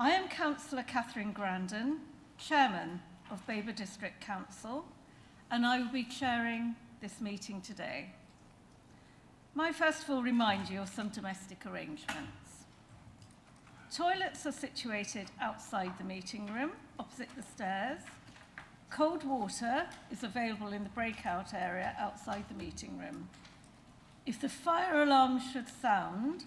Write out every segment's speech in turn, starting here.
I am Councillor Catherine Grandon, Chairman of Babergh District Council, and I will be chairing this meeting today. May I first of all remind you of some domestic arrangements. Toilets are situated outside the meeting room, opposite the stairs. Cold water is available in the breakout area outside the meeting room. If the fire alarm should sound,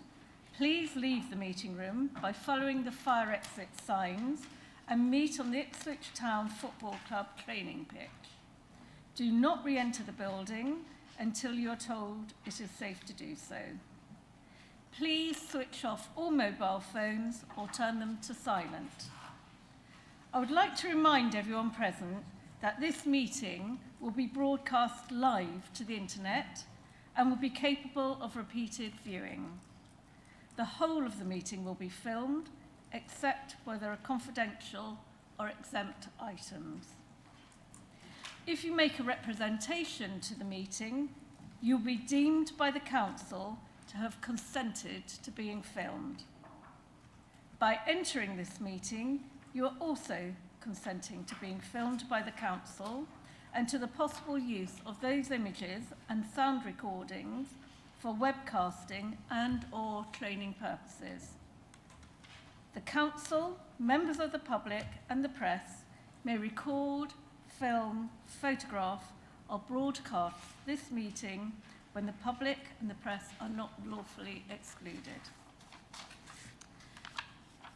please leave the meeting room by following the fire exit signs and meet on the Ipswich Town Football Club training pitch. Do not re-enter the building until you are told it is safe to do so. Please switch off all mobile phones or turn them to silent. I would like to remind everyone present that this meeting will be broadcast live to the internet and will be capable of repeated viewing. The whole of the meeting will be filmed, except where there are confidential or exempt items. If you make a representation to the meeting, you'll be deemed by the council to have consented to being filmed. By entering this meeting, you are also consenting to being filmed by the council and to the possible use of those images and sound recordings for webcasting and/or training purposes. The council, members of the public and the press may record, film, photograph or broadcast this meeting when the public and the press are not lawfully excluded.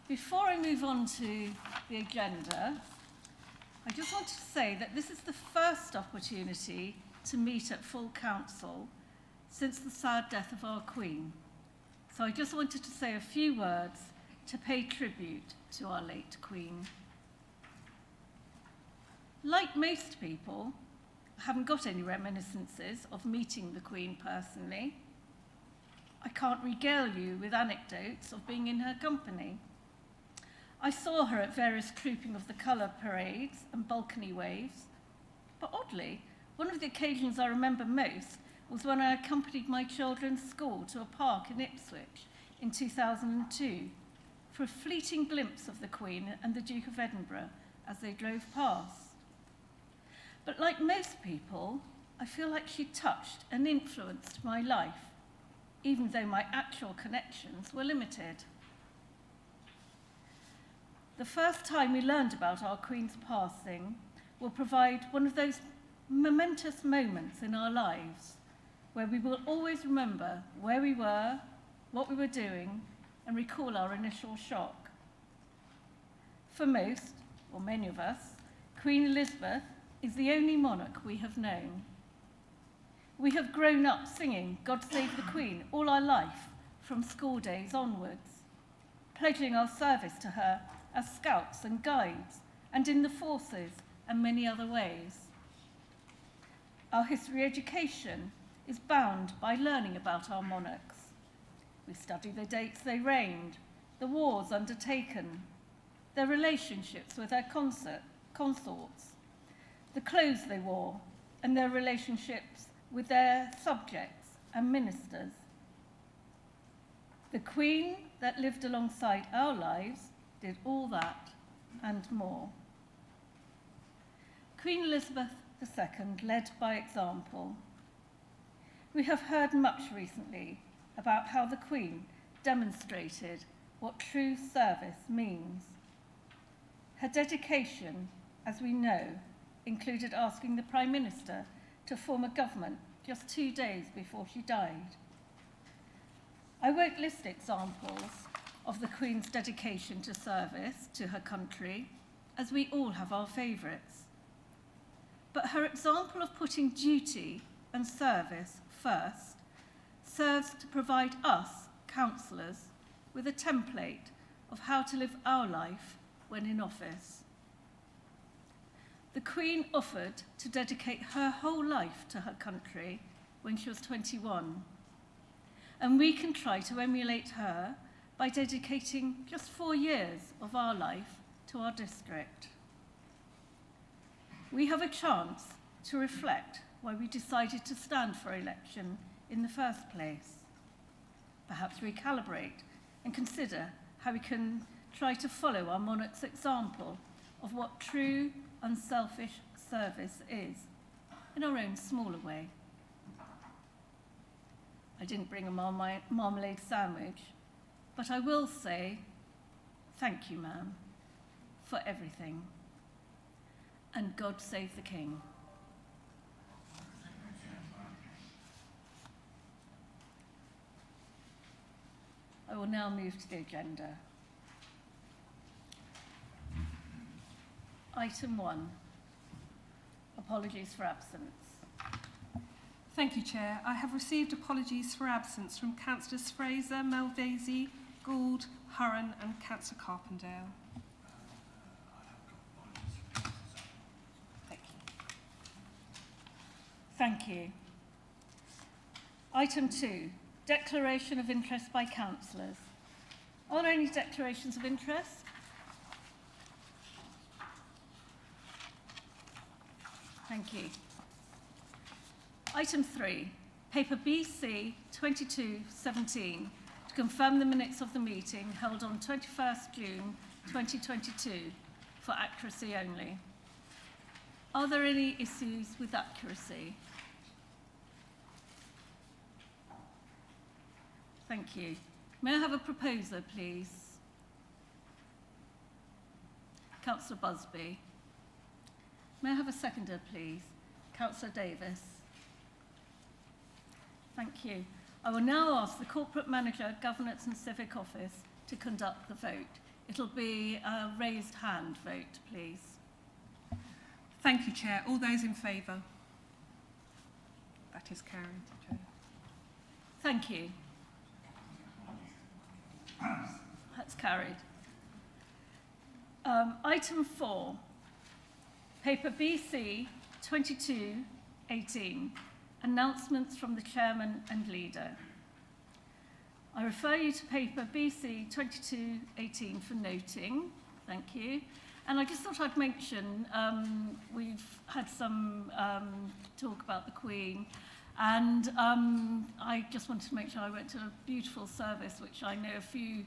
Before I move on to the agenda, I just want to say that this is the first opportunity to meet at full council since the sad death of our Queen. So I just wanted to say a few words to pay tribute to our late Queen. Like most people, I haven't got any reminiscences of meeting the Queen personally. I can't regale you with anecdotes of being in her company. I saw her at various trooping of the colour parades and balcony waves, but oddly, one of the occasions I remember most was when I accompanied my children's school to a park in Ipswich in 2002 for a fleeting glimpse of the Queen and the Duke of Edinburgh as they drove past. But like most people, I feel like she touched and influenced my life, even though my actual connections were limited. The first time we learned about our Queen's passing will provide one of those momentous moments in our lives where we will always remember where we were, what we were doing, and recall our initial shock. For most, or many of us, Queen Elizabeth is the only monarch we have known. We have grown up singing God Save the Queen all our life, from school days onwards, pledging our service to her as scouts and guides, and in the forces and many other ways. Our history education is bound by learning about our monarchs. We study the dates they reigned, the wars undertaken, their relationships with their consorts, the clothes they wore, and their relationships with their subjects and ministers. The Queen that lived alongside our lives did all that and more. Queen Elizabeth II led by example. We have heard much recently about how the Queen demonstrated what true service means. Her dedication, as we know, included asking the Prime Minister to form a government just 2 days before she died. I won't list examples of the Queen's dedication to service to her country, as we all have our favourites. But her example of putting duty and service first serves to provide us, councillors, with a template of how to live our life when in office. The Queen offered to dedicate her whole life to her country when she was 21, and we can try to emulate her by dedicating just 4 years of our life to our district. We have a chance to reflect why we decided to stand for election in the first place. Perhaps recalibrate and consider how we can try to follow our monarch's example of what true, unselfish service is, in our own smaller way. I didn't bring a marmalade sandwich, but I will say, thank you, ma'am, for everything. And God save the King. I will now move to the agenda. Item 1, apologies for absence. Thank you, Chair. I have received apologies for absence from Councillors Fraser, Malvesi, Gould, Hurren and Councillor Carpendale. Thank you. Item 2, declaration of interest by councillors. Are there any declarations of interest? Thank you. Item 3, paper BC 2217, to confirm the minutes of the meeting held on 21st June 2022 for accuracy only. Are there any issues with accuracy? Thank you. May I have a proposer, please? Councillor Busby. May I have a seconder, please? Councillor Davis. Thank you. I will now ask the Corporate Manager, Governance and Civic Office to conduct the vote. It'll be a raised hand vote, please. Thank you, Chair. All those in favour? That is carried, Chair. Thank you. That's carried. Item 4, paper BC 2218, announcements from the Chairman and Leader. I refer you to paper BC 2218 for noting. Thank you. And I just thought I'd mention, we've had some talk about the Queen, and I just wanted to make sure I went to a beautiful service, which I know a few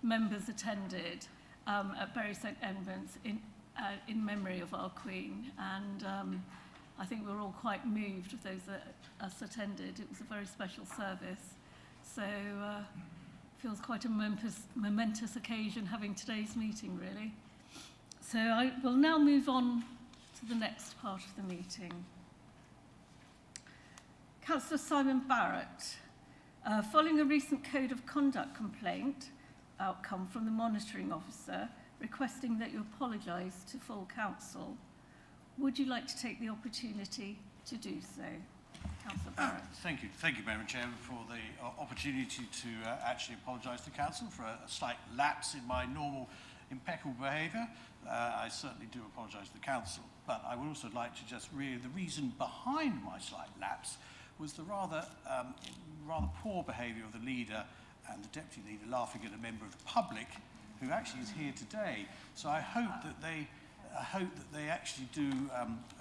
members attended at Bury St Edmunds in memory of our Queen. And I think we were all quite moved with those that us attended. It was a very special service. So feels quite a momentous occasion having today's meeting, really. So I will now move on to the next part of the meeting. Councillor Simon Barrett, following a recent Code of Conduct complaint outcome from the monitoring officer requesting that you apologise to full council, would you like to take the opportunity to do so? Councillor Barrett. Thank you, Madam Chairman, for the opportunity to actually apologise to council for a slight lapse in my normal impeccable behaviour. I certainly do apologise to the council, but I would also like to just really, the reason behind my slight lapse was the rather poor behaviour of the leader and the deputy leader laughing at a member of the public who actually is here today. So I hope that they actually do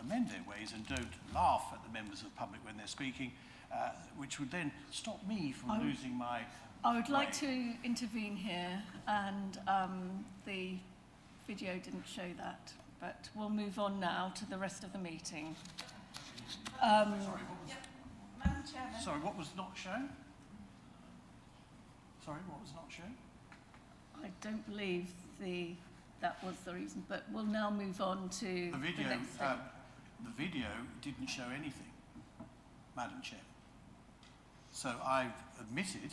amend their ways and don't laugh at the members of the public when they're speaking, which would then stop me from losing my I would like to intervene here, and the video didn't show that, but we'll move on now to the rest of the meeting. Madam Chairman. Sorry, what was not shown? Sorry, what was not shown? I don't believe that was the reason, but we'll now move on to the video. The next thing. The video didn't show anything, Madam Chair. So I've admitted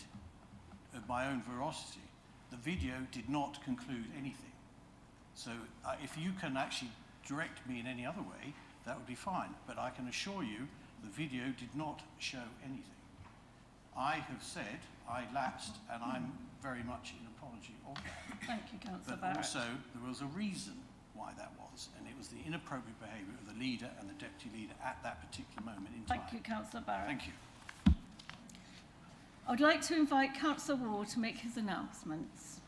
of my own veracity. The video did not conclude anything. So if you can actually direct me in any other way, that would be fine. But I can assure you the video did not show anything. I have said I lapsed, and I'm very much in apology of that. Thank you, Councillor But Barrett. also, there was a reason why that was, and it was the inappropriate behaviour of the leader and the deputy leader at that particular moment in time. Thank you, Councillor Barrett. Thank you. I would like to invite Councillor Ward to make his announcements.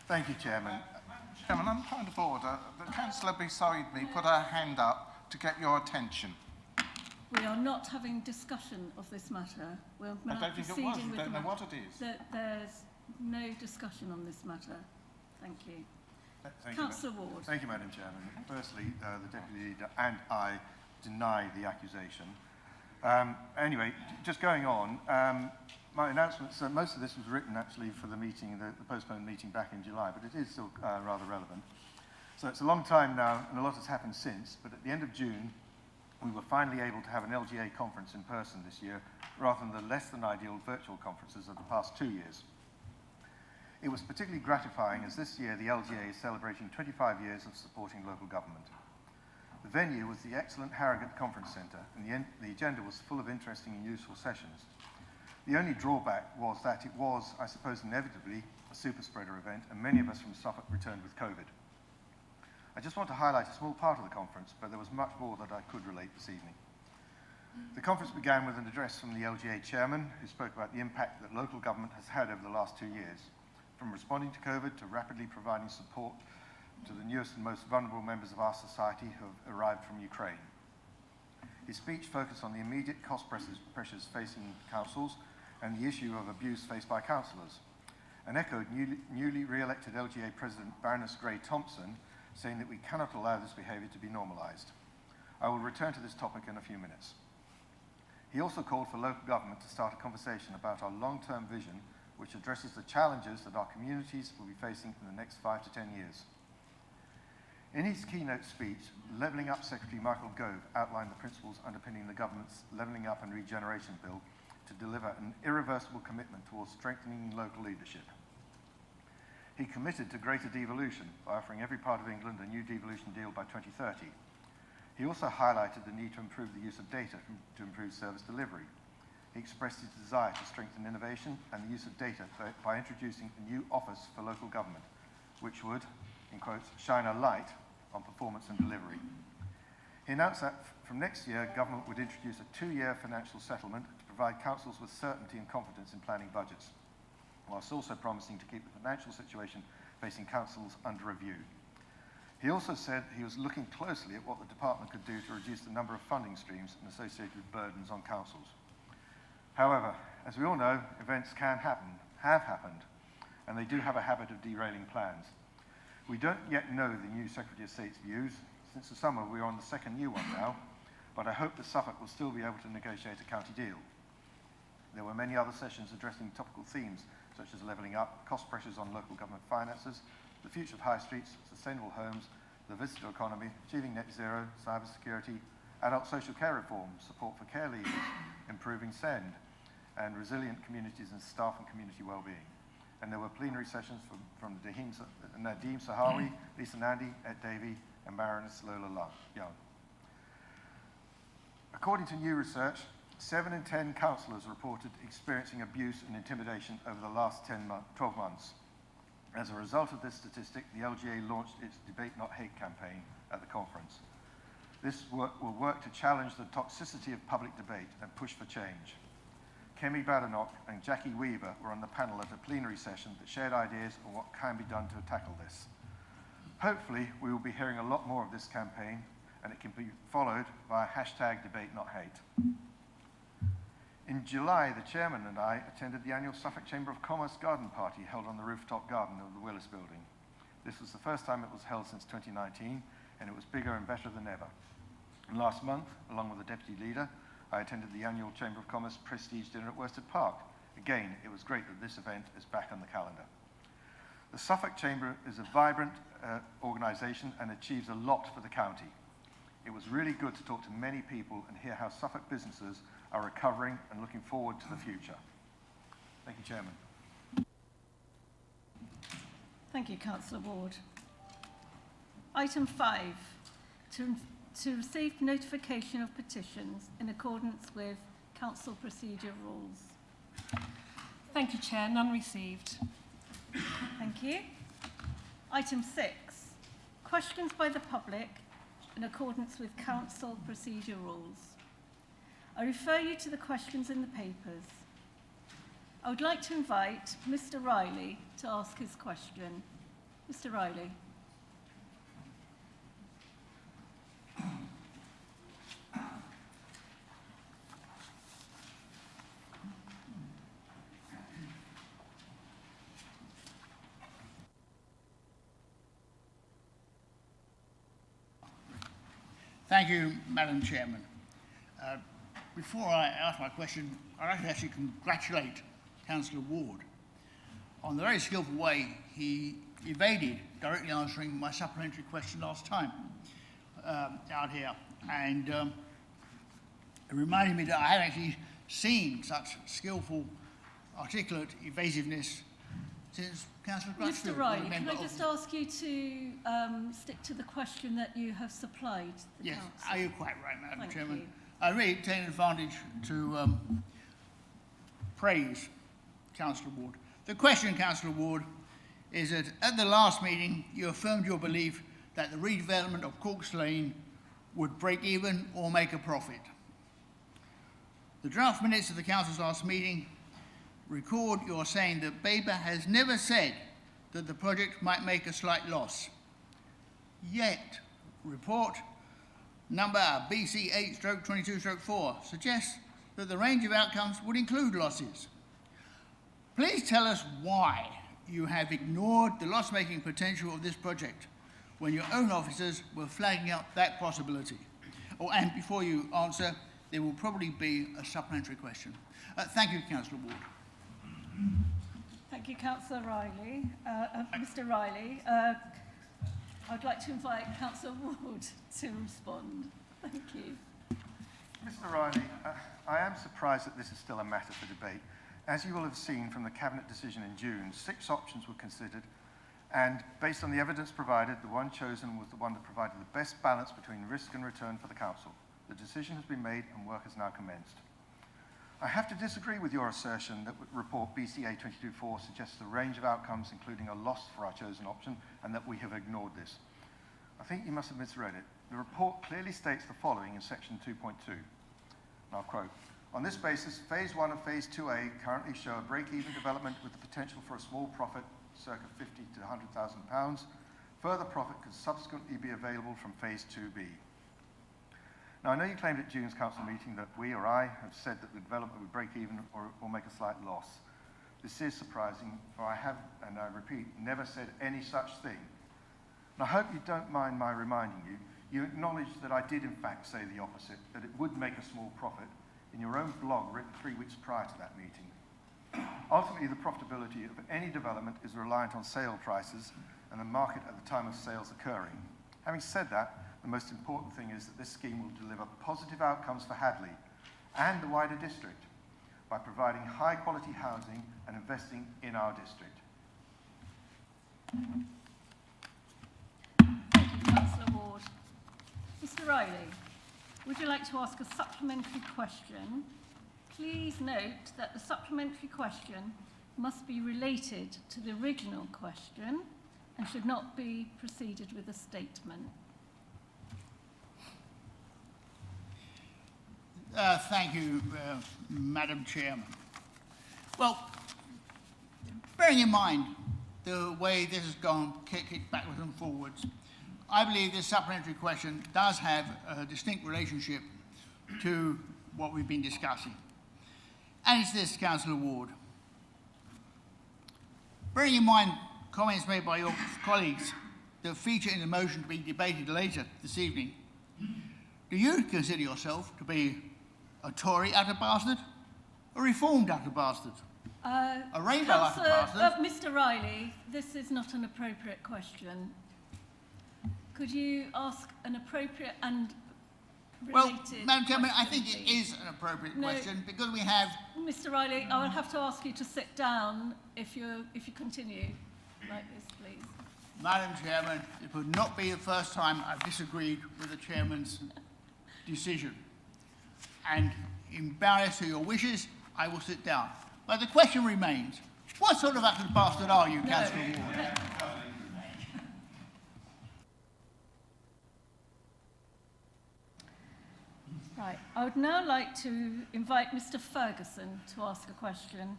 Thank you, Chairman. Chairman, on point of order, the councillor beside me put her hand up to get your attention. We are not having discussion of this matter. We're I don't think it was. I don't know what it is. No discussion on this matter. Thank you. Thank you, Councillor Ward. Thank you, Madam Chairman. Firstly, the Deputy Leader and I deny the accusation. Anyway, just going on, my announcements, most of this was written actually for the meeting, the postponed meeting back in July, but it is still rather relevant. So it's a long time now, and a lot has happened since, but at the end of June, we were finally able to have an LGA conference in person this year, rather than the less than ideal virtual conferences of the past 2 years. It was particularly gratifying as this year the LGA is celebrating 25 years of supporting local government. The venue was the excellent Harrogate Conference Centre, and the agenda was full of interesting and useful sessions. The only drawback was that it was, I suppose inevitably, a super spreader event, and many of us from Suffolk returned with COVID. I just want to highlight a small part of the conference, but there was much more that I could relate this evening. The conference began with an address from the LGA chairman, who spoke about the impact that local government has had over the last 2 years, from responding to COVID to rapidly providing support to the newest and most vulnerable members of our society who have arrived from Ukraine. His speech focused on the immediate cost pressures facing councils and the issue of abuse faced by councillors, and echoed newly re-elected LGA President Baroness Gray-Thompson, saying that we cannot allow this behaviour to be normalised. I will return to this topic in a few minutes. He also called for local government to start a conversation about our long-term vision, which addresses the challenges that our communities will be facing in the next 5 to 10 years. In his keynote speech, Levelling Up Secretary Michael Gove outlined the principles underpinning the government's Levelling Up and Regeneration Bill to deliver an irreversible commitment towards strengthening local leadership. He committed to greater devolution by offering every part of England a new devolution deal by 2030. He also highlighted the need to improve the use of data to improve service delivery. He expressed his desire to strengthen innovation and the use of data by introducing a new office for local government, which would, in quotes, shine a light on performance and delivery. He announced that from next year, government would introduce a 2-year financial settlement to provide councils with certainty and confidence in planning budgets, whilst also promising to keep the financial situation facing councils under review. He also said he was looking closely at what the department could do to reduce the number of funding streams and associated burdens on councils. However, as we all know, events can happen, have happened, and they do have a habit of derailing plans. We don't yet know the new Secretary of State's views. Since the summer, we're on the second new one now, but I hope that Suffolk will still be able to negotiate a county deal. There were many other sessions addressing topical themes, such as levelling up, cost pressures on local government finances, the future of high streets, sustainable homes, the visitor economy, achieving net zero, cyber security, adult social care reform, support for care leavers, improving SEND, and resilient communities and staff and community well-being. And there were plenary sessions from Nadeem Sahawi, Lisa Nandi, Ed Davey, and Baroness Lola Young. According to new research, 7 in 10 councillors reported experiencing abuse and intimidation over the last 12 months. As a result of this statistic, the LGA launched its Debate Not Hate campaign at the conference. This will work to challenge the toxicity of public debate and push for change. Kemi Badenoch and Jackie Weaver were on the panel at a plenary session that shared ideas on what can be done to tackle this. Hopefully, we will be hearing a lot more of this campaign, and it can be followed by #DebateNotHate. In July, the chairman and I attended the annual Suffolk Chamber of Commerce garden party held on the rooftop garden of the Willis building. This was the first time it was held since 2019, and it was bigger and better than ever. And last month, along with the deputy leader, I attended the annual Chamber of Commerce Prestige dinner at Worsted Park. Again, it was great that this event is back on the calendar. The Suffolk Chamber is a vibrant organisation and achieves a lot for the county. It was really good to talk to many people and hear how Suffolk businesses are recovering and looking forward to the future. Thank you, Chairman. Thank you, Councillor Ward. Item 5, to receive notification of petitions in accordance with Council Procedure Rules. Thank you, Chair. None received. Thank you. Item 6, questions by the public in accordance with Council Procedure Rules. I refer you to the questions in the papers. I would like to invite Mr. Riley to ask his question. Mr. Riley. Thank you, Madam Chairman. Before I ask my question, I'd like to actually congratulate Councillor Ward on the very skillful way he evaded directly answering my supplementary question last time out here. And it reminded me that I had actually seen such skillful, articulate evasiveness since Councillor Crutchfield. Mr. Riley, can I just ask you to stick to the question that you have supplied the Yes, council? you're quite right, Madam Thank Chairman. you. I really take advantage to praise Councillor Ward. The question, Councillor Ward, is that at the last meeting you affirmed your belief that the redevelopment of Corks Lane would break even or make a profit. The draft minutes of the Council's last meeting record your saying that Babergh has never said that the project might make a slight loss. Yet, report number BC 8/22/4 suggests that the range of outcomes would include losses. Please tell us why you have ignored the loss-making potential of this project when your own officers were flagging out that possibility. Oh, and before you answer, there will probably be a supplementary question. Thank you, Councillor Ward. Thank you, Councillor Riley. Mr. Riley, I'd like to invite Councillor Ward to respond. Thank you. Mr. Riley, I am surprised that this is still a matter for debate. As you will have seen from the Cabinet decision in June, 6 options were considered, and based on the evidence provided, the one chosen was the one that provided the best balance between risk and return for the Council. The decision has been made and work has now commenced. I have to disagree with your assertion that report BCA 22/4 suggests a range of outcomes, including a loss for our chosen option, and that we have ignored this. I think you must have misread it. The report clearly states the following in section 2.2, and I'll quote, "On this basis, phase 1 and phase 2A currently show a break-even development with the potential for a small profit, circa £50,000 to £100,000. Further profit could subsequently be available from phase 2B. Now, I know you claimed at June's council meeting that we or I have said that the development would break even or make a slight loss. This is surprising, for I have, and I repeat, never said any such thing. And I hope you don't mind my reminding you, you acknowledge that I did in fact say the opposite, that it would make a small profit in your own blog written 3 weeks prior to that meeting. Ultimately, the profitability of any development is reliant on sale prices and the market at the time of sales occurring. Having said that, the most important thing is that this scheme will deliver positive outcomes for Hadley and the wider district by providing high quality housing and investing in our district." Thank you, Councillor Ward. Mr. Riley, would you like to ask a supplementary question? Please note that the supplementary question must be related to the original question and should not be preceded with a statement. Thank you, Madam Chairman. Well, bearing in mind the way this has gone, kicked backwards and forwards, I believe this supplementary question does have a distinct relationship to what we've been discussing. And it's this, Councillor Ward. Bearing in mind comments made by your colleagues that feature in the motion to be debated later this evening, do you consider yourself to be a Tory utter bastard, a reformed utter bastard, a rainbow utter bastard? Mr. Riley, this is not an appropriate question. Could you ask an appropriate and related Well, Madam Chairman, I question, think it please? is an appropriate No. question because we have... Mr. Riley, I will have to ask you to sit down if you continue like this, please. Madam Chairman, it would not be the first time I've disagreed with the Chairman's decision. And in barrier to your wishes, I will sit down. But the question remains, what sort of utter bastard are you, Councillor Ward? Right, I would now like to invite Mr. Ferguson to ask a question.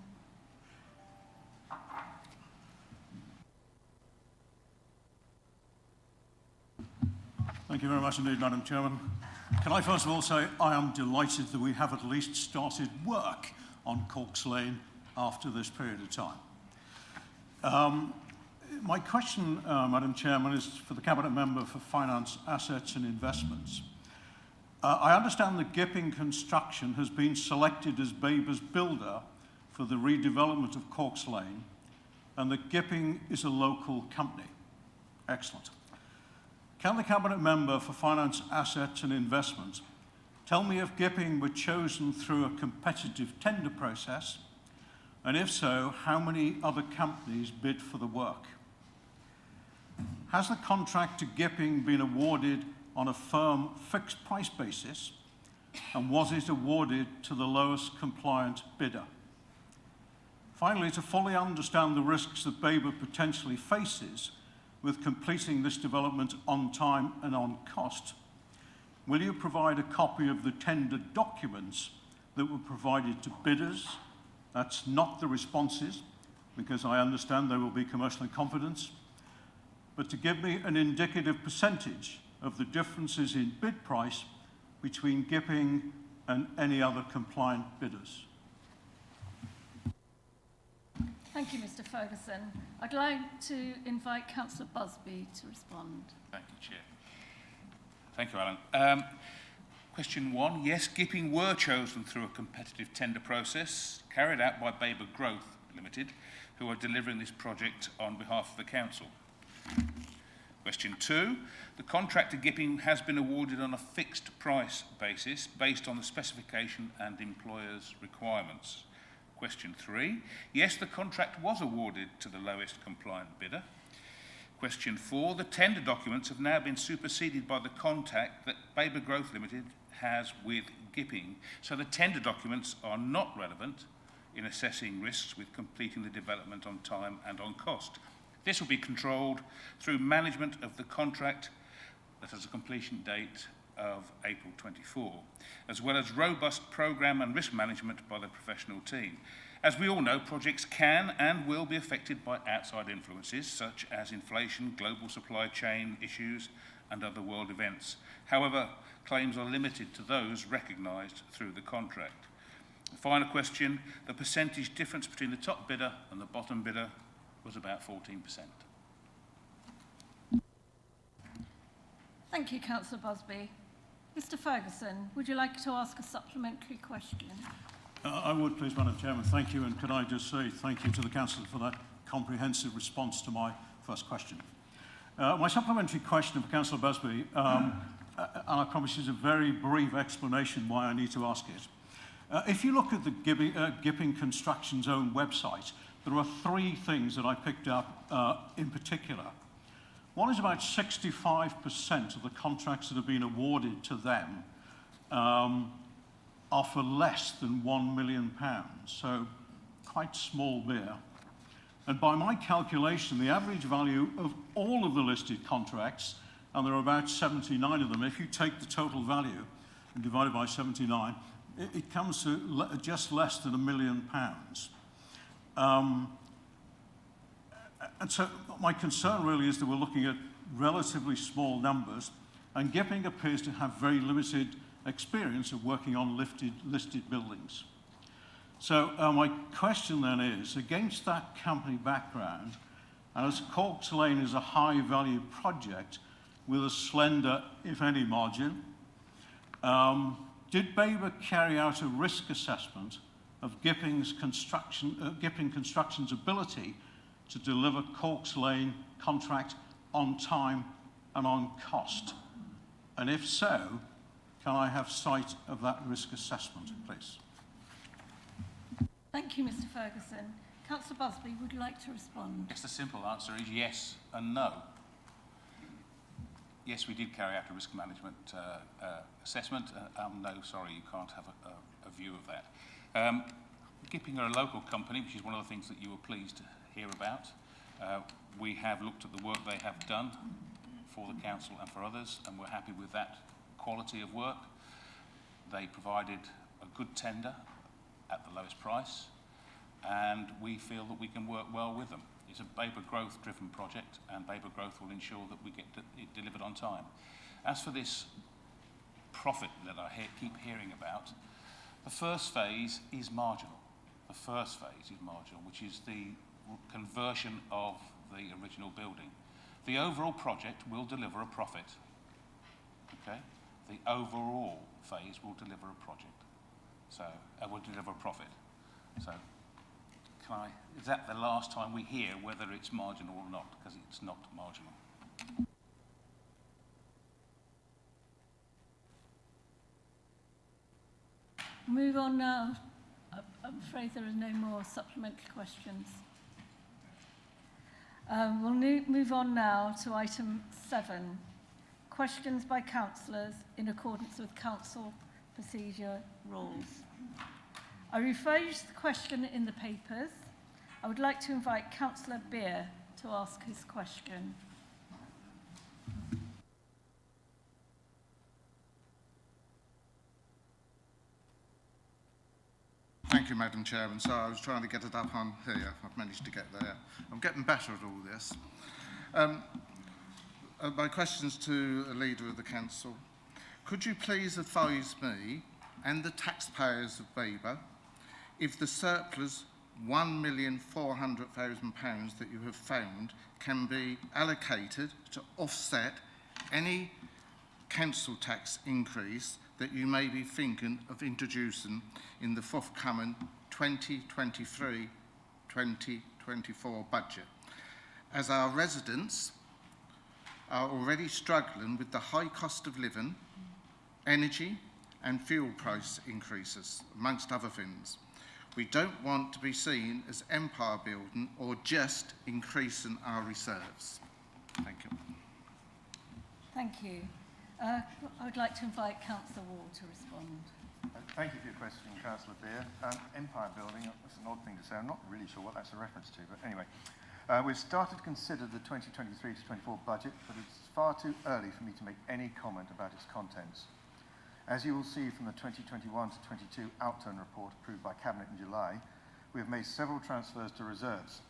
Thank you very much indeed, Madam Chairman. Can I first of all say I am delighted that we have at least started work on Corks Lane after this period of time. My question, Madam Chairman, is for the Cabinet Member for Finance, Assets and Investments. I understand that Gipping Construction has been selected as Babergh's builder for the redevelopment of Corks Lane, and that Gipping is a local company. Excellent. Can the Cabinet Member for Finance, Assets and Investment tell me if Gipping were chosen through a competitive tender process, and if so, how many other companies bid for the work? Has the contract to Gipping been awarded on a firm fixed price basis, and was it awarded to the lowest compliant bidder? Finally, to fully understand the risks that Babergh potentially faces with completing this development on time and on cost, will you provide a copy of the tender documents that were provided to bidders? That's not the responses, because I understand there will be commercial in confidence, but to give me an indicative percentage of the differences in bid price between Gipping and any other compliant bidders. Thank you, Mr. Ferguson. I'd like to invite Councillor Busby to respond. Thank you, Chair. Thank you, Alan. Question 1. Yes, Gipping were chosen through a competitive tender process carried out by Babergh Growth Limited, who are delivering this project on behalf of the Council. Question 2. The contract to Gipping has been awarded on a fixed price basis based on the specification and employer's requirements. Question 3. Yes, the contract was awarded to the lowest compliant bidder. Question 4. The tender documents have now been superseded by the contact that Babergh Growth Limited has with Gipping, so the tender documents are not relevant in assessing risks with completing the development on time and on cost. This will be controlled through management of the contract that has a completion date of April 24, as well as robust programme and risk management by the professional team. As we all know, projects can and will be affected by outside influences such as inflation, global supply chain issues and other world events. However, claims are limited to those recognised through the contract. The final question, the percentage difference between the top bidder and the bottom bidder was about 14%. Thank you, Councillor Busby. Mr. Ferguson, would you like to ask a supplementary question? I would, please, Madam Chairman. Thank you. And could I just say thank you to the Councillor for that comprehensive response to my first question. My supplementary question for Councillor Busby, and I promise is a very brief explanation why I need to ask it. If you look at the Gipping Construction's own website, there are 3 things that I picked up in particular. One is about 65% of the contracts that have been awarded to them are for less than £1 million, so quite small beer. And by my calculation, the average value of all of the listed contracts, and there are about 79 of them, if you take the total value and divide it by 79, it comes to just less than £1 million. And so my concern really is that we're looking at relatively small numbers, and Gipping appears to have very limited experience of working on listed buildings. So my question then is, against that company background, and as Corks Lane is a high-value project with a slender, if any, margin, did Babergh carry out a risk assessment of Gipping Construction's ability to deliver Corks Lane contract on time and on cost? And if so, can I have sight of that risk assessment, please? Thank you, Mr. Ferguson. Councillor Busby, would you like to respond? Yes, the simple answer is yes and no. Yes, we did carry out a risk management assessment. No, sorry, you can't have a view of that. Gipping are a local company, which is one of the things that you were pleased to hear about. We have looked at the work they have done for the council and for others, and we're happy with that quality of work. They provided a good tender at the lowest price, and we feel that we can work well with them. It's a Babergh Growth-driven project, and Babergh Growth will ensure that we get it delivered on time. As for this profit that I keep hearing about, the first phase is marginal. The first phase is marginal, which is the conversion of the original building. The overall project will deliver a profit. Okay? the overall phase will deliver a project. So, will deliver a profit. So, is that the last time we hear whether it's marginal or not? Because it's not marginal. Move on now. I'm afraid there are no more supplementary questions. We'll move on now to item 7. Questions by councillors in accordance with council procedure rules. I refer you to the question in the papers. I would like to invite Councillor Beer to ask his question. Thank you, Madam Chairman. So I was trying to get it up on here. I've managed to get there. I'm getting better at all this. My question's to the Leader of the Council. Could you please advise me and the taxpayers of Babergh if the surplus £1,400,000 that you have found can be allocated to offset any council tax increase that you may be thinking of introducing in the forthcoming 2023-2024 budget, as our residents are already struggling with the high cost of living, energy and fuel price increases, amongst other things. We don't want to be seen as empire building or just increasing our reserves. Thank you. Thank you. I would like to invite Councillor Ward to respond. Thank you for your question, Councillor Beer. Empire building, that's an odd thing to say. I'm not really sure what that's a reference to, but anyway. We've started to consider the 2023-24 budget, but it's far too early for me to make any comment about its contents. As you will see from the 2021-22 outturn report approved by Cabinet in July, we have made several transfers to reserves,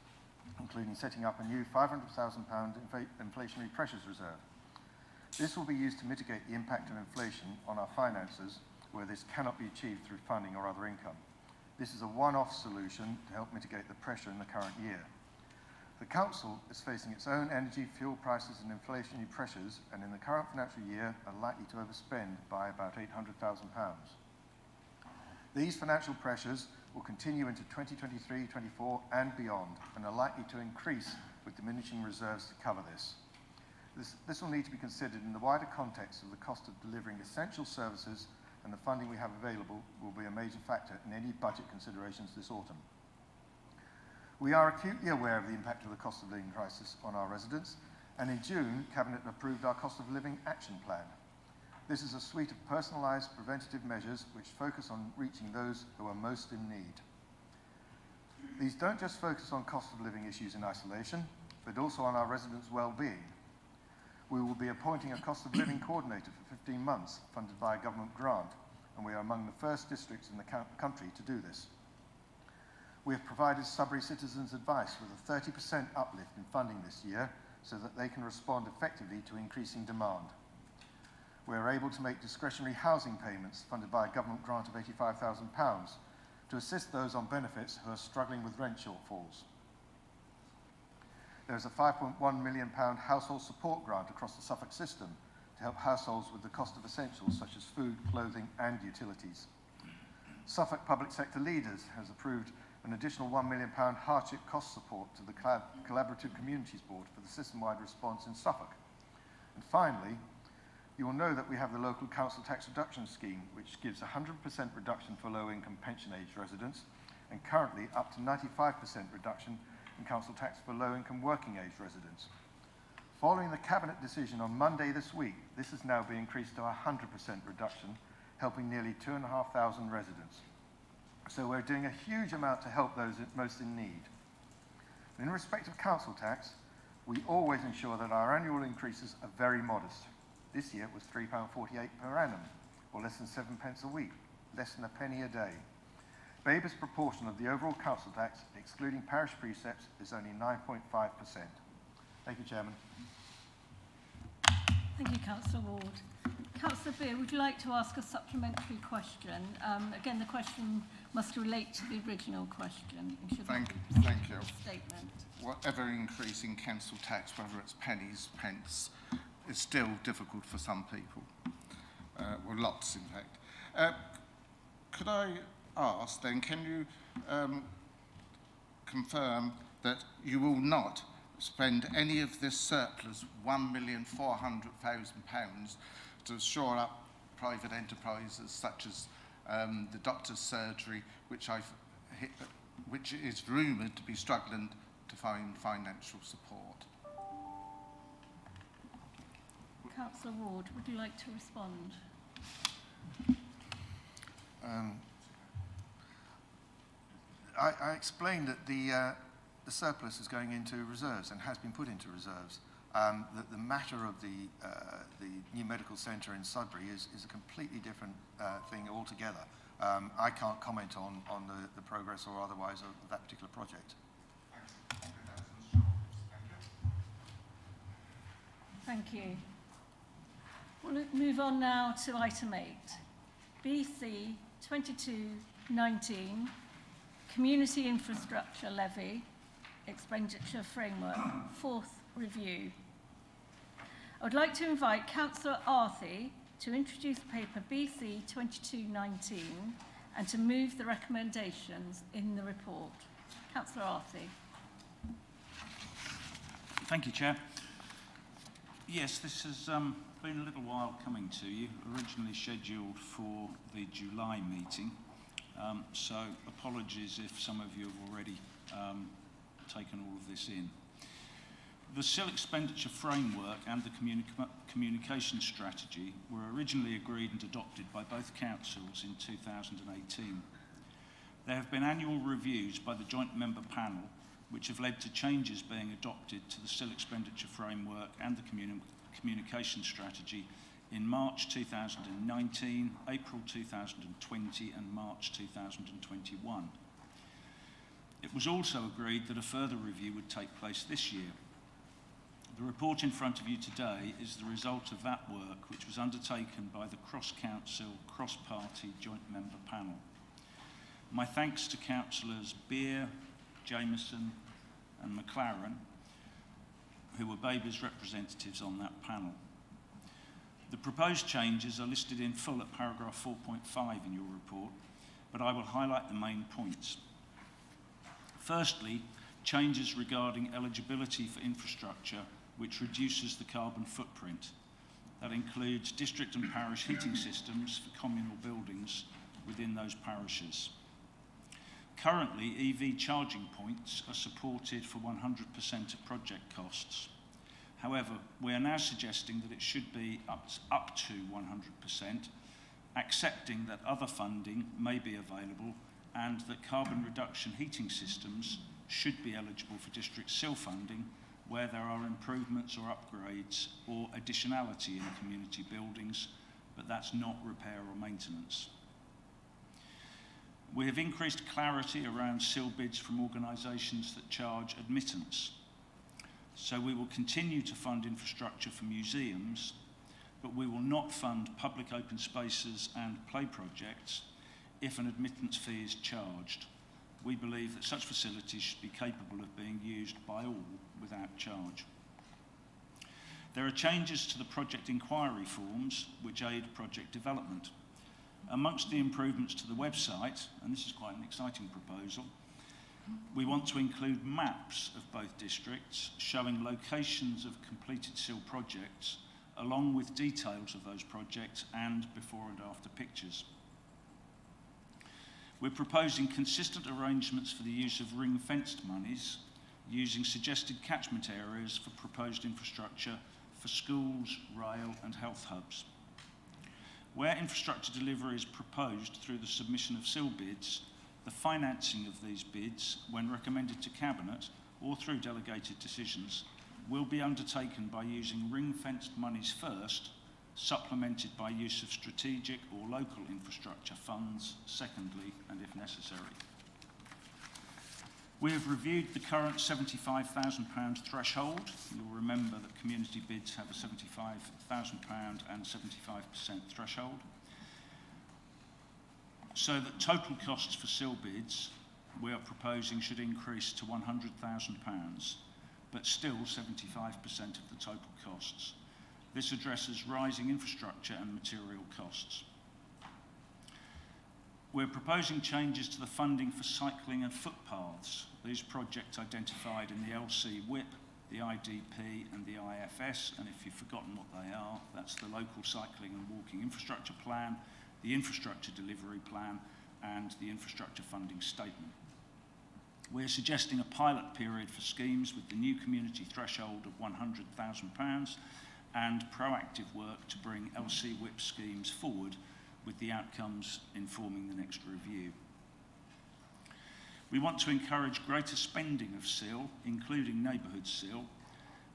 including setting up a new £500,000 inflationary pressures reserve. This will be used to mitigate the impact of inflation on our finances where this cannot be achieved through funding or other income. This is a one-off solution to help mitigate the pressure in the current year. The Council is facing its own energy, fuel prices and inflationary pressures, and in the current financial year are likely to overspend by about £800,000. These financial pressures will continue into 2023-24 and beyond, and are likely to increase with diminishing reserves to cover this. This will need to be considered in the wider context of the cost of delivering essential services, and the funding we have available will be a major factor in any budget considerations this autumn. We are acutely aware of the impact of the cost of living crisis on our residents, and in June, Cabinet approved our cost of living action plan. This is a suite of personalised preventative measures which focus on reaching those who are most in need. These don't just focus on cost of living issues in isolation, but also on our residents' well-being. We will be appointing a cost of living coordinator for 15 months, funded by a government grant, and we are among the first districts in the country to do this. We have provided Sudbury citizens advice with a 30% uplift in funding this year so that they can respond effectively to increasing demand. We are able to make discretionary housing payments funded by a government grant of £85,000 to assist those on benefits who are struggling with rent shortfalls. There is a £5.1 million household support grant across the Suffolk system to help households with the cost of essentials such as food, clothing and utilities. Suffolk Public Sector Leaders has approved an additional £1 million hardship cost support to the Collaborative Communities Board for the system-wide response in Suffolk. And finally, you will know that we have the local council tax reduction scheme, which gives 100% reduction for low-income pension-age residents, and currently up to 95% reduction in council tax for low-income working-age residents. Following the Cabinet decision on Monday this week, this is now being increased to 100% reduction, helping nearly 2,500 residents. So we're doing a huge amount to help those most in need. In respect of council tax, we always ensure that our annual increases are very modest. This year it was £3.48 per annum, or less than 7 pence a week, less than a penny a day. Babergh's proportion of the overall council tax, excluding parish precepts, is only 9.5%. Thank you, Chairman. Thank you, Councillor Ward. Councillor Beer, would you like to ask a supplementary question? Again, the question must relate to the original question. Thank you. Statement. Whatever increase in council tax, whether it's pennies, pence, is still difficult for some people. well, lots in fact. Could I ask then, can you confirm that you will not spend any of this surplus £1,400,000 to shore up private enterprises such as the doctor's surgery, which is rumoured to be struggling to find financial support? Councillor Ward, would you like to respond? I explained that the surplus is going into reserves and has been put into reserves. That the matter of the new medical centre in Sudbury is a completely different thing altogether. I can't comment on the progress or otherwise of that particular project. Thank you. We'll move on now to item 8, BC 2219, Community Infrastructure Levy, Expenditure Framework, 4th review. I would like to invite Councillor Arthey to introduce paper BC 2219 and to move the recommendations in the report. Councillor Arthey. Thank you, Chair. Yes, this has been a little while coming to you, originally scheduled for the July meeting, so apologies if some of you have already taken all of this in. The SIL expenditure framework and the communication strategy were originally agreed and adopted by both councils in 2018. There have been annual reviews by the joint member panel which have led to changes being adopted to the SIL expenditure framework and the communication strategy in March 2019, April 2020 and March 2021. It was also agreed that a further review would take place this year. The report in front of you today is the result of that work, which was undertaken by the cross-council, cross-party joint member panel. My thanks to Councillors Beer, Jameson and McLaren, who were Babergh's representatives on that panel. The proposed changes are listed in full at paragraph 4.5 in your report, but I will highlight the main points. Firstly, changes regarding eligibility for infrastructure which reduces the carbon footprint. That includes district and parish heating systems for communal buildings within those parishes. Currently, EV charging points are supported for 100% of project costs. However, we are now suggesting that it should be up to 100%, accepting that other funding may be available and that carbon reduction heating systems should be eligible for district SIL funding where there are improvements or upgrades or additionality in community buildings, but that's not repair or maintenance. We have increased clarity around SIL bids from organisations that charge admittance. So we will continue to fund infrastructure for museums, but we will not fund public open spaces and play projects if an admittance fee is charged. We believe that such facilities should be capable of being used by all without charge. There are changes to the project inquiry forms which aid project development. Amongst the improvements to the website, and this is quite an exciting proposal, we want to include maps of both districts showing locations of completed SIL projects along with details of those projects and before and after pictures. We're proposing consistent arrangements for the use of ring-fenced monies using suggested catchment areas for proposed infrastructure for schools, rail and health hubs. Where infrastructure delivery is proposed through the submission of SIL bids, the financing of these bids, when recommended to Cabinet or through delegated decisions, will be undertaken by using ring-fenced monies first, supplemented by use of strategic or local infrastructure funds secondly and if necessary. We have reviewed the current £75,000 threshold. You'll remember that community bids have a £75,000 and 75% threshold. So that total costs for SIL bids we are proposing should increase to £100,000, but still 75% of the total costs. This addresses rising infrastructure and material costs. We're proposing changes to the funding for cycling and footpaths. These projects identified in the LC WIP, the IDP and the IFS, and if you've forgotten what they are, that's the Local Cycling and Walking Infrastructure Plan, the Infrastructure Delivery Plan and the Infrastructure Funding Statement. We're suggesting a pilot period for schemes with the new community threshold of £100,000 and proactive work to bring LC WIP schemes forward with the outcomes informing the next review. We want to encourage greater spending of SIL, including neighbourhood SIL,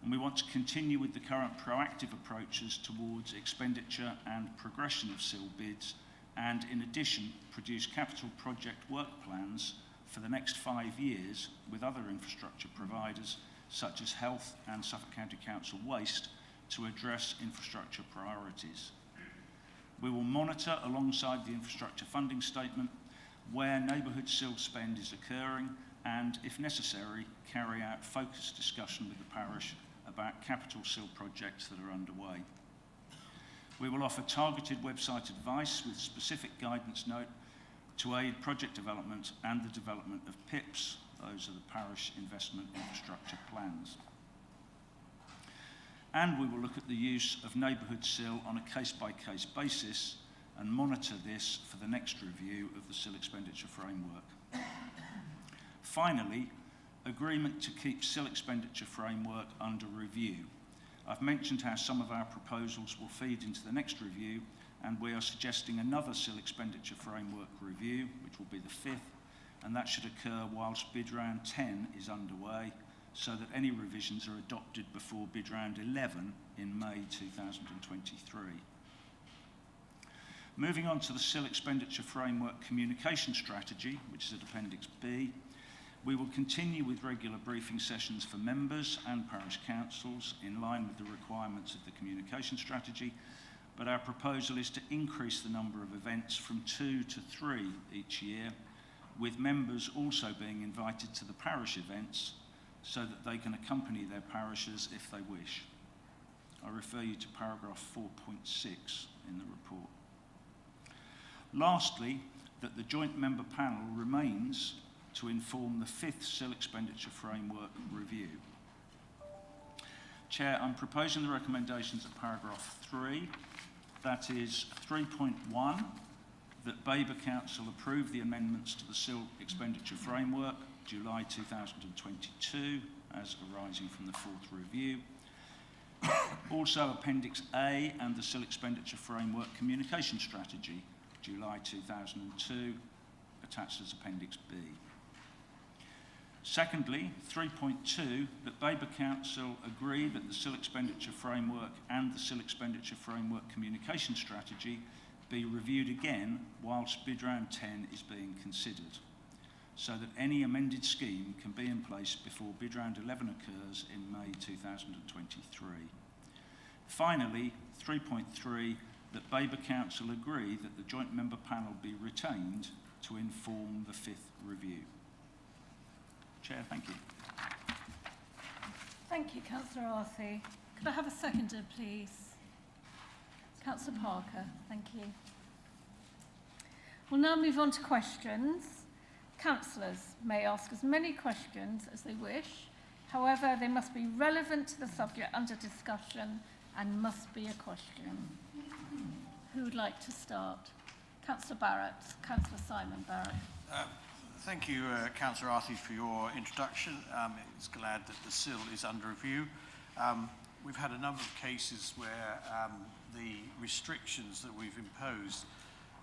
and we want to continue with the current proactive approaches towards expenditure and progression of SIL bids, and in addition, produce capital project work plans for the next 5 years with other infrastructure providers, such as Health and Suffolk County Council Waste, to address infrastructure priorities. We will monitor, alongside the infrastructure funding statement, where neighbourhood SIL spend is occurring and, if necessary, carry out focused discussion with the parish about capital SIL projects that are underway. We will offer targeted website advice with specific guidance note to aid project development and the development of PIPs. Those are the parish investment infrastructure plans. And we will look at the use of neighbourhood SIL on a case-by-case basis and monitor this for the next review of the SIL expenditure framework. Finally, agreement to keep SIL expenditure framework under review. I've mentioned how some of our proposals will feed into the next review, and we are suggesting another SIL expenditure framework review, which will be the 5th, and that should occur whilst bid round 10 is underway, so that any revisions are adopted before bid round 11 in May 2023. Moving on to the SIL Expenditure Framework Communication Strategy, which is at Appendix B, we will continue with regular briefing sessions for members and parish councils in line with the requirements of the communication strategy, but our proposal is to increase the number of events from 2 to 3 each year, with members also being invited to the parish events so that they can accompany their parishes if they wish. I refer you to paragraph 4.6 in the report. Lastly, that the joint member panel remains to inform the 5th SIL Expenditure Framework review. Chair, I'm proposing the recommendations of paragraph 3, that is 3.1, that Babergh Council approve the amendments to the SIL Expenditure Framework, July 2022, as arising from the 4th review. Also Appendix A and the SIL Expenditure Framework Communication Strategy, July 2002, attached as Appendix B. Secondly, 3.2, that Babergh Council agree that the SIL Expenditure Framework and the SIL Expenditure Framework Communication Strategy be reviewed again whilst bid round 10 is being considered, so that any amended scheme can be in place before bid round 11 occurs in May 2023. Finally, 3.3, that Babergh Council agree that the joint member panel be retained to inform the 5th review. Chair, thank you. Thank you, Councillor Arthey. Could I have a seconder, please? Councillor Parker, thank you. We'll now move on to questions. Councillors may ask as many questions as they wish. However, they must be relevant to the subject under discussion and must be a question. Who would like to start? Councillor Barrett, Councillor Simon Barrett. Thank you, Councillor Arthey, for your introduction. It's glad that the SIL is under review. We've had a number of cases where the restrictions that we've imposed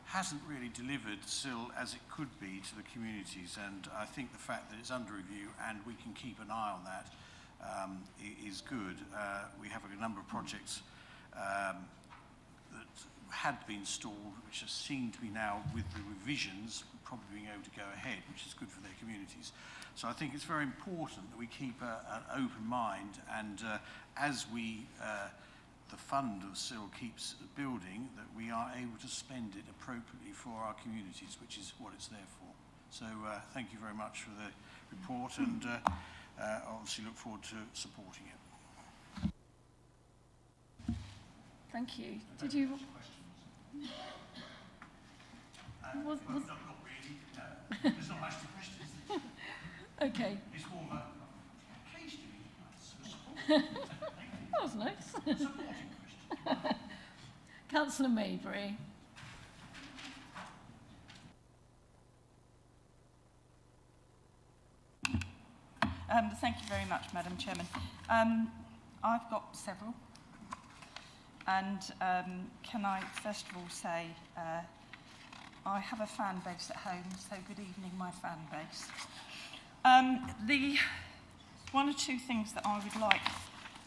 hasn't really delivered SIL as it could be to the communities, and I think the fact that it's under review and we can keep an eye on that is good. We have a number of projects that had been stalled, which are seen to be now, with the revisions, probably being able to go ahead, which is good for their communities. So I think it's very important that we keep an open mind, and as the fund of SIL keeps building, that we are able to spend it appropriately for our communities, which is what it's there for. So thank you very much for the report, and obviously look forward to supporting it. Thank you. Did you... Not really, no. There's not much to questions. Okay. It's more of a case to me. That was nice. Supporting question. Councillor Maybury. Thank you very much, Madam Chairman. I've got several. And can I first of all say, I have a fan base at home, so good evening, my fan base. The one or two things that I would like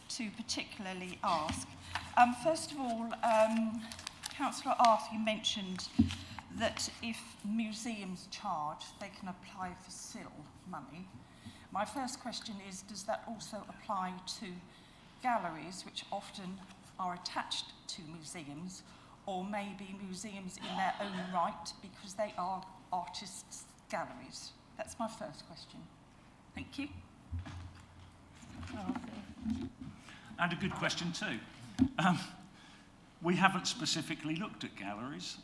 to particularly ask. First of all, Councillor Arthur, you mentioned that if museums charge, they can apply for SIL money. My first question is, does that also apply to galleries, which often are attached to museums, or maybe museums in their own right because they are artists' galleries? That's my first question. Thank you. And a good question too. We haven't specifically looked at galleries.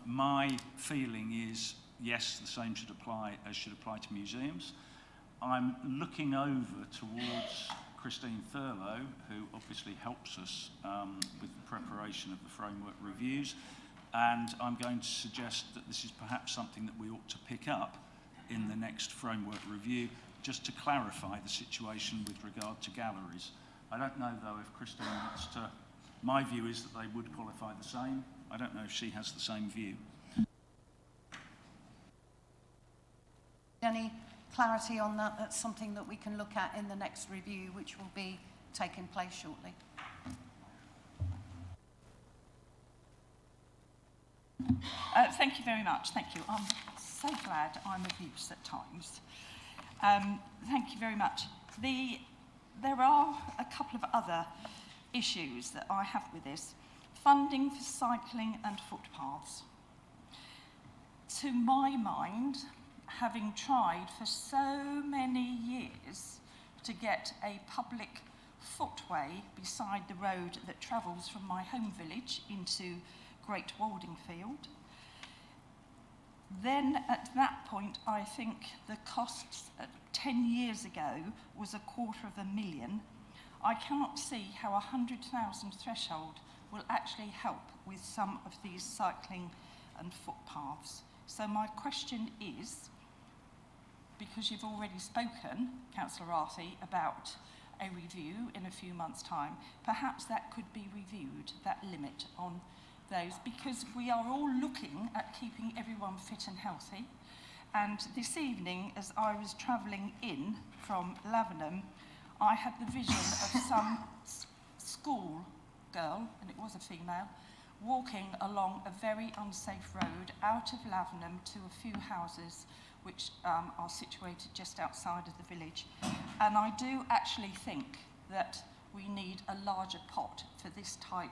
My feeling is, yes, the same should apply to museums. I'm looking over towards Christine Thurlow, who obviously helps us with the preparation of the framework reviews, and I'm going to suggest that this is perhaps something that we ought to pick up in the next framework review, just to clarify the situation with regard to galleries. I don't know, though, if Christine wants to... My view is that they would qualify the same. I don't know if she has the same view. Any clarity on that? That's something that we can look at in the next review, which will be taking place shortly. Thank you very much. Thank you. I'm so glad I'm of use at times. Thank you very much. There are a couple of other issues that I have with this. Funding for cycling and footpaths. To my mind, having tried for so many years to get a public footway beside the road that travels from my home village into Great Waldingfield, then at that point I think the costs 10 years ago was $250,000. I cannot see how a 100,000 threshold will actually help with some of these cycling and footpaths. So my question is, because you've already spoken, Councillor Arthur, about a review in a few months' time, perhaps that could be reviewed, that limit on those, because we are all looking at keeping everyone fit and healthy. And this evening, as I was travelling in from Lavenham, I had the vision of some school girl, and it was a female, walking along a very unsafe road out of Lavenham to a few houses which are situated just outside of the village. And I do actually think that we need a larger pot for this type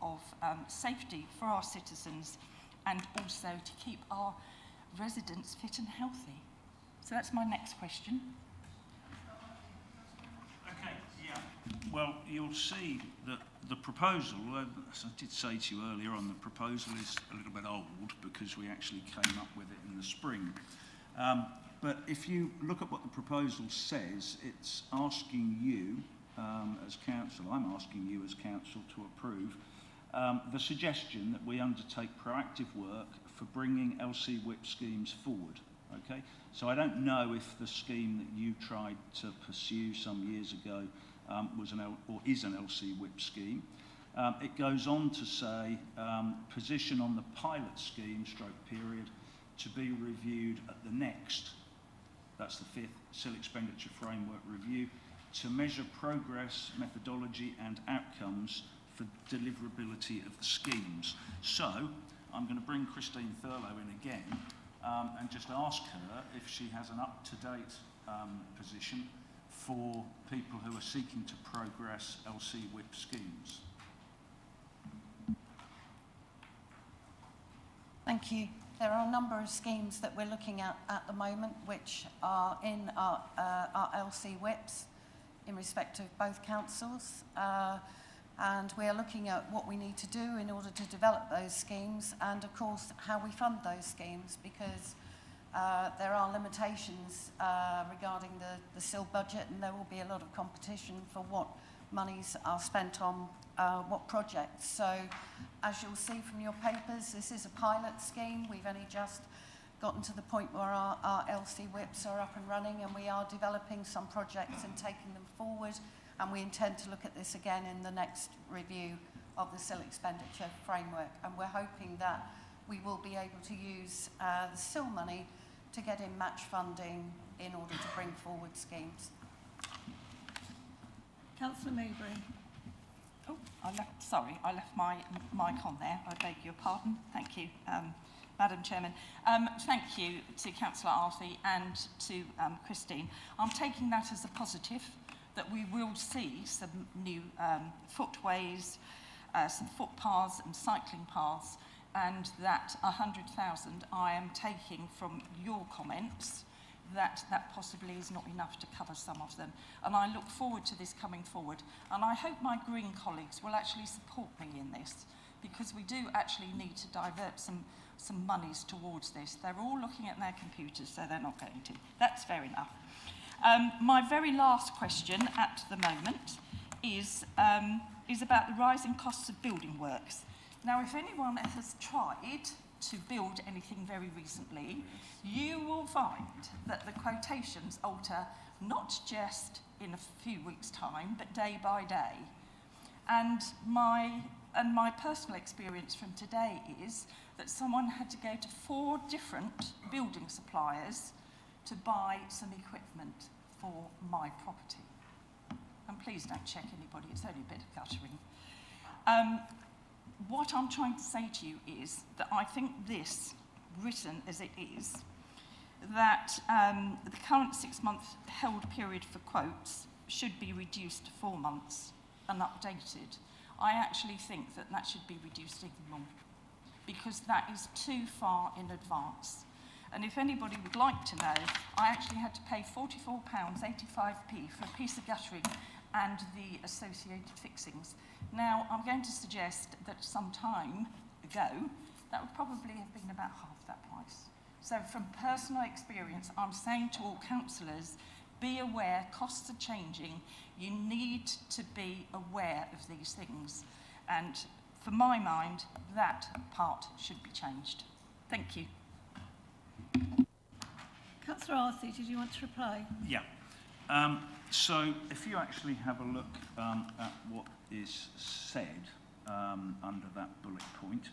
of safety for our citizens, and also to keep our residents fit and healthy. So that's my next question. Okay, yeah. Well, you'll see that the proposal, as I did say to you earlier on, the proposal is a little bit old because we actually came up with it in the spring. But if you look at what the proposal says, it's asking you as council, I'm asking you as council to approve the suggestion that we undertake proactive work for bringing LC WIP schemes forward. Okay, so I don't know if the scheme that you tried to pursue some years ago is an LC WIP scheme. It goes on to say position on the pilot scheme / period to be reviewed at the next, that's the 5th SIL Expenditure Framework Review, to measure progress, methodology and outcomes for deliverability of the schemes. So I'm going to bring Christine Thurlow in again and just ask her if she has an up-to-date position for people who are seeking to progress LC WIP schemes. Thank you. There are a number of schemes that we're looking at the moment which are in our LC WIPs in respect of both councils. And we are looking at what we need to do in order to develop those schemes and, of course, how we fund those schemes, because there are limitations regarding the SIL budget, and there will be a lot of competition for what monies are spent on what projects. So, as you'll see from your papers, this is a pilot scheme. We've only just gotten to the point where our LC whips are up and running, and we are developing some projects and taking them forward, and we intend to look at this again in the next review of the SIL expenditure framework, and we're hoping that we will be able to use the SIL money to get in match funding in order to bring forward schemes. Councillor Mabry. Oh, I left my mic on there. I beg your pardon. Thank you, Madam Chairman. Thank you to Councillor Arthey and to Christine. I'm taking that as a positive, that we will see some new footways, some footpaths and cycling paths, and that 100,000 I am taking from your comments that possibly is not enough to cover some of them. And I look forward to this coming forward. And I hope my Green colleagues will actually support me in this, because we do actually need to divert some monies towards this. They're all looking at their computers, so they're not going to. That's fair enough. My very last question at the moment is about the rising costs of building works. Now, if anyone has tried to build anything very recently, you will find that the quotations alter not just in a few weeks' time, but day by day. And my personal experience from today is that someone had to go to 4 different building suppliers to buy some equipment for my property. And please don't check anybody, it's only a bit of guttering. What I'm trying to say to you is that I think this, written as it is, that the current 6-month held period for quotes should be reduced to 4 months and updated. I actually think that should be reduced even more, because that is too far in advance. And if anybody would like to know, I actually had to pay £44.85p for a piece of guttering and the associated fixings. Now, I'm going to suggest that some time ago, that would probably have been about half that price. So from personal experience, I'm saying to all councillors, be aware, costs are changing. You need to be aware of these things. And for my mind, that part should be changed. Thank you. Councillor Arthey, did you want to reply? Yeah. So if you actually have a look at what is said under that bullet point,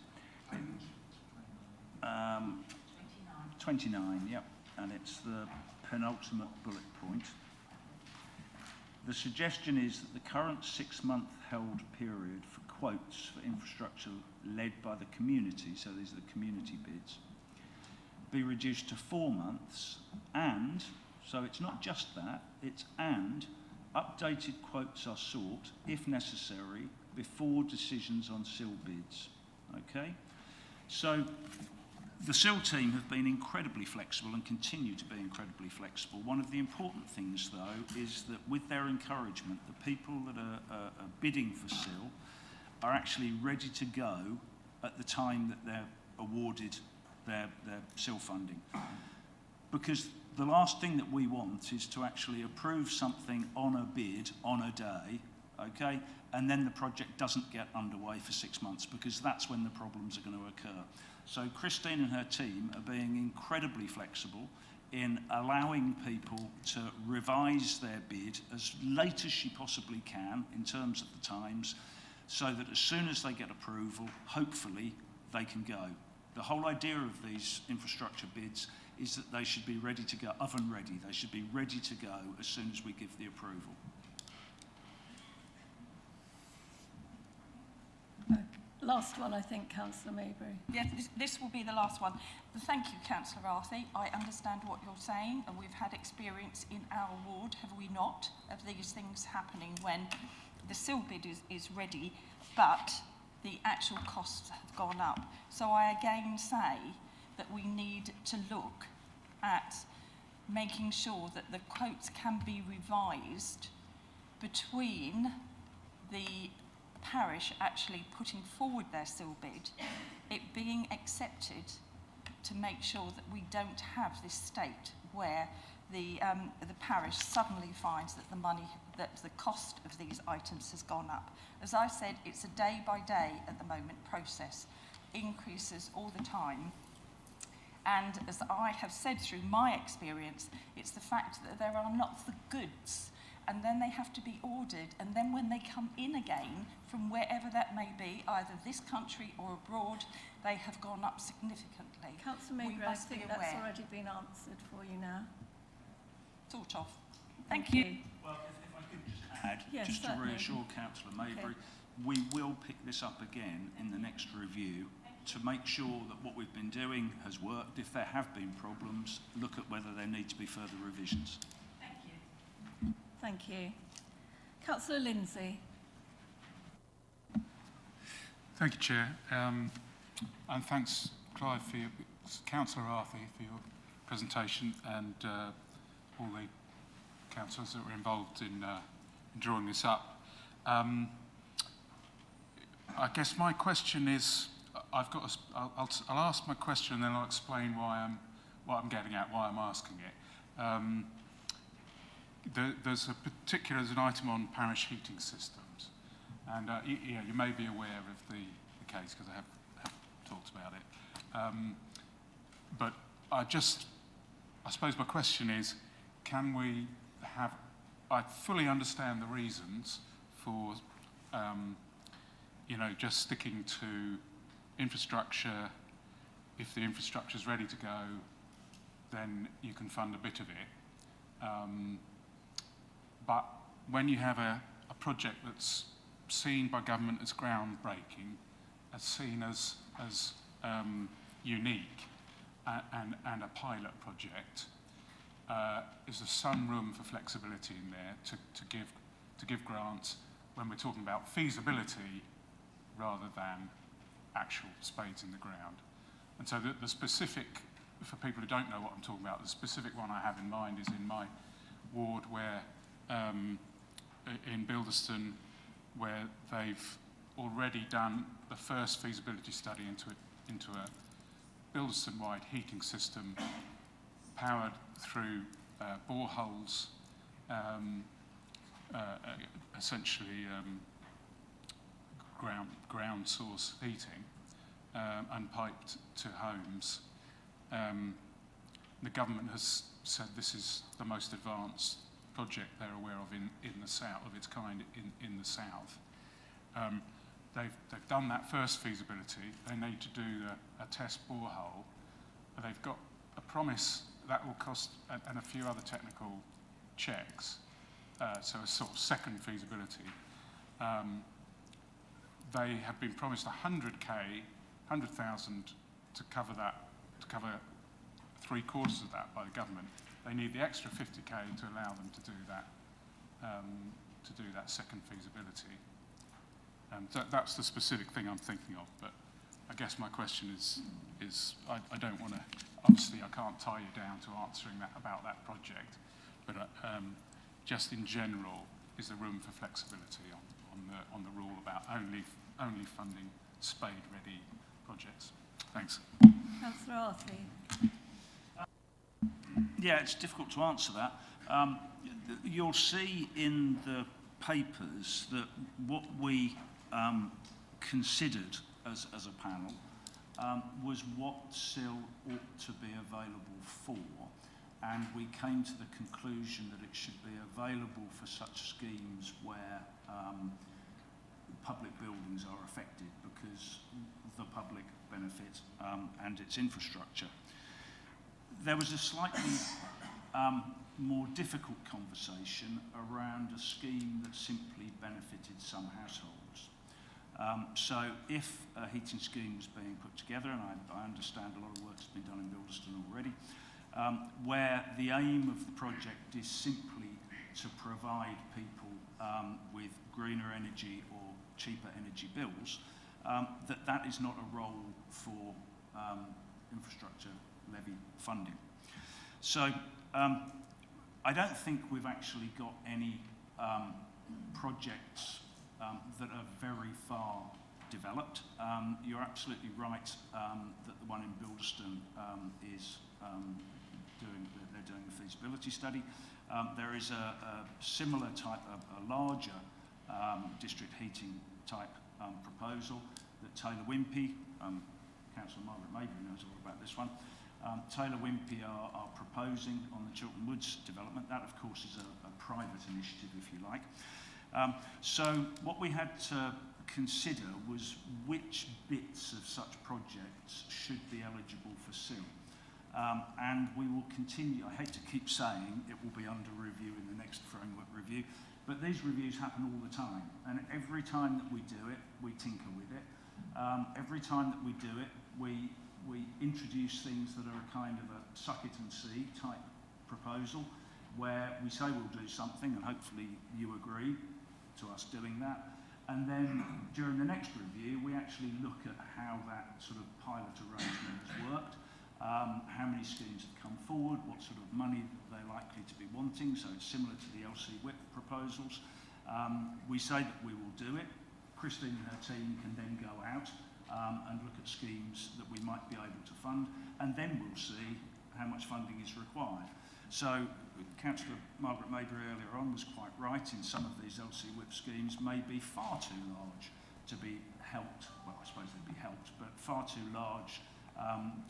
29, yep, and it's the penultimate bullet point. The suggestion is that the current 6-month held period for quotes for infrastructure led by the community, so these are the community bids, be reduced to 4 months, and so it's not just that, it's and updated quotes are sought, if necessary, before decisions on SIL bids. Okay? So the SIL team have been incredibly flexible and continue to be incredibly flexible. One of the important things, though, is that with their encouragement, the people that are bidding for SIL are actually ready to go at the time that they're awarded their SIL funding. Because the last thing that we want is to actually approve something on a bid on a day, okay, and then the project doesn't get underway for 6 months, because that's when the problems are going to occur. So Christine and her team are being incredibly flexible in allowing people to revise their bid as late as she possibly can in terms of the times, so that as soon as they get approval, hopefully they can go. The whole idea of these infrastructure bids is that they should be ready to go, oven ready. They should be ready to go as soon as we give the approval. Last one, I think, Councillor Mabry. Yes, this will be the last one. Thank you, Councillor Arthey. I understand what you're saying, and we've had experience in our ward, have we not, of these things happening when the SIL bid is ready, but the actual costs have gone up. So I again say that we need to look at making sure that the quotes can be revised between the parish actually putting forward their seal bid, it being accepted to make sure that we don't have this state where the parish suddenly finds that the cost of these items has gone up. As I said, it's a day by day at the moment process, increases all the time. And as I have said through my experience, it's the fact that there are not the goods, and then they have to be ordered, and then when they come in again from wherever that may be, either this country or abroad, they have gone up significantly. Councillor Mabrey, I think that's already been answered for you now. Sort of. Thank you. Well, if I could just add, Yes, just to certainly. reassure Councillor Mabrey, Okay. we will pick this up again in the next review to make sure that what we've been doing has worked. If there have been problems, look at whether there need to be further revisions. Thank you. Thank you. Councillor Lindsay. Thank you, Chair. And thanks, Clive, for your, Councillor Arthur, for your presentation, and all the councillors that were involved in drawing this up. I guess my question is, I'll ask my question and then I'll explain what I'm getting at, why I'm asking it. There's an item on parish heating systems, and you may be aware of the case because I have talked about it. But I suppose my question is, can we have, I fully understand the reasons for, just sticking to infrastructure. If the infrastructure is ready to go, then you can fund a bit of it. But when you have a project that's seen by government as groundbreaking, as seen as unique, and a pilot project, is there some room for flexibility in there to give grants when we're talking about feasibility rather than actual spades in the ground? And so the specific, for people who don't know what I'm talking about, the specific one I have in mind is in my ward where, in Bilderston, where they've already done the first feasibility study into a Bilderston-wide heating system powered through boreholes, essentially ground source heating, and piped to homes. The government has said this is the most advanced project they're aware of in the south, of its kind in the south. They've done that first feasibility. They need to do a test borehole. They've got a promise that will cost, and a few other technical checks, so a sort of second feasibility. They have been promised 100,000 to cover that, to cover 3/4 of that by the government. They need the extra 50,000 to allow them to do that second feasibility. That's the specific thing I'm thinking of. But I guess my question is I don't want to, obviously I can't tie you down to answering that about that project, but just in general, is there room for flexibility on the rule about only funding spade-ready projects? Thanks. Councillor Arthur. Yeah, it's difficult to answer that. You'll see in the papers that what we considered as a panel was what SIL ought to be available for, and we came to the conclusion that it should be available for such schemes where public buildings are affected because the public benefit and its infrastructure. There was a slightly more difficult conversation around a scheme that simply benefited some households. So if a heating scheme was being put together, and I understand a lot of work has been done in Bilderston already, where the aim of the project is simply to provide people with greener energy or cheaper energy bills, that is not a role for infrastructure levy funding. So I don't think we've actually got any projects that are very far developed. You're absolutely right that the one in Bilderstone is they're doing a feasibility study. There is a similar type of a larger district heating type proposal that Taylor Wimpey, Councillor Margaret Mabry knows all about this one. Taylor Wimpey are proposing on the Chiltern Woods development. That, of course, is a private initiative, if you like. So what we had to consider was which bits of such projects should be eligible for SIL. And we will continue, I hate to keep saying it will be under review in the next framework review, but these reviews happen all the time. And every time that we do it, we tinker with it. Every time that we do it, we introduce things that are a kind of a suck it and see type proposal, where we say we'll do something and hopefully you agree to us doing that. And then during the next review, we actually look at how that sort of pilot arrangement has worked, how many schemes have come forward, what sort of money they're likely to be wanting. So it's similar to the LC WIP proposals. We say that we will do it. Christine and her team can then go out and look at schemes that we might be able to fund, and then we'll see how much funding is required. So Councillor Margaret Mabry earlier on was quite right. In some of these LC WIP schemes may be far too large to be helped, well, I suppose they'd be helped, but far too large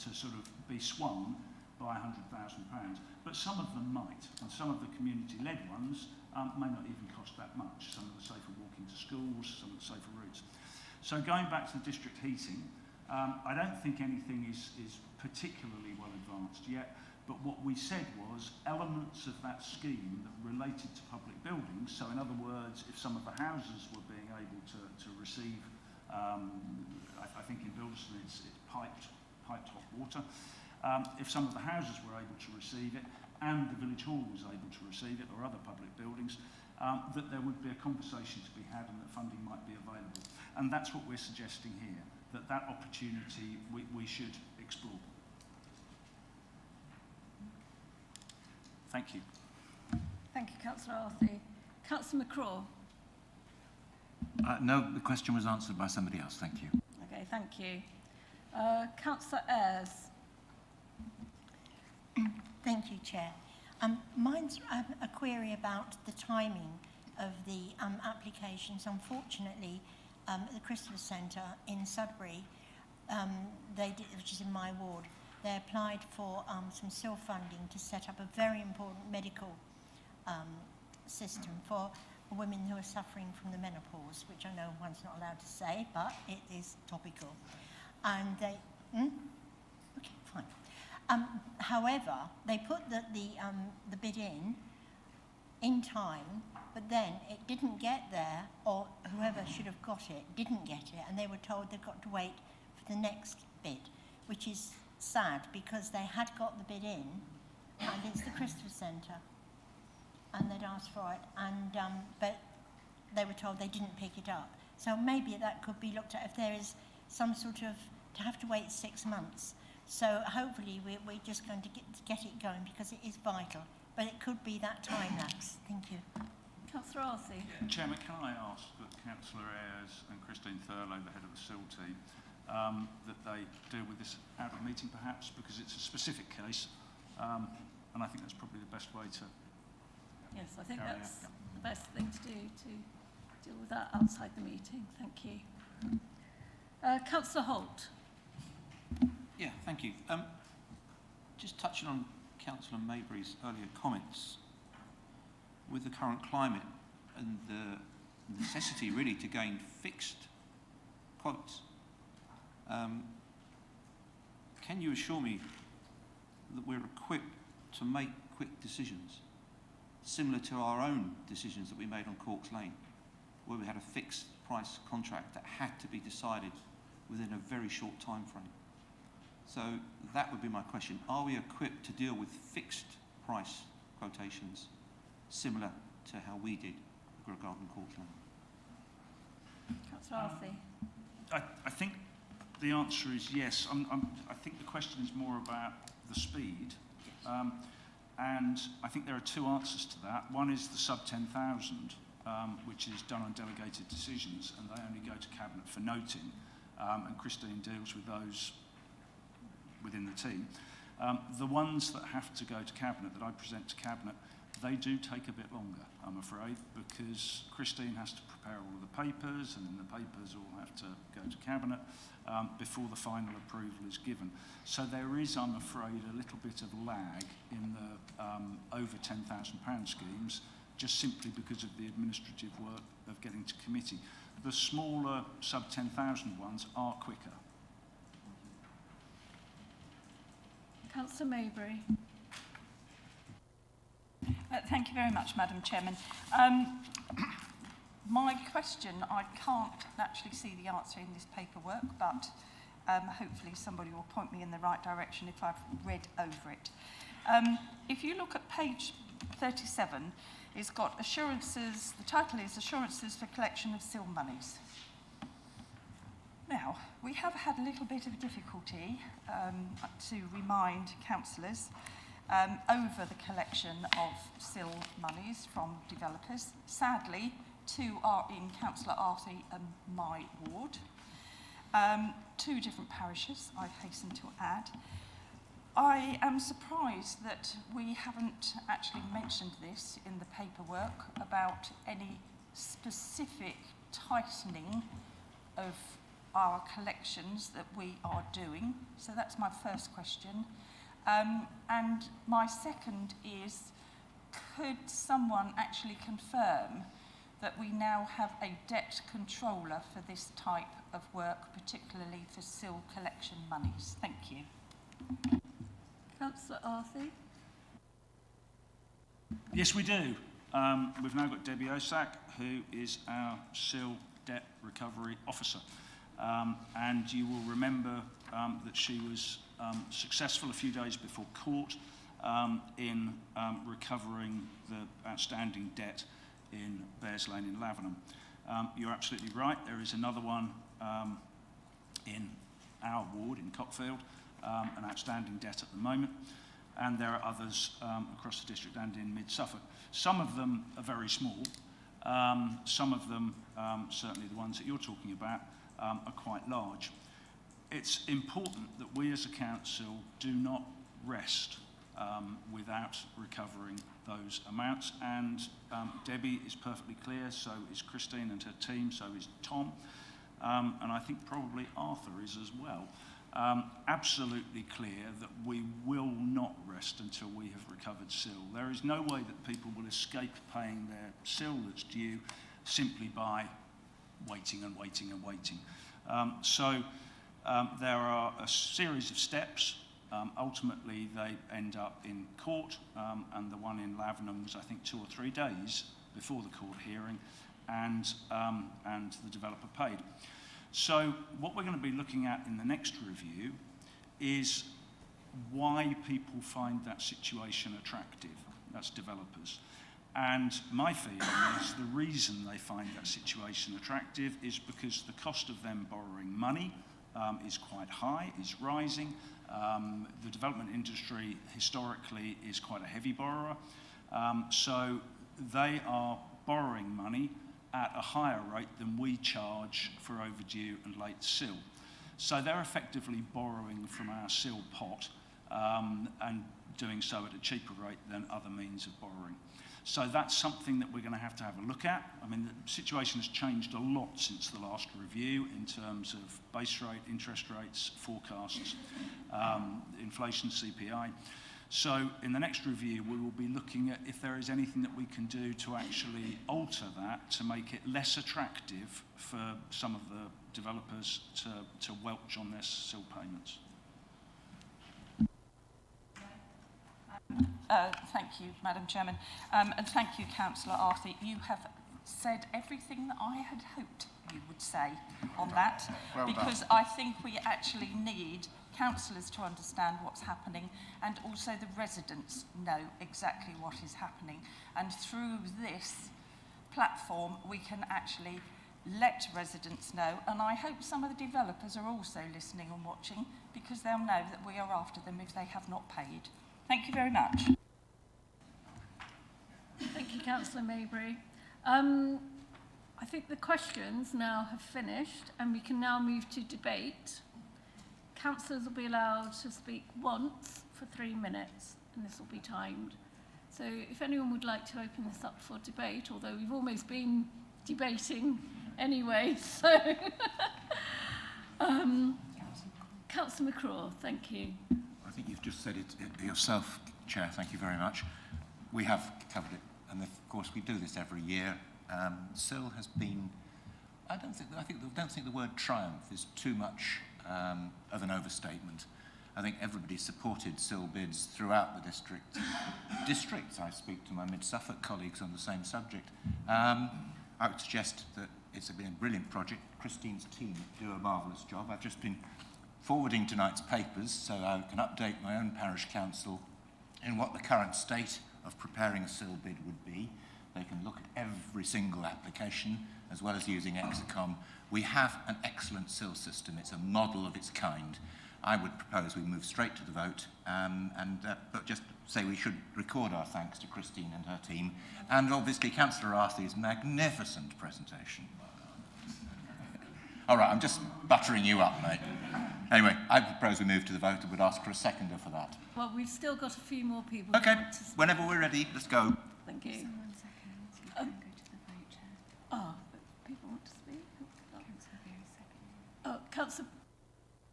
to sort of be swung by £100,000. But some of them might, and some of the community-led ones may not even cost that much. Some of the safer walking to schools, some of the safer routes. So going back to the district heating, I don't think anything is particularly well advanced yet, but what we said was elements of that scheme that related to public buildings, so in other words, if some of the houses were being able to receive, I think in Bilderstone it's piped hot water, if some of the houses were able to receive it and the village hall was able to receive it or other public buildings, that there would be a conversation to be had and that funding might be available. And that's what we're suggesting here, that opportunity we should explore. Thank you. Thank you, Councillor Arthey. Councillor McCraw. No, the question was answered by somebody else. Thank you. Okay, thank you. Councillor Ayres. Thank you, Chair. Mine's a query about the timing of the applications. Unfortunately, the Christopher Centre in Sudbury, which is in my ward, they applied for some SIL funding to set up a very important medical system for women who are suffering from the menopause, which I know one's not allowed to say, but it is topical. And they... Okay, fine. However, they put the bid in time, but then it didn't get there, or whoever should have got it didn't get it, and they were told they've got to wait for the next bid, which is sad because they had got the bid in, and it's the Christopher Centre, and they'd asked for it, and but they were told they didn't pick it up. So maybe that could be looked at if there is some sort of, to have to wait 6 months. So hopefully we're just going to get it going because it is vital, but it could be that time lapse. Thank you. Councillor Arthey. Chairman, can I ask that Councillor Ayres and Christine Thurlow, the head of the SIL team, that they deal with this out of meeting perhaps, because it's a specific case, and I think that's probably the best way to... Yes, I think that's the best thing to do, to deal with that outside the meeting. Thank you. Councillor Holt. Yeah, thank you. Just touching on Councillor Mabry's earlier comments, with the current climate and the necessity really to gain fixed quotes, can you assure me that we're equipped to make quick decisions, similar to our own decisions that we made on Corks Lane, where we had a fixed price contract that had to be decided within a very short time frame? So that would be my question. Are we equipped to deal with fixed price quotations similar to how we did regarding Corks Lane? Councillor Arthey. I think the answer is yes. I think the question is more about the speed. And I think there are two answers to that. One is the sub 10,000. which is done on delegated decisions, and they only go to Cabinet for noting, and Christine deals with those within the team. The ones that have to go to Cabinet, that I present to Cabinet, they do take a bit longer, I'm afraid, because Christine has to prepare all of the papers, and then the papers all have to go to Cabinet before the final approval is given. So there is, I'm afraid, a little bit of lag in the over £10,000 schemes, just simply because of the administrative work of getting to committee. The smaller sub 10,000 ones are quicker. Councillor Maybury. Thank you very much, Madam Chairman. My question, I can't actually see the answer in this paperwork, but hopefully somebody will point me in the right direction if I've read over it. If you look at page 37, it's got assurances, the title is Assurances for Collection of SIL Monies. Now, we have had a little bit of difficulty to remind councillors over the collection of SIL monies from developers. Sadly, two are in Councillor Arthey and my ward. Two different parishes, I hasten to add. I am surprised that we haven't actually mentioned this in the paperwork about any specific tightening of our collections that we are doing. So that's my first question. And my second is, could someone actually confirm that we now have a debt controller for this type of work, particularly for SIL collection monies? Thank you. Councillor Arthey. Yes, we do. We've now got Debbie Osak, who is our SIL debt recovery officer. And you will remember that she was successful a few days before court in recovering the outstanding debt in Bears Lane in Lavenham. You're absolutely right, there is another one in our ward in Cockfield, an outstanding debt at the moment, and there are others across the district and in mid-Suffolk. Some of them are very small, some of them, certainly the ones that you're talking about, are quite large. It's important that we as a council do not rest without recovering those amounts, and Debbie is perfectly clear, so is Christine and her team, so is Tom, and I think probably Arthur is as well. Absolutely clear that we will not rest until we have recovered SIL. There is no way that people will escape paying their SIL that's due simply by waiting and waiting and waiting. So there are a series of steps. Ultimately, they end up in court, and the one in Lavenham was, I think, 2 or 3 days before the court hearing, and the developer paid. So what we're going to be looking at in the next review is why people find that situation attractive. That's developers. And my feeling is the reason they find that situation attractive is because the cost of them borrowing money is quite high, is rising. The development industry historically is quite a heavy borrower. So they are borrowing money at a higher rate than we charge for overdue and late SIL. So they're effectively borrowing from our SIL pot and doing so at a cheaper rate than other means of borrowing. So that's something that we're going to have a look at. I mean, the situation has changed a lot since the last review in terms of base rate, interest rates, forecasts, inflation, CPI. So in the next review, we will be looking at if there is anything that we can do to actually alter that to make it less attractive for some of the developers to welch on their SIL payments. Thank you, Madam Chairman. And thank you, Councillor Arthey. You have said everything that I had hoped you would say on that, Well because done. I think we actually need councillors to understand what's happening, and also the residents know exactly what is happening. And through this platform, we can actually let residents know, and I hope some of the developers are also listening and watching, because they'll know that we are after them if they have not paid. Thank you very much. Thank you, Councillor Maybury. I think the questions now have finished and we can now move to debate. Councillors will be allowed to speak once for 3 minutes and this will be timed. So if anyone would like to open this up for debate, although we've almost been debating anyway, so... Councillor McCraw, thank you. I think you've just said it yourself, Chair. Thank you very much. We have covered it, and of course we do this every year. SIL has been, I don't think the word triumph is too much of an overstatement. I think everybody supported SIL bids throughout the districts. I speak to my mid-Suffolk colleagues on the same subject. I would suggest that it's been a brilliant project. Christine's team do a marvellous job. I've just been forwarding tonight's papers so I can update my own parish council in what the current state of preparing a SIL bid would be. They can look at every single application as well as using Execom. We have an excellent SIL system. It's a model of its kind. I would propose we move straight to the vote but just say we should record our thanks to Christine and her team and obviously Councillor Arthur's magnificent presentation. All right, I'm just buttering you up, mate. Anyway, I propose we move to the vote and would ask for a seconder for that. Well, we've still got a few more people. Okay, whenever we're ready, let's go. Thank you. One second. You can go to the vote, Chair. Oh, but people want to speak? Councillor Beer is seconding. Oh, Councillor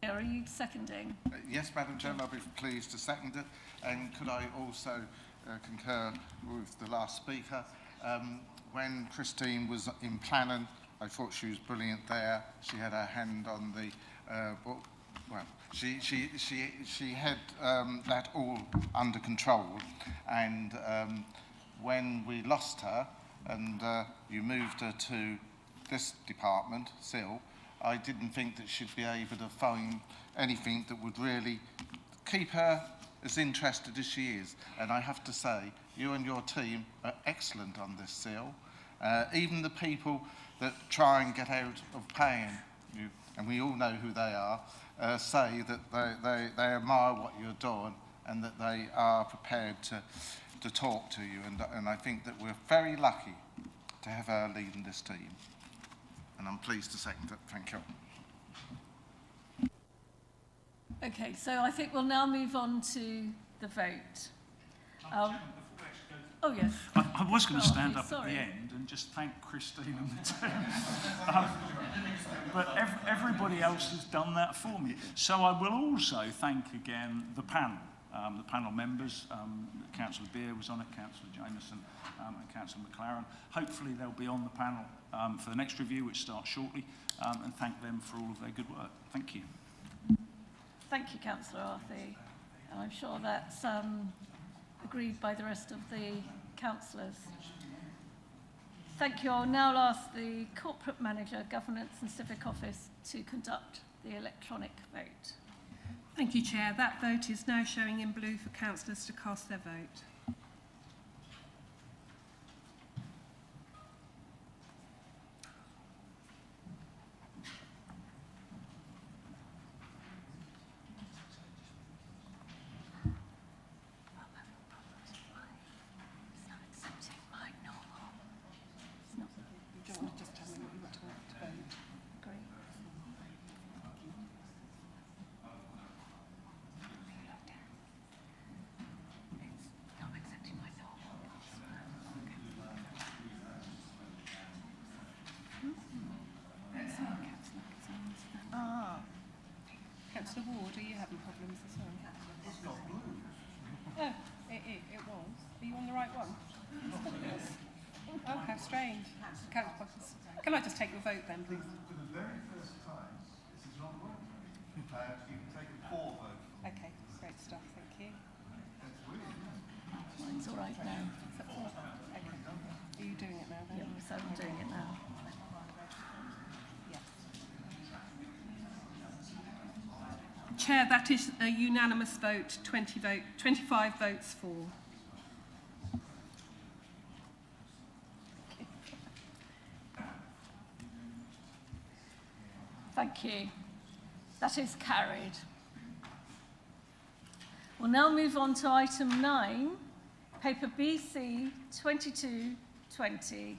Beer, are you seconding? Yes, Madam Chairman, I'll be pleased to second it. And could I also concur with the last speaker? When Christine was in planning, I thought she was brilliant there. She had her hand on the, she had that all under control. And when we lost her and you moved her to this department, SIL, I didn't think that she'd be able to find anything that would really keep her as interested as she is. And I have to say, you and your team are excellent on this SIL. Even the people that try and get out of paying you, and we all know who they are, say that they admire what you're doing and that they are prepared to talk to you. And I think that we're very lucky to have her leading this team. And I'm pleased to second it. Thank you. Okay, so I think we'll now move on to the vote. Oh, yes. I was going to stand up sorry. at the end and just thank Christine and the team. But everybody else has done that for me. So I will also thank again the panel members. Councillor Beer was on it, Councillor Jameson and Councillor McLaren. Hopefully they'll be on the panel for the next review, which starts shortly, and thank them for all of their good work. Thank you. Thank you, Councillor Arthur. And I'm sure that's agreed by the rest of the councillors. Thank you. I'll now ask the Corporate Manager, Governance and Civic Office to conduct the electronic vote. Thank you, Chair. That vote is now showing in blue for councillors to cast their vote. Councillor Ward, are you having problems as well? It's not blue. Oh, it was. Are you on the right one? Oh, how strange. Can I just take your vote then, please? For the very first time, this is not working. You can take a poll vote. Okay, great stuff, thank you. Mine's all right now. Okay. Are you doing it now then? Yeah, so I'm doing it now. Chair, that is a unanimous vote, 25 votes for. Thank you. That is carried. We'll now move on to item 9, paper BC 2220,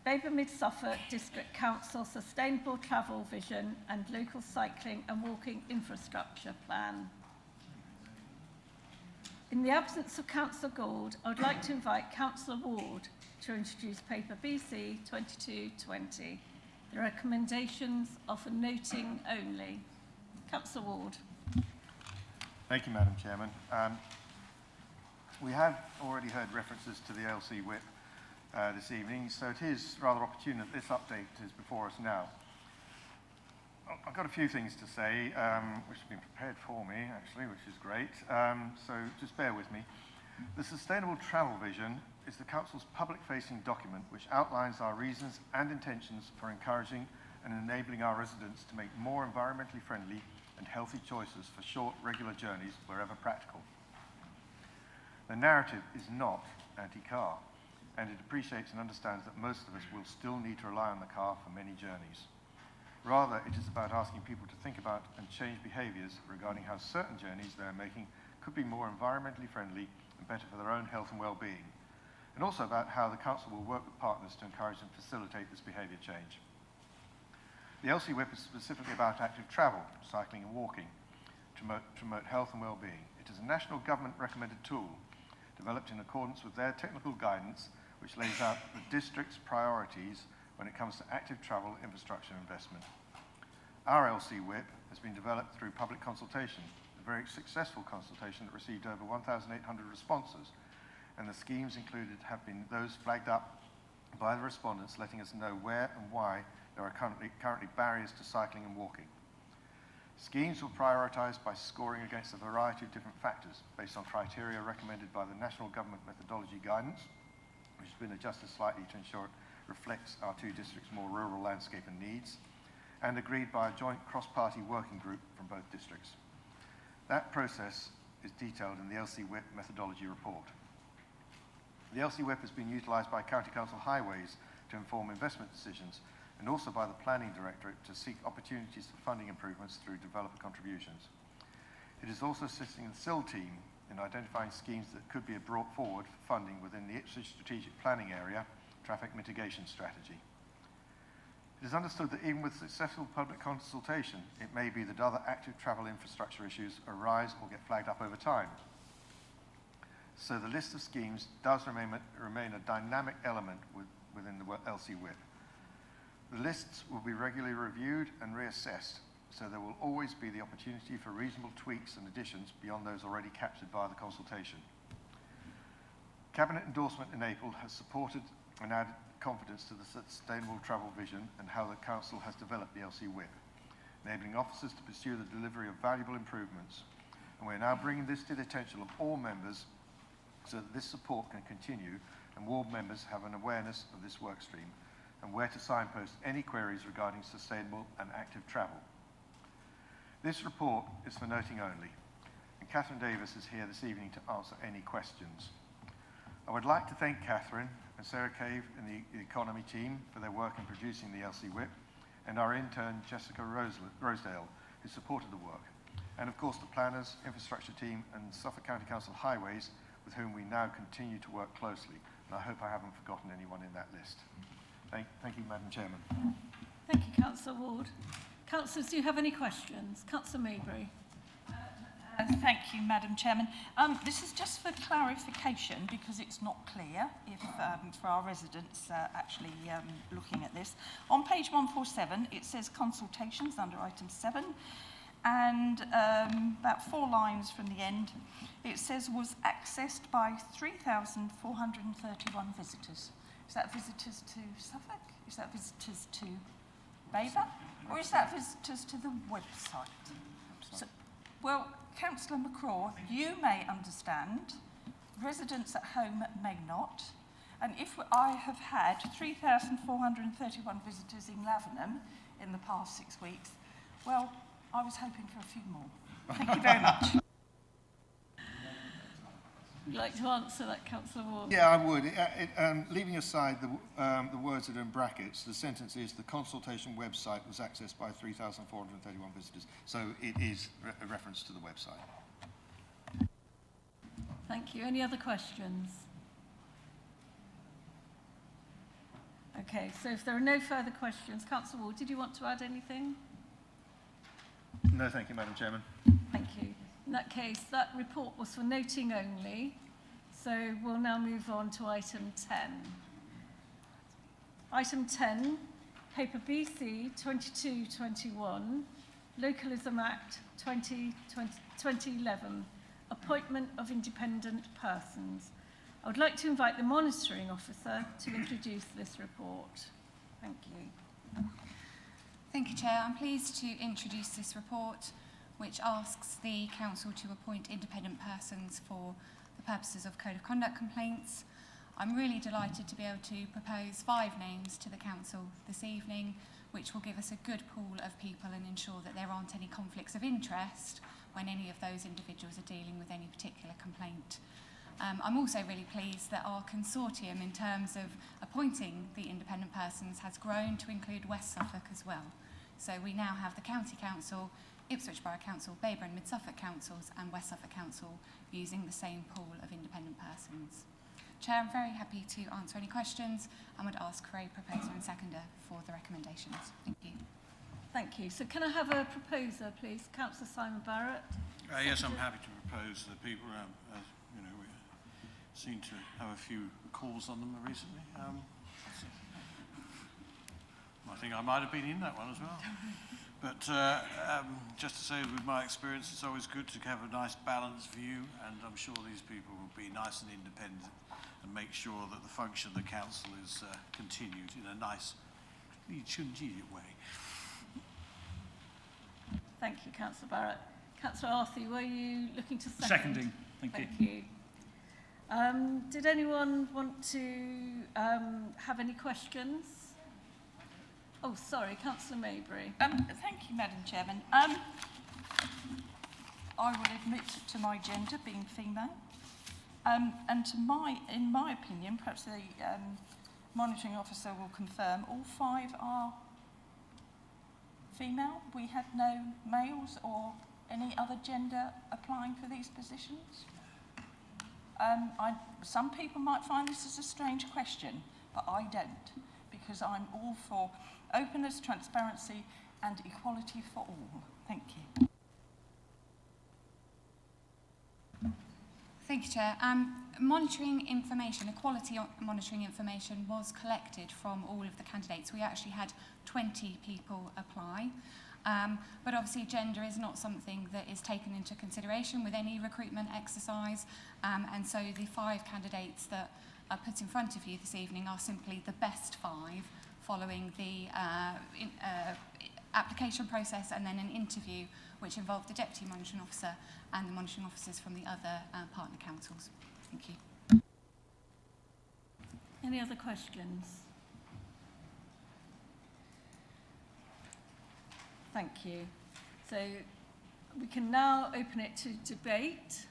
Babergh Suffolk District Council Sustainable Travel Vision and Local Cycling and Walking Infrastructure Plan. In the absence of Councillor Gould, I would like to invite Councillor Ward to introduce paper BC 2220. The recommendations are for noting only. Councillor Ward. Thank you, Madam Chairman. We have already heard references to the LC whip this evening, so it is rather opportune that this update is before us now. I've got a few things to say, which have been prepared for me, actually, which is great, so just bear with me. The Sustainable Travel Vision is the Council's public-facing document which outlines our reasons and intentions for encouraging and enabling our residents to make more environmentally friendly and healthy choices for short, regular journeys wherever practical. The narrative is not anti-car, and it appreciates and understands that most of us will still need to rely on the car for many journeys. Rather, it is about asking people to think about and change behaviours regarding how certain journeys they are making could be more environmentally friendly and better for their own health and well-being, and also about how the Council will work with partners to encourage and facilitate this behaviour change. The LC Whip is specifically about active travel, cycling and walking, to promote health and well-being. It is a national government recommended tool developed in accordance with their technical guidance, which lays out the district's priorities when it comes to active travel infrastructure investment. Our LC Whip has been developed through public consultation, a very successful consultation that received over 1,800 responses, and the schemes included have been those flagged up by the respondents, letting us know where and why there are currently barriers to cycling and walking. Schemes were prioritised by scoring against a variety of different factors based on criteria recommended by the National Government Methodology Guidance, which has been adjusted slightly to ensure it reflects our two districts' more rural landscape and needs, and agreed by a joint cross-party working group from both districts. That process is detailed in the LC Whip methodology report. The LC Whip has been utilised by County Council Highways to inform investment decisions, and also by the Planning Directorate to seek opportunities for funding improvements through developer contributions. It is also assisting the SIL team in identifying schemes that could be brought forward for funding within the Ipswich Strategic Planning Area Traffic Mitigation Strategy. It is understood that even with successful public consultation, it may be that other active travel infrastructure issues arise or get flagged up over time. So the list of schemes does remain a dynamic element within the LC Whip. The lists will be regularly reviewed and reassessed, so there will always be the opportunity for reasonable tweaks and additions beyond those already captured by the consultation. Cabinet endorsement in April has supported and added confidence to the Sustainable Travel Vision and how the Council has developed the LC Whip, enabling officers to pursue the delivery of valuable improvements. And we're now bringing this to the attention of all members so that this support can continue and ward members have an awareness of this work stream and where to signpost any queries regarding sustainable and active travel. This report is for noting only, and Catherine Davis is here this evening to answer any questions. I would like to thank Catherine and Sarah Cave and the economy team for their work in producing the LC Whip, and our intern Jessica Rosedale, who supported the work, and of course the planners, infrastructure team and Suffolk County Council Highways, with whom we now continue to work closely, and I hope I haven't forgotten anyone in that list. Thank you, Madam Chairman. Thank you, Councillor Ward. Councillors, do you have any questions? Councillor Maybury. Thank you, Madam Chairman. This is just for clarification because it's not clear if for our residents actually looking at this. On page 147, it says consultations under item 7, and about 4 lines from the end, it says was accessed by 3,431 visitors. Is that visitors to Suffolk? Is that visitors to Babergh? Or is that visitors to the website? So, well, Councillor McCraw, you may understand, residents at home may not, and if I have had 3,431 visitors in Lavenham in the past 6 weeks, well, I was hoping for a few more. Thank you very much. Would you like to answer that, Councillor Ward? Yeah, I would. Leaving aside the words that are in brackets, the sentence is the consultation website was accessed by 3,431 visitors. So it is a reference to the website. Thank you. Any other questions? Okay, so if there are no further questions, Councillor Ward, did you want to add anything? No, thank you, Madam Chairman. Thank you. In that case, that report was for noting only, so we'll now move on to item 10. Item 10, paper BC 2221, Localism Act 2011, appointment of independent persons. I would like to invite the monitoring officer to introduce this report. Thank you. Thank you, Chair. I'm pleased to introduce this report, which asks the Council to appoint independent persons for the purposes of Code of Conduct complaints. I'm really delighted to be able to propose 5 names to the Council this evening, which will give us a good pool of people and ensure that there aren't any conflicts of interest when any of those individuals are dealing with any particular complaint. I'm also really pleased that our consortium in terms of appointing the independent persons has grown to include West Suffolk as well. So we now have the County Council, Ipswich Borough Council, Babergh and Mid-Suffolk Councils and West Suffolk Council using the same pool of independent persons. Chair, I'm very happy to answer any questions and would ask for a proposer and seconder for the recommendations. Thank you. Thank you. So can I have a proposer, please? Councillor Simon Barrett. Yes, I'm happy to propose the people. You know, we seem to have a few calls on them recently. I think I might have been in that one as well. But just to say, with my experience, it's always good to have a nice balanced view, and I'm sure these people will be nice and independent and make sure that the function of the council is continued in a nice, strategic way. Thank you, Councillor Barrett. Councillor Arthur, were you looking to second? Seconding. Thank you. Did anyone want to have any questions? Oh, sorry, Councillor Maybury. Thank you, Madam Chairman. I will admit to my gender being female. And in my opinion, perhaps the monitoring officer will confirm, all 5 are female. We had no males or any other gender applying for these positions. Some people might find this as a strange question, but I don't, because I'm all for openness, transparency and equality for all. Thank you. Thank you, Chair. Monitoring information, equality monitoring information was collected from all of the candidates. We actually had 20 people apply. But obviously gender is not something that is taken into consideration with any recruitment exercise. And so the 5 candidates that are put in front of you this evening are simply the best 5 following the application process and then an interview which involved the Deputy Monitoring Officer and the monitoring officers from the other partner councils. Thank you. Any other questions? Thank you. So we can now open it to debate.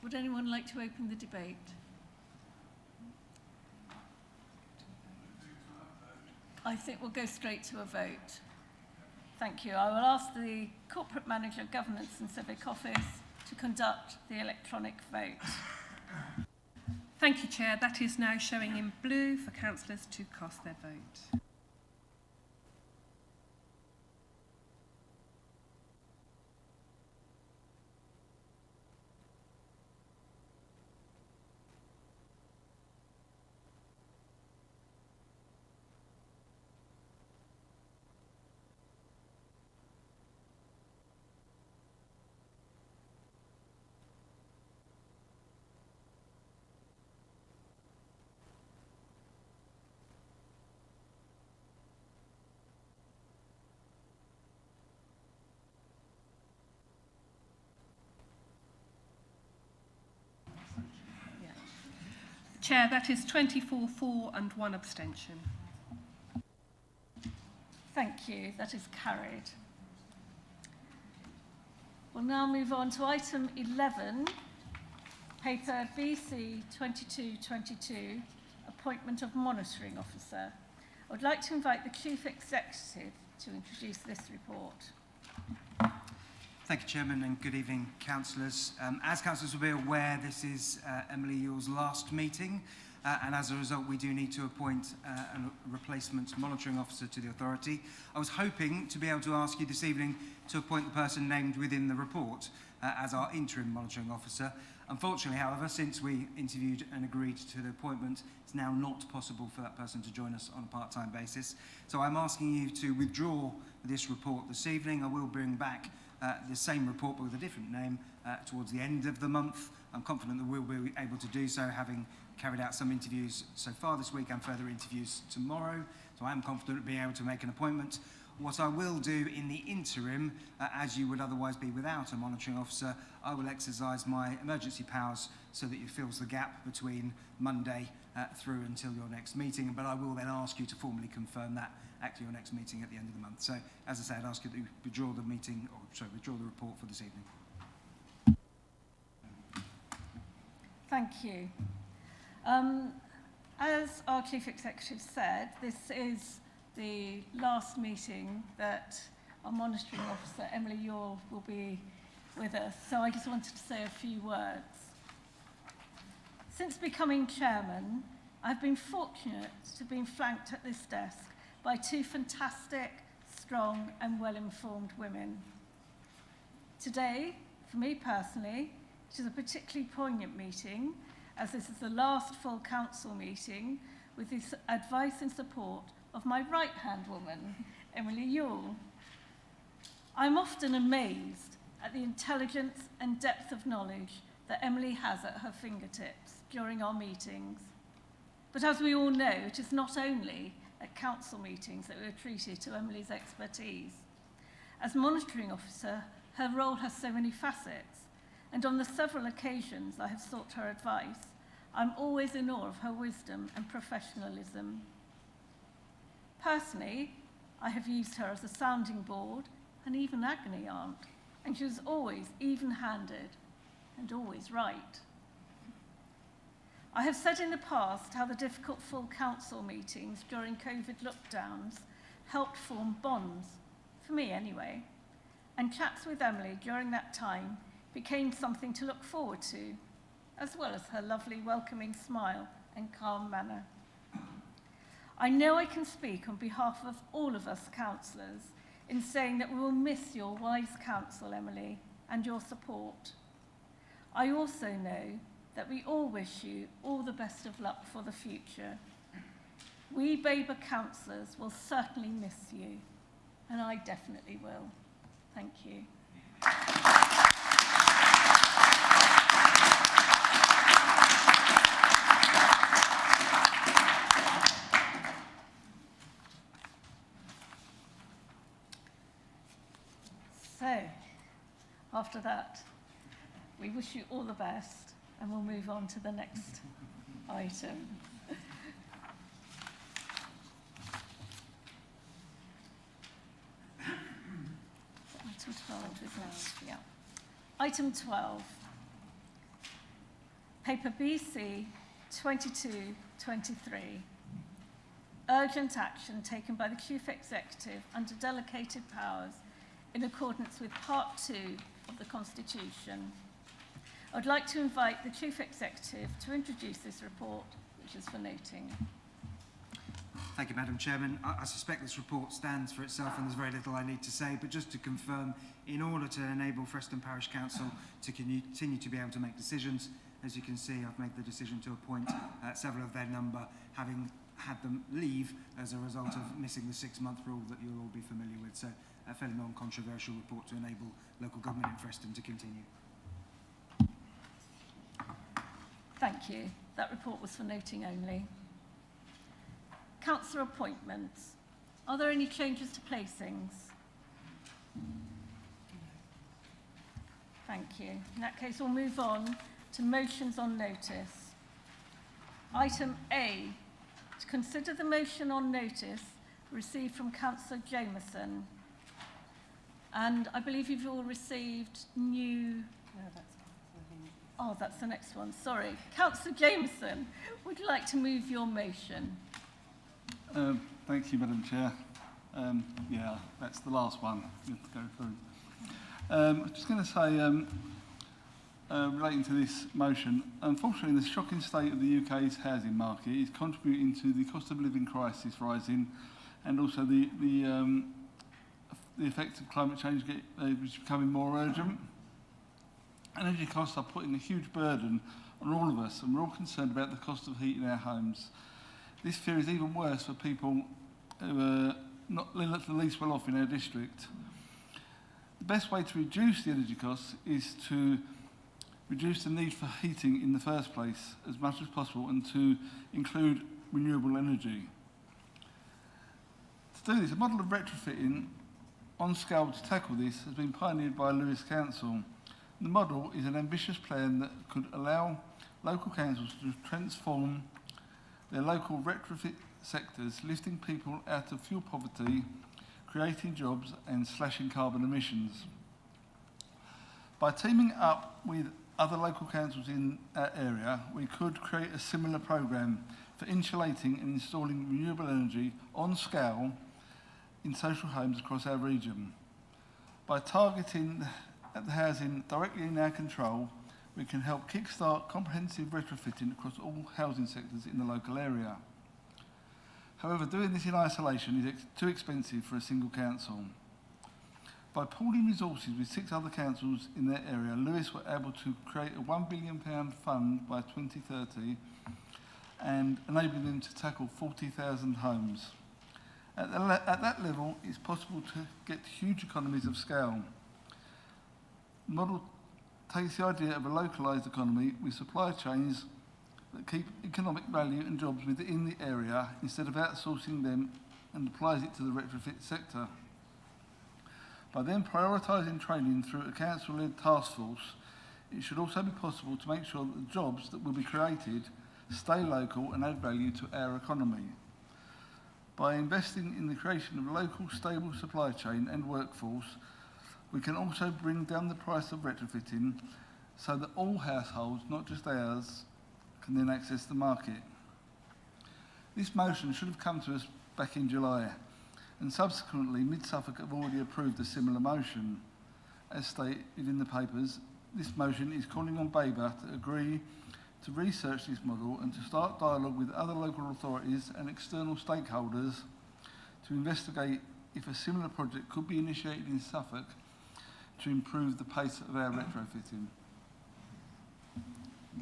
Would anyone like to open the debate? I think we'll go straight to a vote. Thank you. I will ask the Corporate Manager, Governance and Civic Office to conduct the electronic vote. Thank you, Chair. That is now showing in blue for councillors to cast their vote. Chair, that is 24 for and 1 abstention. Thank you. That is carried. We'll now move on to item 11, paper BC 2222, appointment of monitoring officer. I would like to invite the Chief Executive to introduce this report. Thank you, Chairman, and good evening, councillors. As councillors will be aware, this is Emily Yule's last meeting and as a result we do need to appoint a replacement monitoring officer to the authority. I was hoping to be able to ask you this evening to appoint the person named within the report as our interim monitoring officer. Unfortunately, however, since we interviewed and agreed to the appointment, it's now not possible for that person to join us on a part-time basis. So I'm asking you to withdraw this report this evening. I will bring back the same report but with a different name towards the end of the month. I'm confident that we'll be able to do so, having carried out some interviews so far this week and further interviews tomorrow. So I am confident of being able to make an appointment. What I will do in the interim, as you would otherwise be without a monitoring officer, I will exercise my emergency powers so that it fills the gap between Monday through until your next meeting. But I will then ask you to formally confirm that at your next meeting at the end of the month. So, as I say, I'd ask you to withdraw the meeting, or sorry, withdraw the report for this evening. Thank you. As our Chief Executive said, this is the last meeting that our monitoring officer, Emily Yule, will be with us. So I just wanted to say a few words. Since becoming chairman, I've been fortunate to have been flanked at this desk by two fantastic, strong and well-informed women. Today, for me personally, it is a particularly poignant meeting, as this is the last full council meeting with the advice and support of my right-hand woman, Emily Yule. I'm often amazed at the intelligence and depth of knowledge that Emily has at her fingertips during our meetings. But as we all know, it is not only at council meetings that we are treated to Emily's expertise. As monitoring officer, her role has so many facets, and on the several occasions I have sought her advice, I'm always in awe of her wisdom and professionalism. Personally, I have used her as a sounding board and even agony aunt, and she was always even-handed and always right. I have said in the past how the difficult full council meetings during COVID lockdowns helped form bonds, for me anyway, and chats with Emily during that time became something to look forward to, as well as her lovely welcoming smile and calm manner. I know I can speak on behalf of all of us councillors in saying that we will miss your wise counsel, Emily, and your support. I also know that we all wish you all the best of luck for the future. We Babergh councillors will certainly miss you, and I definitely will. Thank you. So, after that, we wish you all the best, and we'll move on to the next item. Item 12 is next, yeah. Item 12, paper BC 2223. Urgent action taken by the Chief Executive under delegated powers in accordance with Part 2 of the Constitution. I would like to invite the Chief Executive to introduce this report, which is for noting. Thank you, Madam Chairman. I suspect this report stands for itself and there's very little I need to say, but just to confirm, in order to enable Freston Parish Council to continue to be able to make decisions, as you can see, I've made the decision to appoint several of their number, having had them leave as a result of missing the 6-month rule that you'll all be familiar with. So a fairly non-controversial report to enable local government in Freston to continue. Thank you. That report was for noting only. Councillor appointments. Are there any changes to placings? Thank you. In that case, we'll move on to motions on notice. Item A, to consider the motion on notice received from Councillor Jameson. And I believe you've all received new... Oh, that's the next one, sorry. Councillor Jameson, would you like to move your motion? Thank you, Madam Chair. Yeah, that's the last one we have to go through. I'm just going to say, relating to this motion. Unfortunately, the shocking state of the UK's housing market is contributing to the cost of living crisis rising, and also the effects of climate change which is becoming more urgent. Energy costs are putting a huge burden on all of us, and we're all concerned about the cost of heating our homes. This fear is even worse for people who are not the least well off in our district. The best way to reduce the energy costs is to reduce the need for heating in the first place as much as possible, and to include renewable energy. To do this, a model of retrofitting on scale to tackle this has been pioneered by Lewis Council. The model is an ambitious plan that could allow local councils to transform their local retrofit sectors, lifting people out of fuel poverty, creating jobs and slashing carbon emissions. By teaming up with other local councils in our area, we could create a similar programme for insulating and installing renewable energy on scale in social homes across our region. By targeting the housing directly in our control, we can help kickstart comprehensive retrofitting across all housing sectors in the local area. However, doing this in isolation is too expensive for a single council. By pooling resources with 6 other councils in their area, Lewis were able to create a £1 billion fund by 2030 and enabling them to tackle 40,000 homes. At that level, it's possible to get huge economies of scale. The model takes the idea of a localised economy with supply chains that keep economic value and jobs within the area instead of outsourcing them, and applies it to the retrofit sector. By then prioritising training through a council-led task force, it should also be possible to make sure that the jobs that will be created stay local and add value to our economy. By investing in the creation of a local, stable supply chain and workforce, we can also bring down the price of retrofitting so that all households, not just ours, can then access the market. This motion should have come to us back in July, and subsequently Mid-Suffolk have already approved a similar motion. As stated in the papers, this motion is calling on Babergh to agree to research this model and to start dialogue with other local authorities and external stakeholders to investigate if a similar project could be initiated in Suffolk to improve the pace of our retrofitting.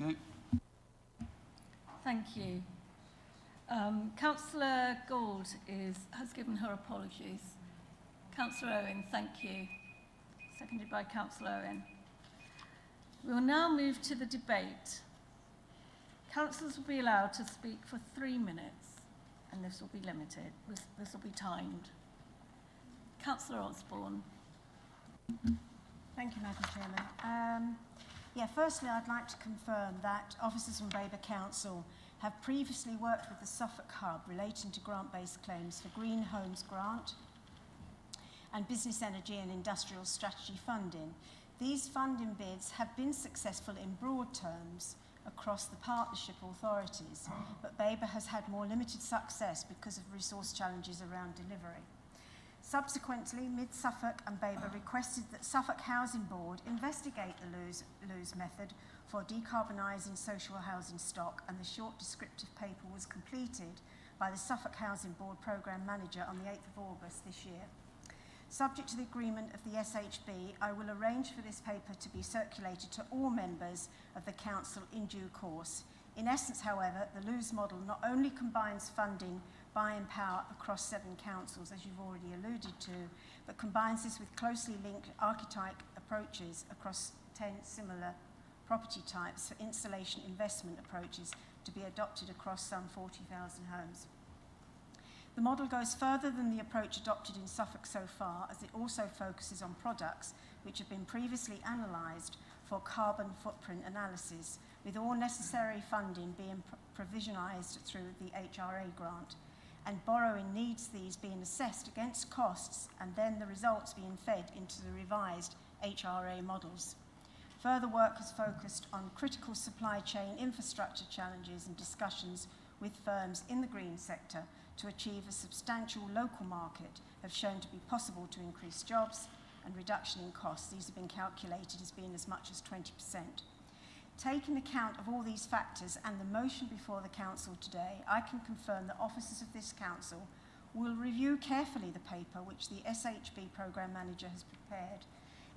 Okay. Thank you. Councillor Gould has given her apologies. Councillor Owen, thank you. Seconded by Councillor Owen. We will now move to the debate. Councillors will be allowed to speak for 3 minutes, and this will be limited. This will be timed. Councillor Osborne. Thank you, Madam Chairman. Firstly, I'd like to confirm that officers from Babergh Council have previously worked with the Suffolk Hub relating to grant-based claims for Green Homes Grant and Business Energy and Industrial Strategy funding. These funding bids have been successful in broad terms across the partnership authorities, but Babergh has had more limited success because of resource challenges around delivery. Subsequently, Mid-Suffolk and Babergh requested that Suffolk Housing Board investigate the lose method for decarbonising social housing stock, and the short descriptive paper was completed by the Suffolk Housing Board Programme Manager on the 8th of August this year. Subject to the agreement of the SHB, I will arrange for this paper to be circulated to all members of the Council in due course. In essence, however, the lose model not only combines funding buying power across 7 councils, as you've already alluded to, but combines this with closely linked archetype approaches across 10 similar property types for installation investment approaches to be adopted across some 40,000 homes. The model goes further than the approach adopted in Suffolk so far, as it also focuses on products which have been previously analysed for carbon footprint analysis, with all necessary funding being provisionised through the HRA grant, and borrowing needs these being assessed against costs and then the results being fed into the revised HRA models. Further work has focused on critical supply chain infrastructure challenges and discussions with firms in the green sector to achieve a substantial local market have shown to be possible to increase jobs and reduction in costs. These have been calculated as being as much as 20%. Taking account of all these factors and the motion before the Council today, I can confirm that officers of this Council will review carefully the paper which the SHB Programme Manager has prepared,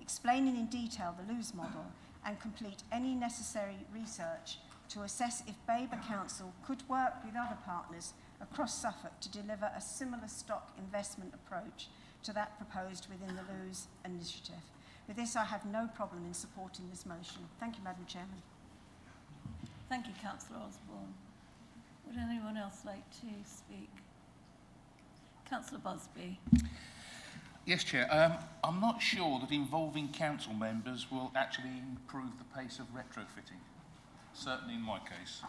explaining in detail the lose model, and complete any necessary research to assess if Babergh Council could work with other partners across Suffolk to deliver a similar stock investment approach to that proposed within the lose initiative. With this, I have no problem in supporting this motion. Thank you, Madam Chairman. Thank you, Councillor Osborne. Would anyone else like to speak? Councillor Busby. Yes, Chair. I'm not sure that involving council members will actually improve the pace of retrofitting, certainly in my case.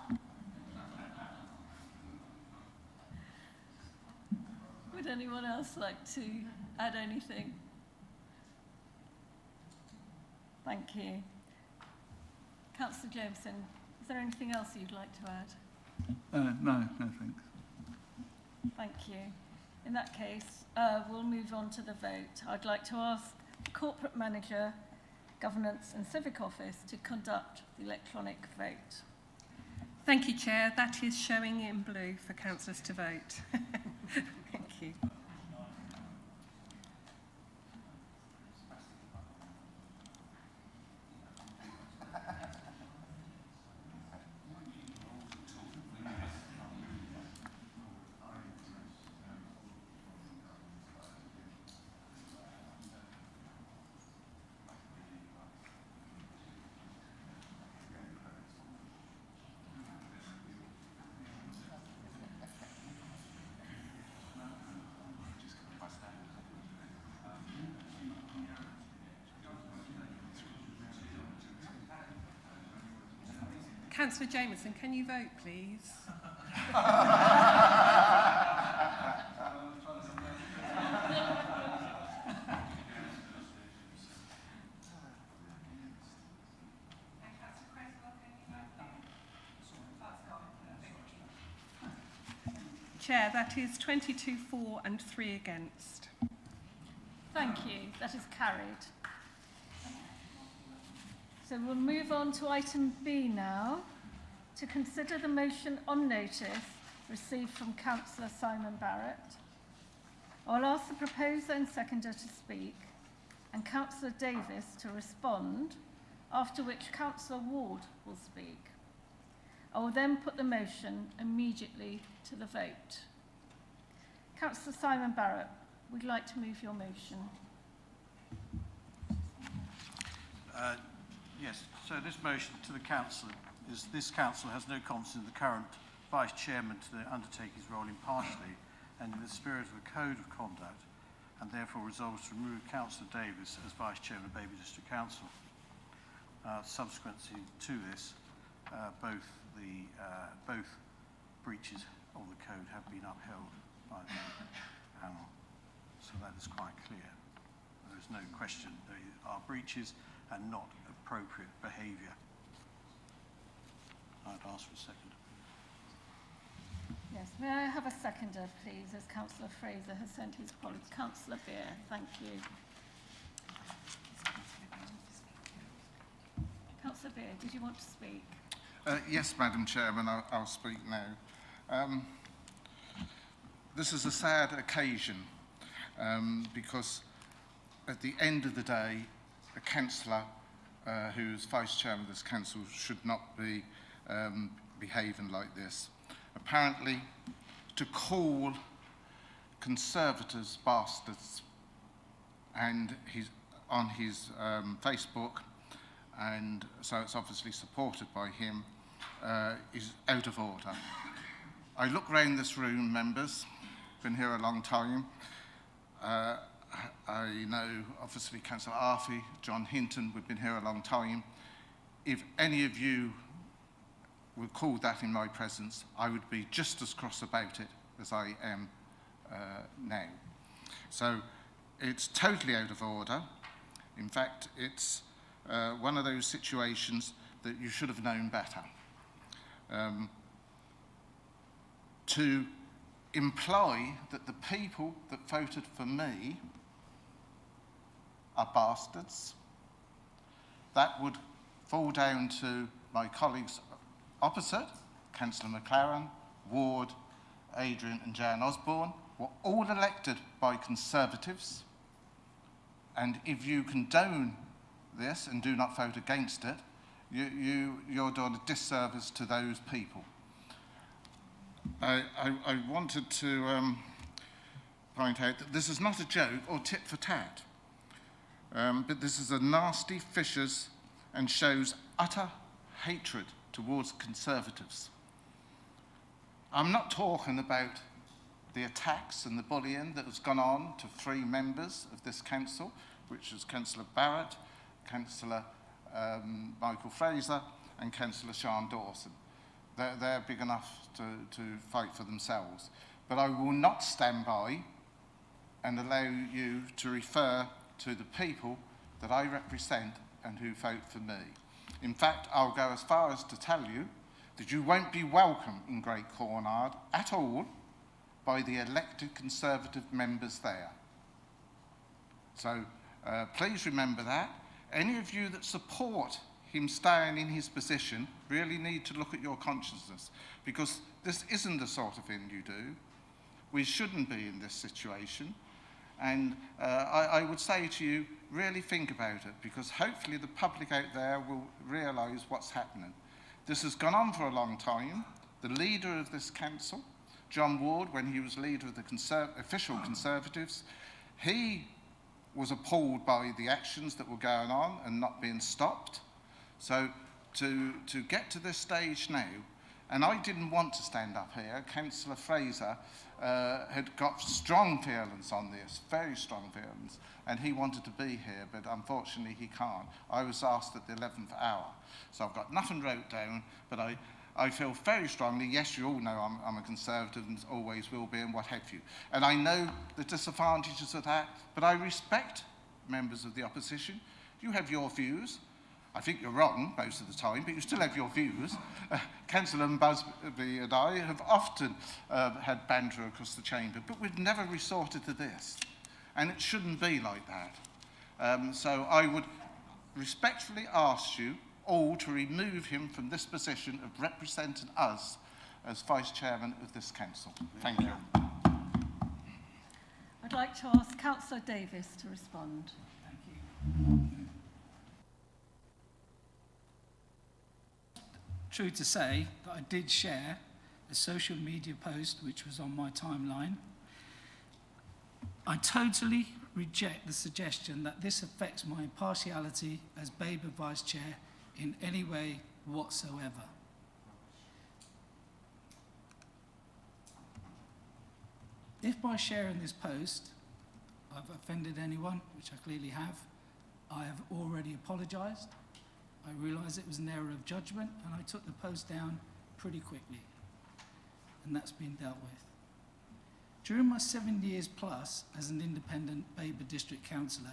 Would anyone else like to add anything? Thank you. Councillor Jameson, is there anything else you'd like to add? No, thanks. Thank you. In that case, we'll move on to the vote. I'd like to ask the Corporate Manager, Governance and Civic Office to conduct the electronic vote. Thank you, Chair. That is showing in blue for councillors to vote. Thank you. Councillor Jameson, can you vote, please? Chair, that is 22 for and 3 against. Thank you. That is carried. So we'll move on to item B now, to consider the motion on notice received from Councillor Simon Barrett. I'll ask the proposer and seconder to speak, and Councillor Davis to respond, after which Councillor Ward will speak. I will then put the motion immediately to the vote. Councillor Simon Barrett, would you like to move your motion? Yes, so this motion to the Council is this Council has no confidence in the current Vice Chairman to undertake his role impartially and in the spirit of a code of conduct, and therefore resolves to remove Councillor Davis as Vice Chairman of Babergh District Council. Subsequent to this, both breaches of the code have been upheld by the panel, so that is quite clear. There is no question they are breaches and not appropriate behaviour. I'd ask for a second. Yes, may I have a seconder, please, as Councillor Fraser has sent his apologies. Councillor Beer, thank you. Councillor Beer, did you want to speak? Yes, Madam Chairman, I'll speak now. This is a sad occasion because at the end of the day, a councillor who's Vice Chairman of this council should not be behaving like this. Apparently, to call Conservatives bastards and he's on his Facebook, and so it's obviously supported by him, is out of order. I look round this room, members, been here a long time. I know, obviously, Councillor Arfey, John Hinton, we've been here a long time. If any of you were called that in my presence, I would be just as cross about it as I am now. So it's totally out of order. In fact, it's one of those situations that you should have known better. To imply that the people that voted for me are bastards, that would fall down to my colleagues opposite, Councillor McLaren, Ward, Adrian and Jan Osborne, were all elected by Conservatives. And if you condone this and do not vote against it, you're doing a disservice to those people. I wanted to point out that this is not a joke or tit for tat, but this is a nasty, vicious and shows utter hatred towards Conservatives. I'm not talking about the attacks and the bullying that has gone on to 3 members of this council, which is Councillor Barrett, Councillor Michael Fraser and Councillor Sean Dawson. They're big enough to fight for themselves. But I will not stand by and allow you to refer to the people that I represent and who vote for me. In fact, I'll go as far as to tell you that you won't be welcome in Great Cornard at all by the elected Conservative members there. So please remember that. Any of you that support him staying in his position really need to look at your consciousness, because this isn't the sort of thing you do. We shouldn't be in this situation. And I would say to you, really think about it, because hopefully the public out there will realise what's happening. This has gone on for a long time. The leader of this council, John Ward, when he was leader of the official Conservatives, he was appalled by the actions that were going on and not being stopped. So to get to this stage now, and I didn't want to stand up here, Councillor Fraser had got strong feelings on this, very strong feelings, and he wanted to be here, but unfortunately he can't. I was asked at the 11th hour, so I've got nothing wrote down, but I feel very strongly, yes, you all know I'm a Conservative and always will be and what have you. And I know the disadvantages of that, but I respect members of the opposition. You have your views. I think you're wrong most of the time, but you still have your views. Councillor Busby and I have often had banter across the chamber, but we've never resorted to this. And it shouldn't be like that. So I would respectfully ask you all to remove him from this position of representing us as Vice Chairman of this Council. Thank you. I'd like to ask Councillor Davis to respond. Thank you. True to say that I did share a social media post which was on my timeline. I totally reject the suggestion that this affects my impartiality as Babergh Vice Chair in any way whatsoever. If by sharing this post I've offended anyone, which I clearly have, I have already apologised. I realised it was an error of judgment and I took the post down pretty quickly. And that's been dealt with. During my 7 years plus as an independent Babergh District Councillor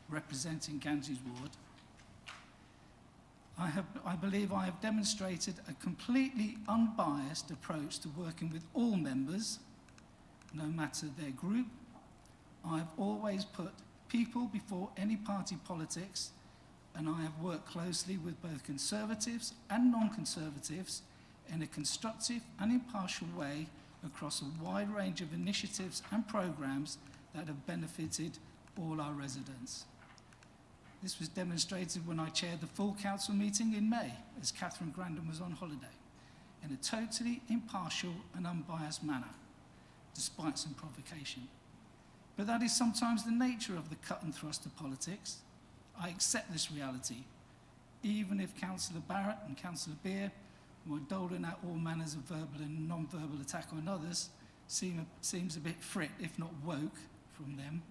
representing Ganges Ward, I believe I have demonstrated a completely unbiased approach to working with all members, no matter their group. I have always put people before any party politics, and I have worked closely with both Conservatives and non-Conservatives in a constructive and impartial way across a wide range of initiatives and programmes that have benefited all our residents. This was demonstrated when I chaired the full council meeting in May, as Catherine Grandin was on holiday, in a totally impartial and unbiased manner, despite some provocation. But that is sometimes the nature of the cut and thrust of politics. I accept this reality, even if Councillor Barrett and Councillor Beer, who are doling out all manners of verbal and non-verbal attack on others, seems a bit frit, if not woke, from them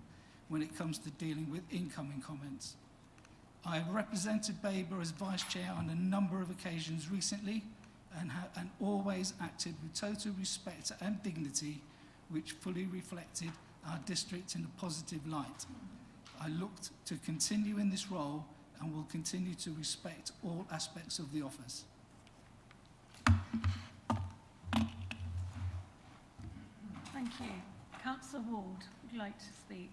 when it comes to dealing with incoming comments. I have represented Babergh as Vice Chair on a number of occasions recently and always acted with total respect and dignity, which fully reflected our district in a positive light. I looked to continue in this role and will continue to respect all aspects of the office. Thank you. Councillor Ward, would you like to speak?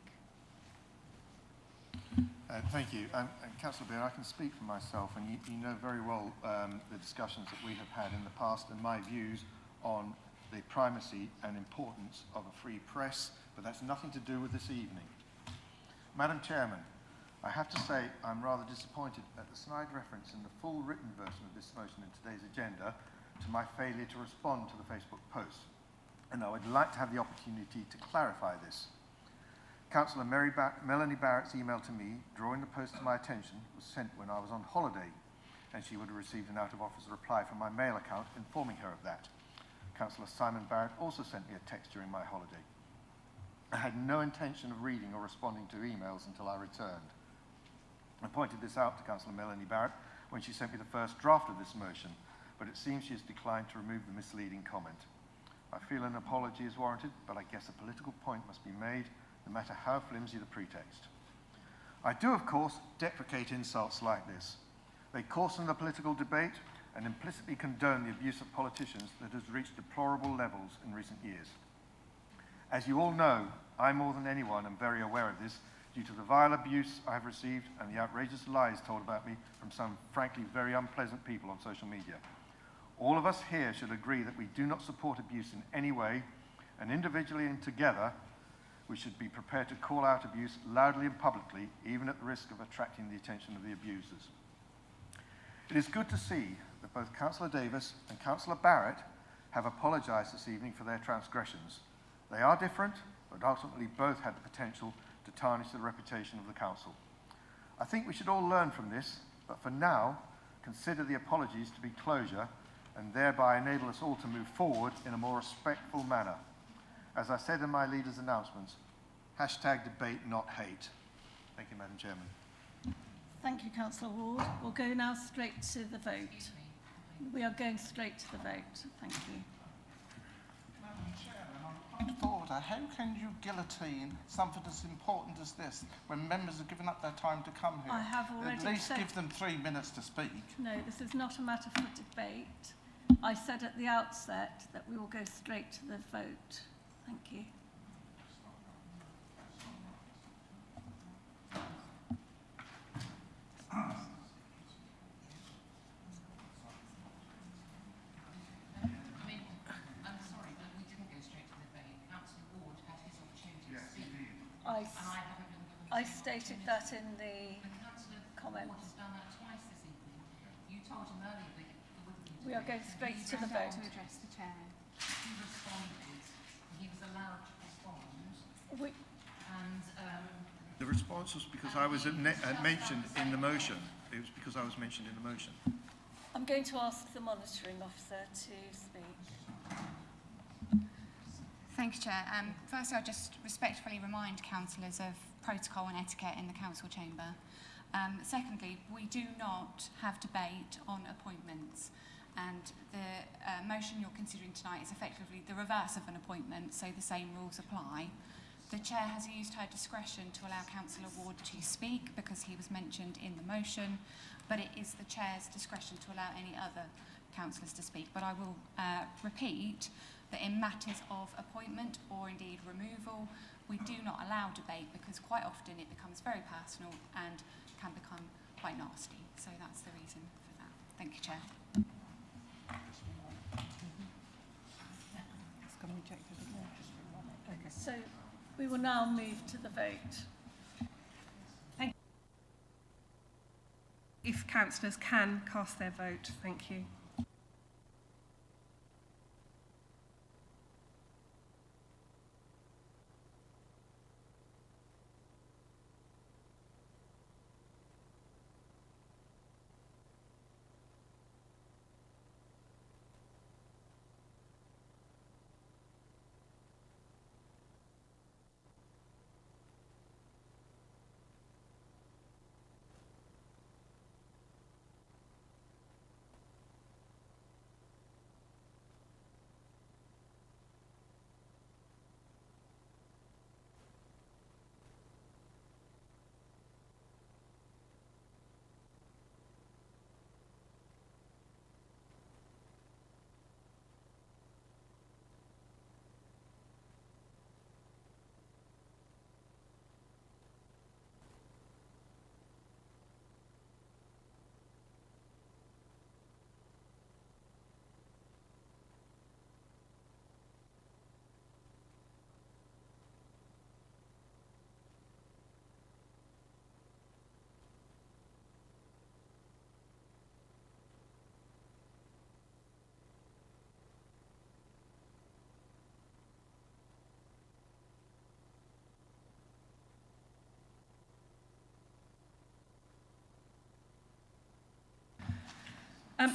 Thank you. And Councillor Beer, I can speak for myself, and you know very well the discussions that we have had in the past and my views on the primacy and importance of a free press, but that's nothing to do with this evening. Madam Chairman, I have to say I'm rather disappointed at the snide reference in the full written version of this motion in today's agenda to my failure to respond to the Facebook post, and I would like to have the opportunity to clarify this. Councillor Melanie Barrett's email to me, drawing the post to my attention, was sent when I was on holiday, and she would have received an out-of-office reply from my mail account informing her of that. Councillor Simon Barrett also sent me a text during my holiday. I had no intention of reading or responding to emails until I returned. I pointed this out to Councillor Melanie Barrett when she sent me the first draft of this motion, but it seems she has declined to remove the misleading comment. I feel an apology is warranted, but I guess a political point must be made, no matter how flimsy the pretext. I do, of course, deprecate insults like this. They coarsen the political debate and implicitly condone the abuse of politicians that has reached deplorable levels in recent years. As you all know, I more than anyone am very aware of this due to the vile abuse I have received and the outrageous lies told about me from some frankly very unpleasant people on social media. All of us here should agree that we do not support abuse in any way, and individually and together, we should be prepared to call out abuse loudly and publicly, even at the risk of attracting the attention of the abusers. It is good to see that both Councillor Davis and Councillor Barrett have apologised this evening for their transgressions. They are different, but ultimately both had the potential to tarnish the reputation of the Council. I think we should all learn from this, but for now, consider the apologies to be closure and thereby enable us all to move forward in a more respectful manner. As I said in my leader's announcements, #debate not hate. Thank you, Madam Chairman. Thank you, Councillor Ward. We'll go now straight to the vote. We are going straight to the vote. Thank you. Madam Chairman, on point of order, how can you guillotine something as important as this when members have given up their time to come here? I have already At least said, give them 3 minutes to speak. No, this is not a matter for debate. I said at the outset that we will go straight to the vote. Thank you. I stated that in the comments. We are going straight to the vote. To address the chair. He responded. He was allowed to respond. The response was because I was mentioned in the motion. It was because I was mentioned in the motion. I'm going to ask the monitoring officer to speak. Thank you, Chair. Firstly, I'll just respectfully remind councillors of protocol and etiquette in the council chamber. Secondly, we do not have debate on appointments, and the motion you're considering tonight is effectively the reverse of an appointment, so the same rules apply. The Chair has used her discretion to allow Councillor Ward to speak because he was mentioned in the motion, but it is the Chair's discretion to allow any other councillors to speak. But I will repeat that in matters of appointment or indeed removal, we do not allow debate because quite often it becomes very personal and can become quite nasty. So that's the reason for that. Thank you, Chair. So we will now move to the vote. Thank you. If councillors can cast their vote, thank you.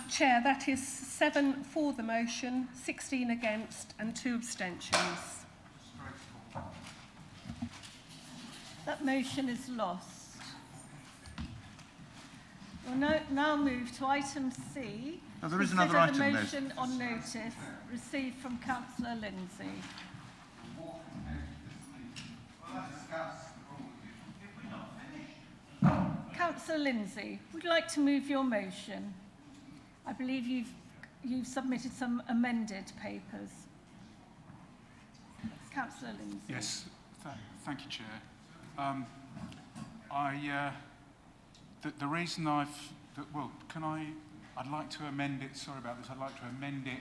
Chair, that is 7 for the motion, 16 against and 2 abstentions. That motion is lost. We'll now move to item C. No, there is another item the there. motion on notice received from Councillor Lindsay. Councillor Lindsay, would you like to move your motion? I believe you've submitted some amended papers. Councillor Lindsay. Yes, thank you, Chair. The reason I'd like to amend it, sorry about this, I'd like to amend it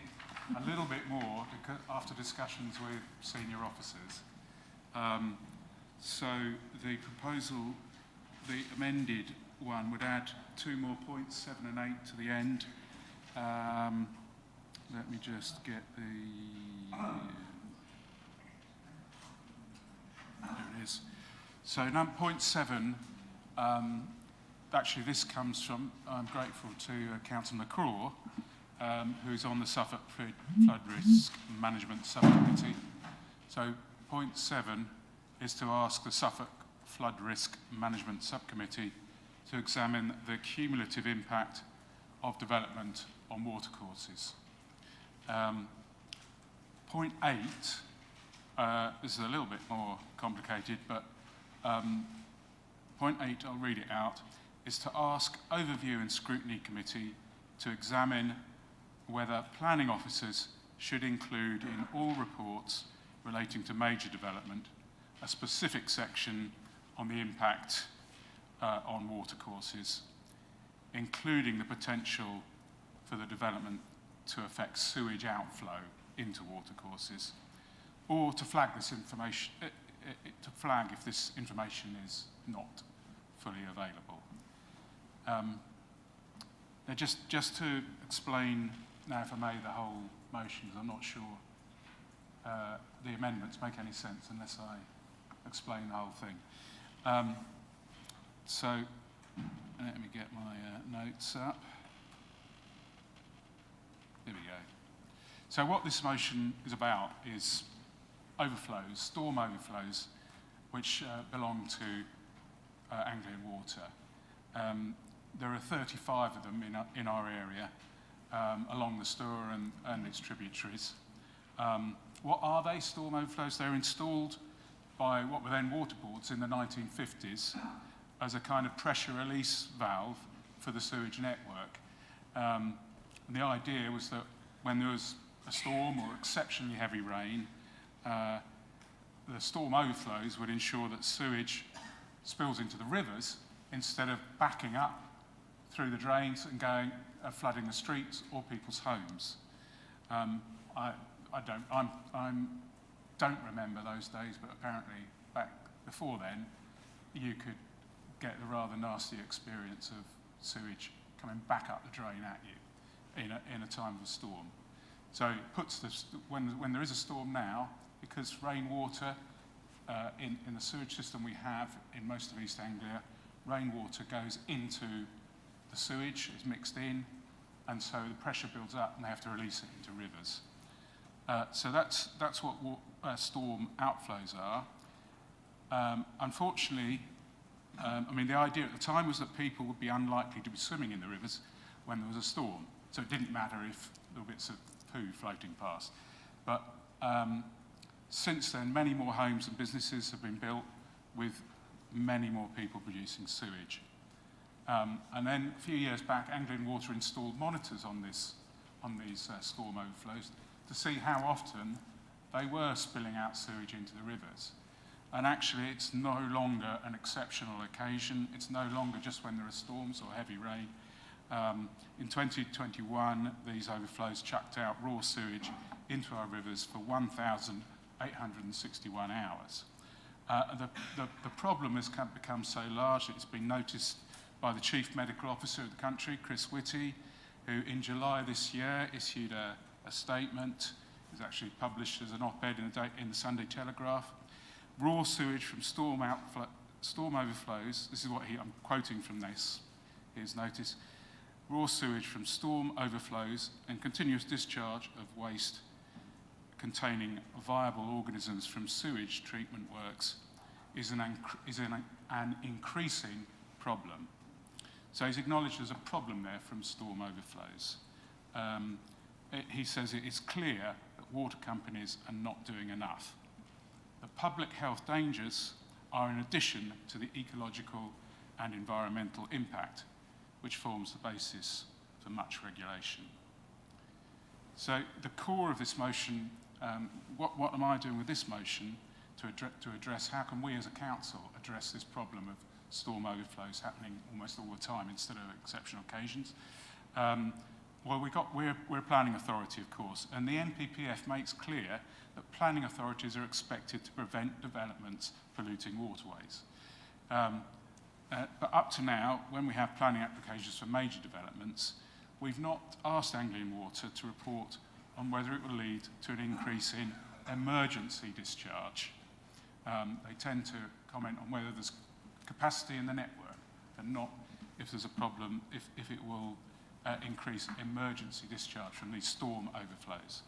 a little bit more because after discussions with senior officers. So the proposal, the amended one would add 2 more points, 7 and 8 to the end. Let me just get the... there it is. So point 7, actually this comes from, I'm grateful to Councillor McCraw, who's on the Suffolk Flood Risk Management Subcommittee. So point 7 is to ask the Suffolk Flood Risk Management Subcommittee to examine the cumulative impact of development on watercourses. Point 8, this is a little bit more complicated, but point 8, I'll read it out, is to ask Overview and Scrutiny Committee to examine whether planning officers should include in all reports relating to major development a specific section on the impact on watercourses, including the potential for the development to affect sewage outflow into watercourses, or to flag this information, to flag if this information is not fully available. Now just to explain now, if I may, the whole motion, I'm not sure the amendments make any sense unless I explain the whole thing. So let me get my notes up. There we go. So what this motion is about is overflows, storm overflows, which belong to Anglian Water. There are 35 of them in our area along the Stour and its tributaries. What are they, storm overflows? They're installed by what were then water boards in the 1950s as a kind of pressure release valve for the sewage network. And the idea was that when there was a storm or exceptionally heavy rain, the storm overflows would ensure that sewage spills into the rivers instead of backing up through the drains and going flooding the streets or people's homes. I don't remember those days, but apparently back before then, you could get a rather nasty experience of sewage coming back up the drain at you in a time of a storm. So it puts this, when there is a storm now, because rainwater in the sewage system we have in most of East Anglia, rainwater goes into the sewage, is mixed in, and so the pressure builds up and they have to release it into rivers. So that's what storm outflows are. Unfortunately, I mean, the idea at the time was that people would be unlikely to be swimming in the rivers when there was a storm. So it didn't matter if there were bits of poo floating past. But since then, many more homes and businesses have been built with many more people producing sewage. And then a few years back, Anglian Water installed monitors on these storm overflows to see how often they were spilling out sewage into the rivers. And actually, it's no longer an exceptional occasion. It's no longer just when there are storms or heavy rain. In 2021, these overflows chucked out raw sewage into our rivers for 1,861 hours. The problem has become so large that it's been noticed by the Chief Medical Officer of the country, Chris Whitty, who in July this year issued a statement. It was actually published as an op-ed in the Sunday Telegraph. Raw sewage from storm overflows, this is what I'm quoting from this, his notice, raw sewage from storm overflows and continuous discharge of waste containing viable organisms from sewage treatment works is an increasing problem. So he's acknowledged there's a problem there from storm overflows. He says it is clear that water companies are not doing enough. The public health dangers are in addition to the ecological and environmental impact, which forms the basis for much regulation. So the core of this motion, what am I doing with this motion to address how can we as a council address this problem of storm overflows happening almost all the time instead of exceptional occasions? Well, we're a planning authority, of course, and the NPPF makes clear that planning authorities are expected to prevent developments polluting waterways. But up to now, when we have planning applications for major developments, we've not asked Anglian Water to report on whether it will lead to an increase in emergency discharge. They tend to comment on whether there's capacity in the network and not if there's a problem, if it will increase emergency discharge from these storm overflows.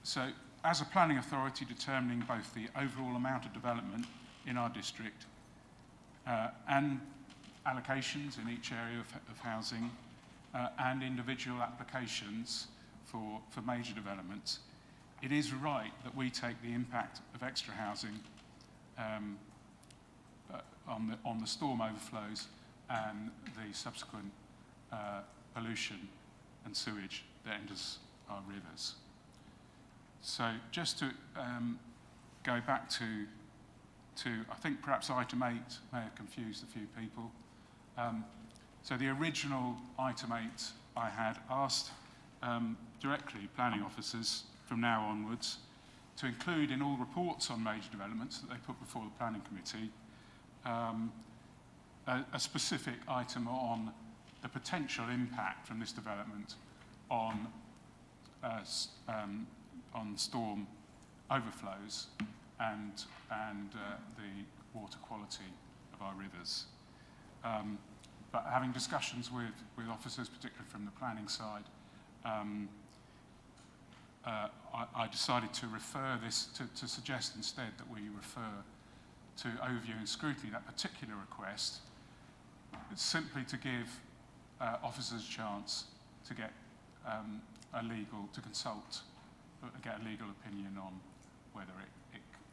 So as a planning authority determining both the overall amount of development in our district and allocations in each area of housing and individual applications for major developments, it is right that we take the impact of extra housing on the storm overflows and the subsequent pollution and sewage that enters our rivers. So just to go back to I think perhaps item 8 may have confused a few people. So the original item 8 I had asked directly planning officers from now onwards to include in all reports on major developments that they put before the planning committee a specific item on the potential impact from this development on storm overflows and the water quality of our rivers. But having discussions with officers, particularly from the planning side, I decided to refer this, to suggest instead that we refer to overview and scrutiny that particular request. It's simply to give officers a chance to get get a legal opinion on whether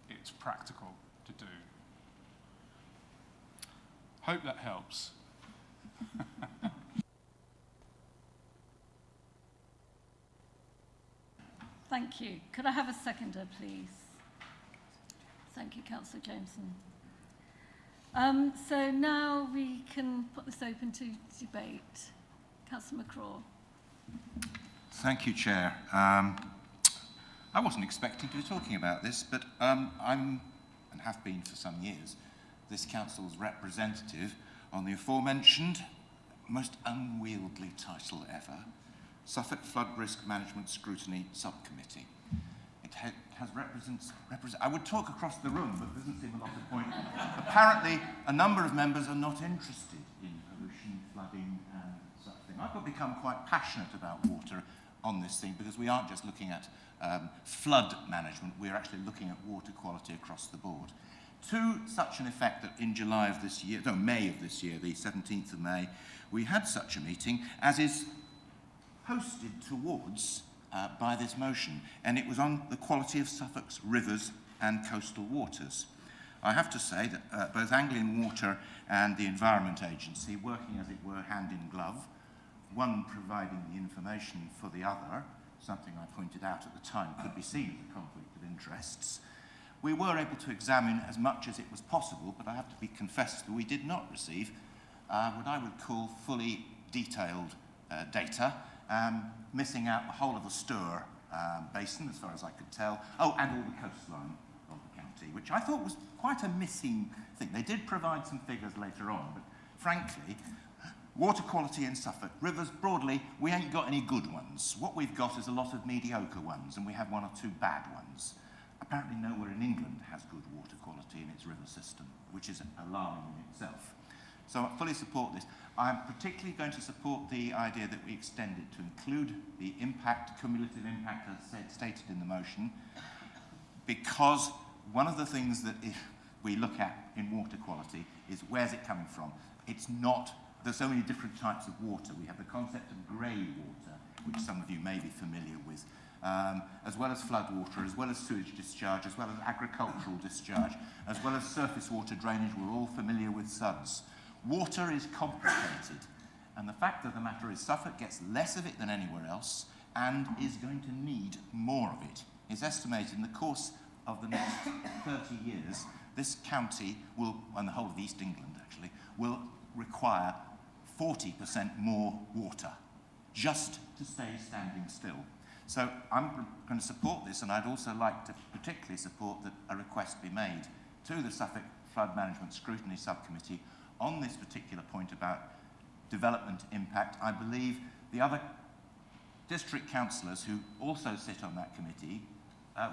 it's practical to do. Hope that helps. Thank you. Could I have a seconder, please? Thank you, Councillor Jameson. So now we can put this open to debate. Councillor McCraw. Thank you, Chair. I wasn't expecting to be talking about this, but I'm, and have been for some years, this council's representative on the aforementioned most unwieldy title ever, Suffolk Flood Risk Management Scrutiny Subcommittee. It has I would talk across the room, but there doesn't seem a lot of point. Apparently, a number of members are not interested in pollution, flooding, and such thing. I've become quite passionate about water on this thing because we aren't just looking at flood management, we're actually looking at water quality across the board. To such an effect that in May of this year, the 17th of May, we had such a meeting as is hosted towards by this motion, and it was on the quality of Suffolk's rivers and coastal waters. I have to say that both Anglian Water and the Environment Agency, working as it were hand in glove, one providing the information for the other, something I pointed out at the time could be seen as a conflict of interests. We were able to examine as much as it was possible, but I have to be confessed that we did not receive what I would call fully detailed data, missing out the whole of the Stour basin, as far as I could tell. Oh, and all the coastline of the county, which I thought was quite a missing thing. They did provide some figures later on, but frankly, water quality in Suffolk, rivers broadly, we ain't got any good ones. What we've got is a lot of mediocre ones, and we have one or two bad ones. Apparently nowhere in England has good water quality in its river system, which is alarming in itself. So I fully support this. I'm particularly going to support the idea that we extend it to include the impact, cumulative impact, as stated in the motion, because one of the things that we look at in water quality is where's it coming from. It's not, there's so many different types of water. We have the concept of grey water, which some of you may be familiar with, as well as flood water, as well as sewage discharge, as well as agricultural discharge, as well as surface water drainage. We're all familiar with SUDs. Water is complicated, and the fact of the matter is Suffolk gets less of it than anywhere else and is going to need more of it. It's estimated in the course of the next 30 years, this county will, and the whole of East England actually, will require 40% more water just to stay standing still. So I'm going to support this, and I'd also like to particularly support that a request be made to the Suffolk Flood Management Scrutiny Subcommittee on this particular point about development impact. I believe the other district councillors who also sit on that committee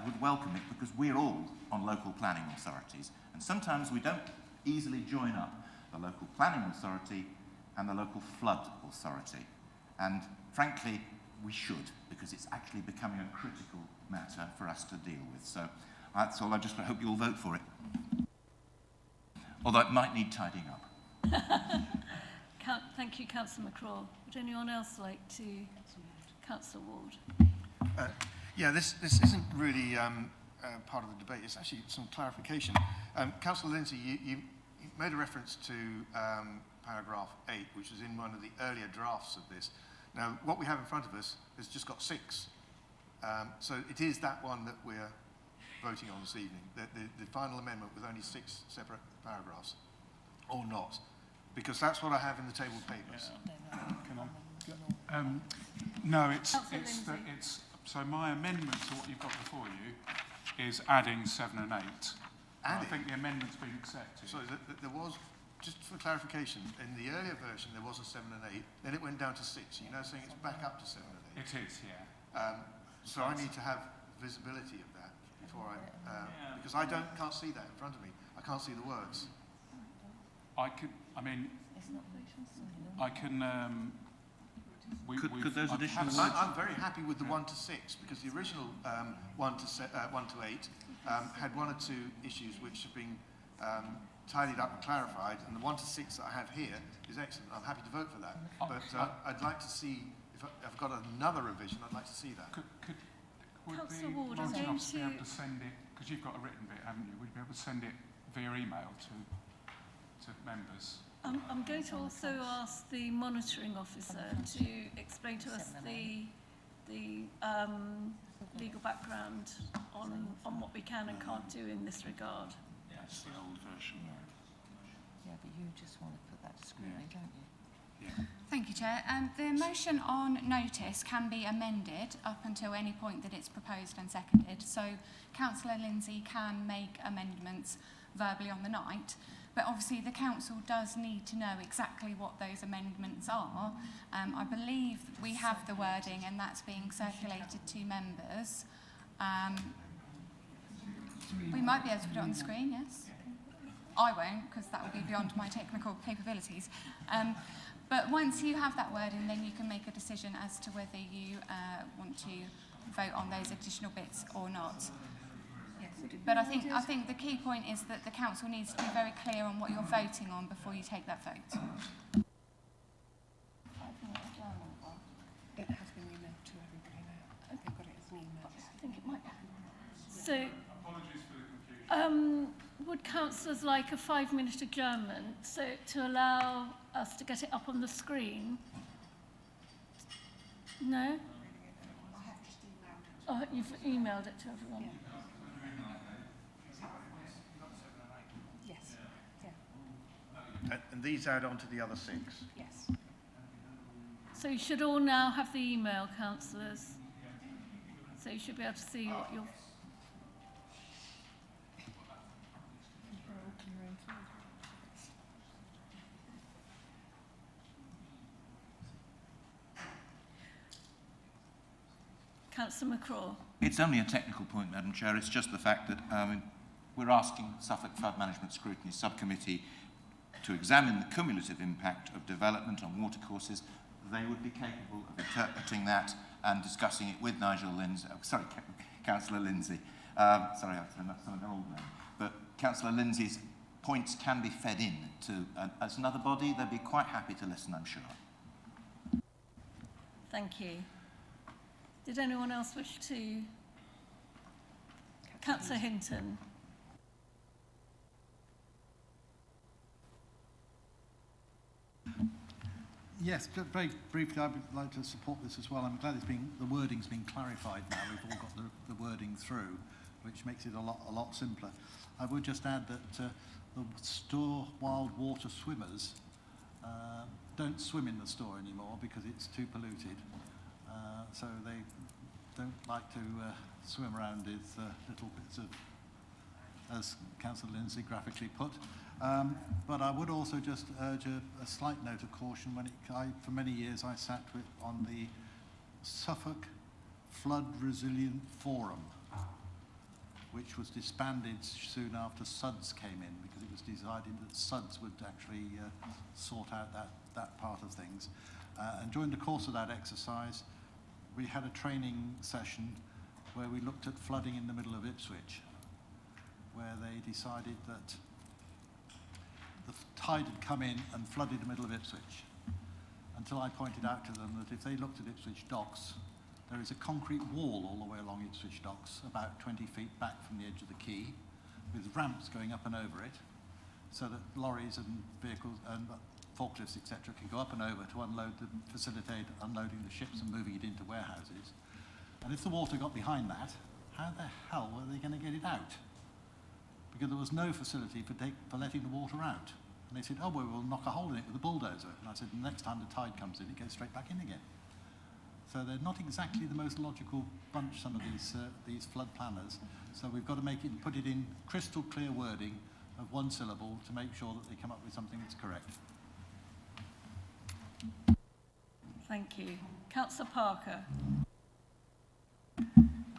would welcome it, because we're all on local planning authorities, and sometimes we don't easily join up the local planning authority and the local flood authority. And frankly, we should, because it's actually becoming a critical matter for us to deal with. So that's all. I just hope you'll vote for it. Although it might need tidying up. Thank you, Councillor McCraw. Would anyone else like to? Councillor Ward. Yeah, this isn't really part of the debate. It's actually some clarification. Councillor Lindsay, you made a reference to paragraph 8, which was in one of the earlier drafts of this. Now, what we have in front of us has just got 6. So it is that one that we're voting on this evening. The final amendment with only 6 separate paragraphs, or not? Because that's what I have in the table papers. No, it's so my amendment to what you've got before you is adding 7 and 8. I think the amendment's been accepted. So there was, just for clarification, in the earlier version there was a 7 and 8, then it went down to 6. You're now saying it's back up to 7 and 8. It is, yeah. So I need to have visibility of that before because I can't see that in front of me. I can't see the words. Could those additional words? I'm very happy with the 1 to 6, because the original 1 to 8 had 1 or 2 issues which have been tidied up and clarified, and the 1 to 6 that I have here is excellent. I'm happy to vote for that. But I'd like to see, if I've got another revision, I'd like to see that. Would Councillor the Ward, monitoring officer be able to send it, because you've got a written bit, haven't you? Would you be able to send it via email to members? I'm going to also ask the monitoring officer to explain to us the legal background on what we can and can't do in this regard. That's the old version. Yeah, but you just want to put that to scrutiny, don't you? Yeah. Thank you, Chair. The motion on notice can be amended up until any point that it's proposed and seconded. So Councillor Lindsay can make amendments verbally on the night, but obviously the council does need to know exactly what those amendments are. I believe we have the wording, and that's being circulated to members. We might be able to put it on the screen, yes? I won't, because that would be beyond my technical capabilities. But once you have that wording, then you can make a decision as to whether you want to vote on those additional bits or not. But I think the key point is that the council needs to be very clear on what you're voting on before you take that vote. It has been emailed to everybody now. They've got it as an email. I think it might be. So, apologies for the confusion. Would councillors like a 5-minute adjournment so to allow us to get it up on the screen? No? Oh, you've emailed it to everyone. Yeah. Yes. Yeah. And these add on to the other 6? Yes. So you should all now have the email, councillors. So you should be able to see what you're... Councillor McCraw. It's only a technical point, Madam Chair. It's just the fact that we're asking Suffolk Flood Management Scrutiny Subcommittee to examine the cumulative impact of development on watercourses, they would be capable of interpreting that and discussing it with Councillor Lindsay. Sorry, I'm an old man. But Councillor Lindsay's points can be fed in to, as another body, they'd be quite happy to listen, I'm sure. Thank you. Did anyone else wish to? Councillor Hinton. Yes, just very briefly, I would like to support this as well. I'm glad the wording's been clarified now. We've all got the wording through, which makes it a lot simpler. I would just add that the store wild water swimmers don't swim in the store anymore because it's too polluted. So they don't like to swim around with little bits of, as Councillor Lindsay graphically put. But I would also just urge a slight note of caution. For many years I sat on the Suffolk Flood Resilient Forum, which was disbanded soon after SUDS came in, because it was decided that SUDS would actually sort out that part of things. And during the course of that exercise, we had a training session where we looked at flooding in the middle of Ipswich, where they decided that the tide had come in and flooded the middle of Ipswich, until I pointed out to them that if they looked at Ipswich docks, there is a concrete wall all the way along Ipswich docks, about 20 feet back from the edge of the quay, with ramps going up and over it, so that lorries and vehicles and forklifts, etc., can go up and over to facilitate unloading the ships and moving it into warehouses. And if the water got behind that, how the hell were they going to get it out? Because there was no facility for letting the water out. And they said, oh, well, we'll knock a hole in it with a bulldozer. And I said, the next time the tide comes in, it goes straight back in again. So they're not exactly the most logical bunch, some of these flood planners. So we've got to put it in crystal clear wording of one syllable to make sure that they come up with something that's correct. Thank you. Councillor Parker.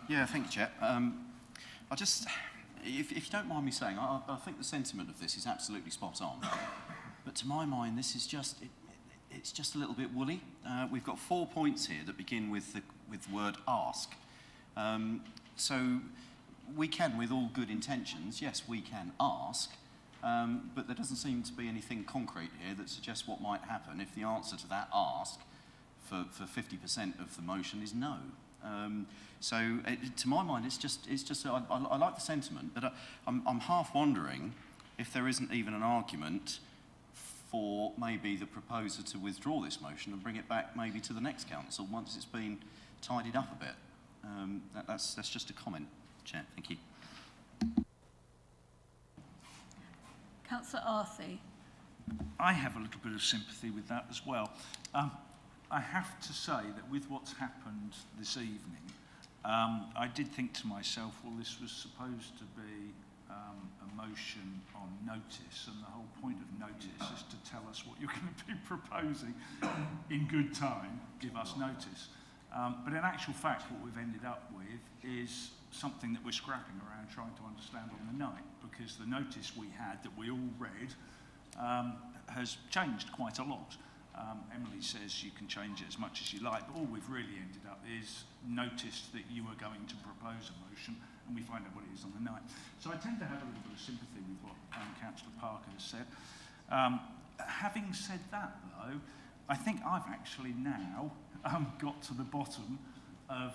Yeah, thank you, Chair. If you don't mind me saying, I think the sentiment of this is absolutely spot on. But to my mind, this is it's just a little bit woolly. We've got 4 points here that begin with the word ask. So we can, with all good intentions, yes, we can ask, but there doesn't seem to be anything concrete here that suggests what might happen if the answer to that ask for 50% of the motion is no. To my mind, it's just I like the sentiment, but I'm half wondering if there isn't even an argument for maybe the proposer to withdraw this motion and bring it back maybe to the next council once it's been tidied up a bit. That's just a comment, Chair. Thank you. Councillor Arthey. I have a little bit of sympathy with that as well. I have to say that with what's happened this evening, I did think to myself, well, this was supposed to be a motion on notice, and the whole point of notice is to tell us what you're going to be proposing in good time, give us notice. But in actual fact, what we've ended up with is something that we're scrapping around trying to understand on the night, because the notice we had that we all read has changed quite a lot. Emily says you can change it as much as you like, but all we've really ended up is noticed that you were going to propose a motion, and we find out what it is on the night. So I tend to have a little bit of sympathy with what Councillor Parker has said. Having said that, though, I think I've actually now got to the bottom of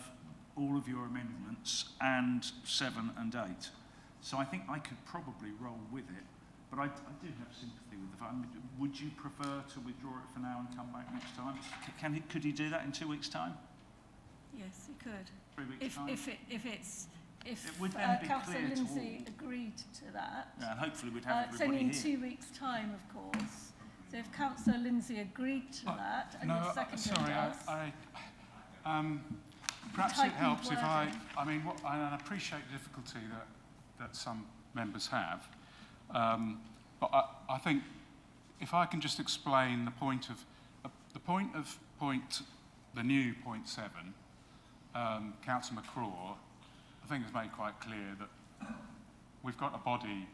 all of your amendments and 7 and 8. So I think I could probably roll with it. But I do have sympathy with the fact. Would you prefer to withdraw it for now and come back next time? Could you do that in 2 weeks' time? Yes, you could. 3 weeks' time? If it would then be Councillor clear to Lindsay all. agreed to that. Yeah, and hopefully we'd have it's only everybody in here. 2 weeks' time, of course. So if Councillor Lindsay agreed to that, and the second sorry, perhaps it helps if I appreciate the difficulty that some members have. But I think if I can just explain the point of the new point 7, Councillor McCraw, I think has made quite clear that we've got a body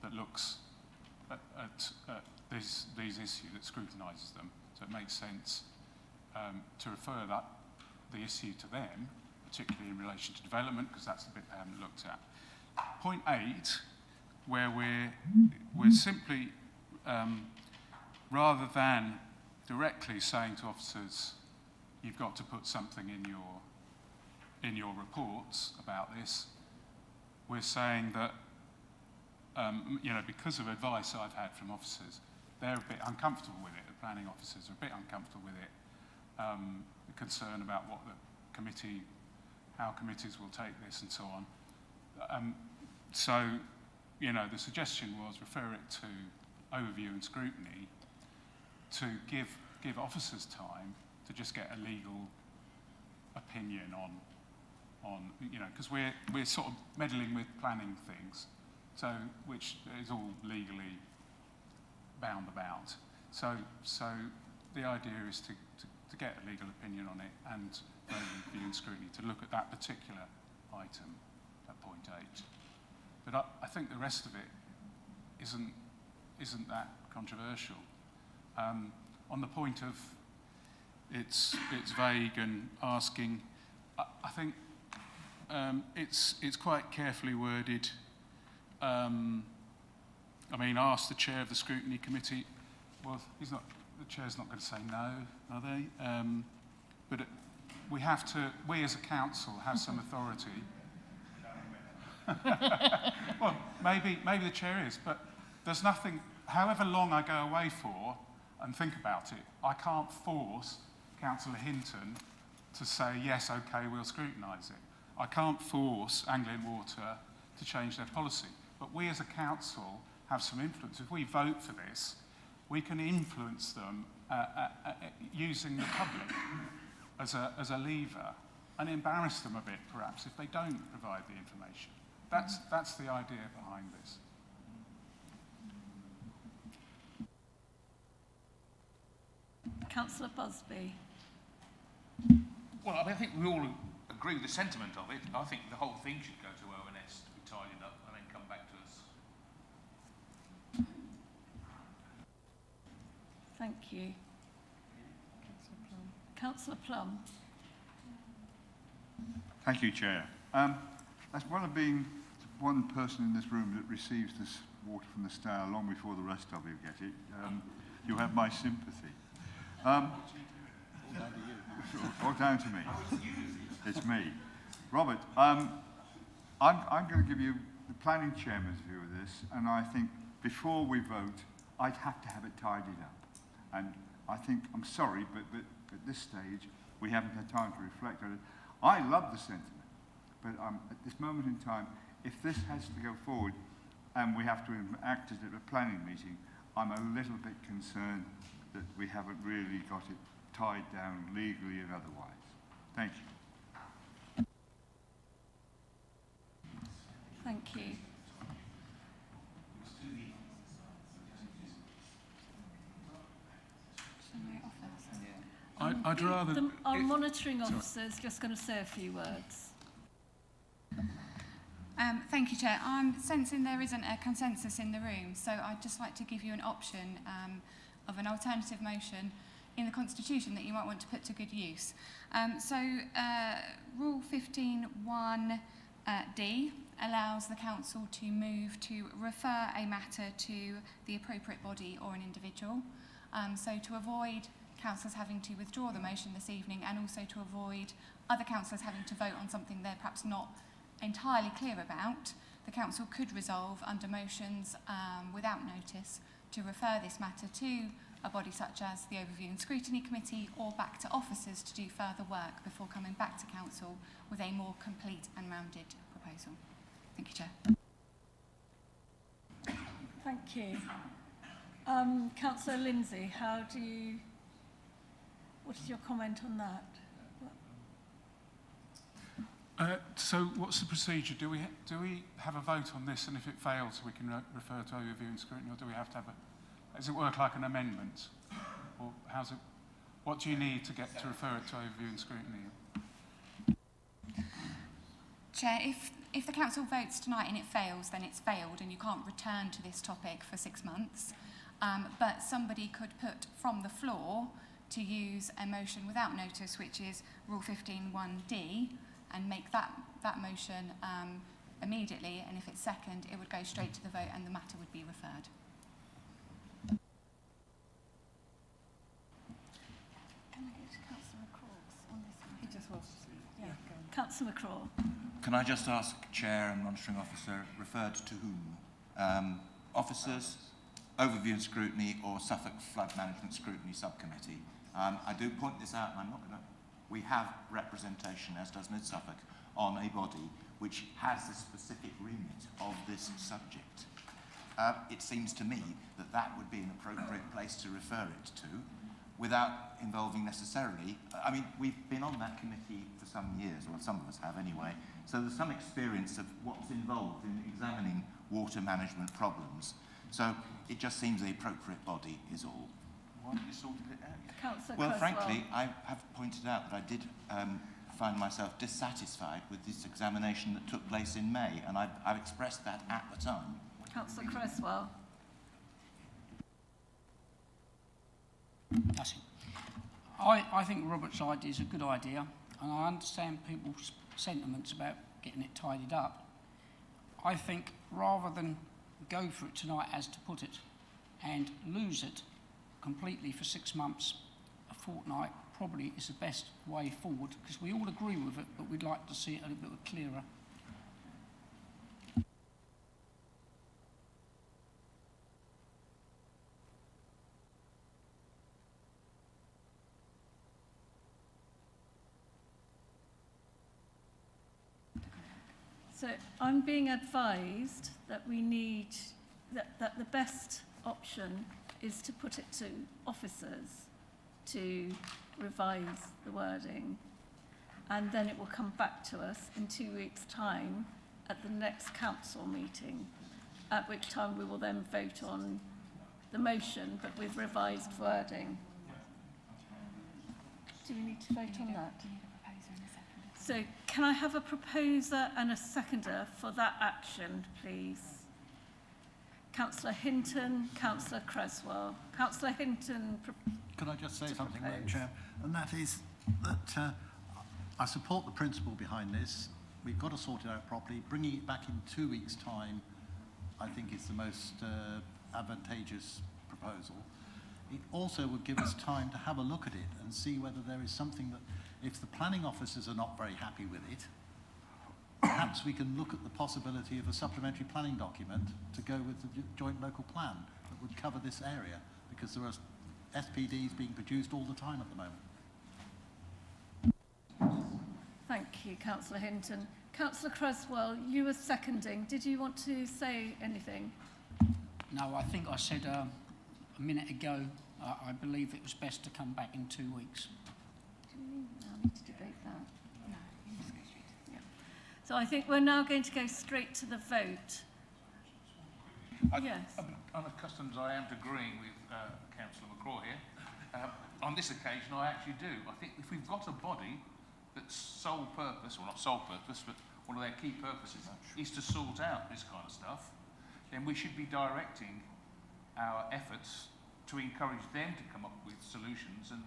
that looks at these issues, that scrutinises them. So it makes sense to refer the issue to them, particularly in relation to development, because that's the bit they haven't looked at. Point 8, where we're simply, rather than directly saying to officers, you've got to put something in your reports about this, we're saying that, because of advice I've had from officers, they're a bit uncomfortable with it. The planning officers are a bit uncomfortable with it. Concern about what how committees will take this and so on. So, the suggestion was refer it to overview and scrutiny to give officers time to just get a legal opinion on because we're sort of meddling with planning things, so which is all legally bound about. So the idea is to get a legal opinion on it and overview and scrutiny to look at that particular item at point 8. But I think the rest of it isn't that controversial. On the point of it's vague and asking, I think it's quite carefully worded. Ask the chair of the scrutiny committee. Well, the chair's not going to say no, are they? But we as a council have some authority. Well, maybe the chair is, but there's nothing, however long I go away for and think about it, I can't force Councillor Hinton to say, yes, okay, we'll scrutinise it. I can't force Anglian Water to change their policy. But we as a council have some influence. If we vote for this, we can influence them using the public as a lever and embarrass them a bit, perhaps, if they don't provide the information. That's the idea behind this. Councillor Busby. Well, I think we all agree with the sentiment of it. I think the whole thing should go to ONS to be tidied up and then come back to us. Thank you. Councillor Plum. Thank you, Chair. As well as being one person in this room that receives this water from the Stour long before the rest of you get it, you have my sympathy. All down to me. It's me. Robert, I'm going to give you the planning chairman's view of this, and I think before we vote, I'd have to have it tidied up. And I think, I'm sorry, but at this stage, we haven't had time to reflect on it. I love the sentiment, but at this moment in time, if this has to go forward and we have to act as a planning meeting, I'm a little bit concerned that we haven't really got it tied down legally and otherwise. Thank you. Thank you. I'd rather... Our monitoring officer is just going to say a few words. Thank you, Chair. I'm sensing there isn't a consensus in the room, so I'd just like to give you an option of an alternative motion in the Constitution that you might want to put to good use. Rule 15(1)(d) allows the Council to move to refer a matter to the appropriate body or an individual. So to avoid councillors having to withdraw the motion this evening, and also to avoid other councillors having to vote on something they're perhaps not entirely clear about, the council could resolve under motions without notice to refer this matter to a body such as the Overview and Scrutiny Committee, or back to officers to do further work before coming back to council with a more complete and rounded proposal. Thank you, Chair. Thank you. Councillor Lindsay, what is your comment on that? So what's the procedure? Do we have a vote on this, and if it fails we can refer to overview and scrutiny, or do we have to have does it work like an amendment? Or what do you need to refer it to overview and scrutiny? Chair, if if the council votes tonight and it fails, then it's failed and you can't return to this topic for 6 months. But somebody could put from the floor to use a motion without notice, which is Rule 15(1)D, and make that motion immediately, and if it's second, it would go straight to the vote and the matter would be referred. Can I go to Councillor McCraw on this one? He just wants to speak. Yeah, go on. Councillor McCraw. Can I just ask, Chair and Monitoring Officer, referred to whom? Officers, Overview and Scrutiny, or Suffolk Flood Management Scrutiny Subcommittee? I do point this out, and I'm not going to... We have representation, as does Mid Suffolk, on a body which has the specific remit of this subject. It seems to me that that would be an appropriate place to refer it to, without involving necessarily... I mean, we've been on that committee for some years, or some of us have anyway, so there's some experience of what's involved in examining water management problems. So it just seems the appropriate body is all. Why haven't you sorted it out yet? Councillor Well, Cresswell. frankly, I have pointed out that I did find myself dissatisfied with this examination that took place in May, and I've expressed that at the time. Councillor Cresswell. I think Robert's idea is a good idea, and I understand people's sentiments about getting it tidied up. I think rather than go for it tonight, as to put it, and lose it completely for 6 months, a fortnight, probably is the best way forward, because we all agree with it, but we'd like to see it a little bit clearer. So I'm being advised that we need, that the best option is to put it to officers to revise the wording, and then it will come back to us in 2 weeks' time at the next council meeting, at which time we will then vote on the motion, but with revised wording. Do we need to vote on that? So can I have a proposer and a seconder for that action, please? Councillor Hinton, Councillor Cresswell. Councillor Hinton. Could I just say something, Madam Chair? And that is that I support the principle behind this. We've got to sort it out properly. Bringing it back in 2 weeks' time, I think, is the most advantageous proposal. It also would give us time to have a look at it and see whether there is something that, if the planning officers are not very happy with it, perhaps we can look at the possibility of a supplementary planning document to go with the joint local plan that would cover this area, because there are SPDs being produced all the time at the moment. Thank you, Councillor Hinton. Councillor Cresswell, you were seconding. Did you want to say anything? No, I think I said a minute ago, I believe it was best to come back in 2 weeks. Do we now need to debate that? No, you just go straight to the... Yeah. So I think we're now going to go straight to the vote. Yes. Unaccustomed as I am to agreeing with Councillor McCraw here, on this occasion I actually do. I think if we've got a body that's sole purpose, or not sole purpose, but one of their key purposes is to sort out this kind of stuff, then we should be directing our efforts to encourage them to come up with solutions and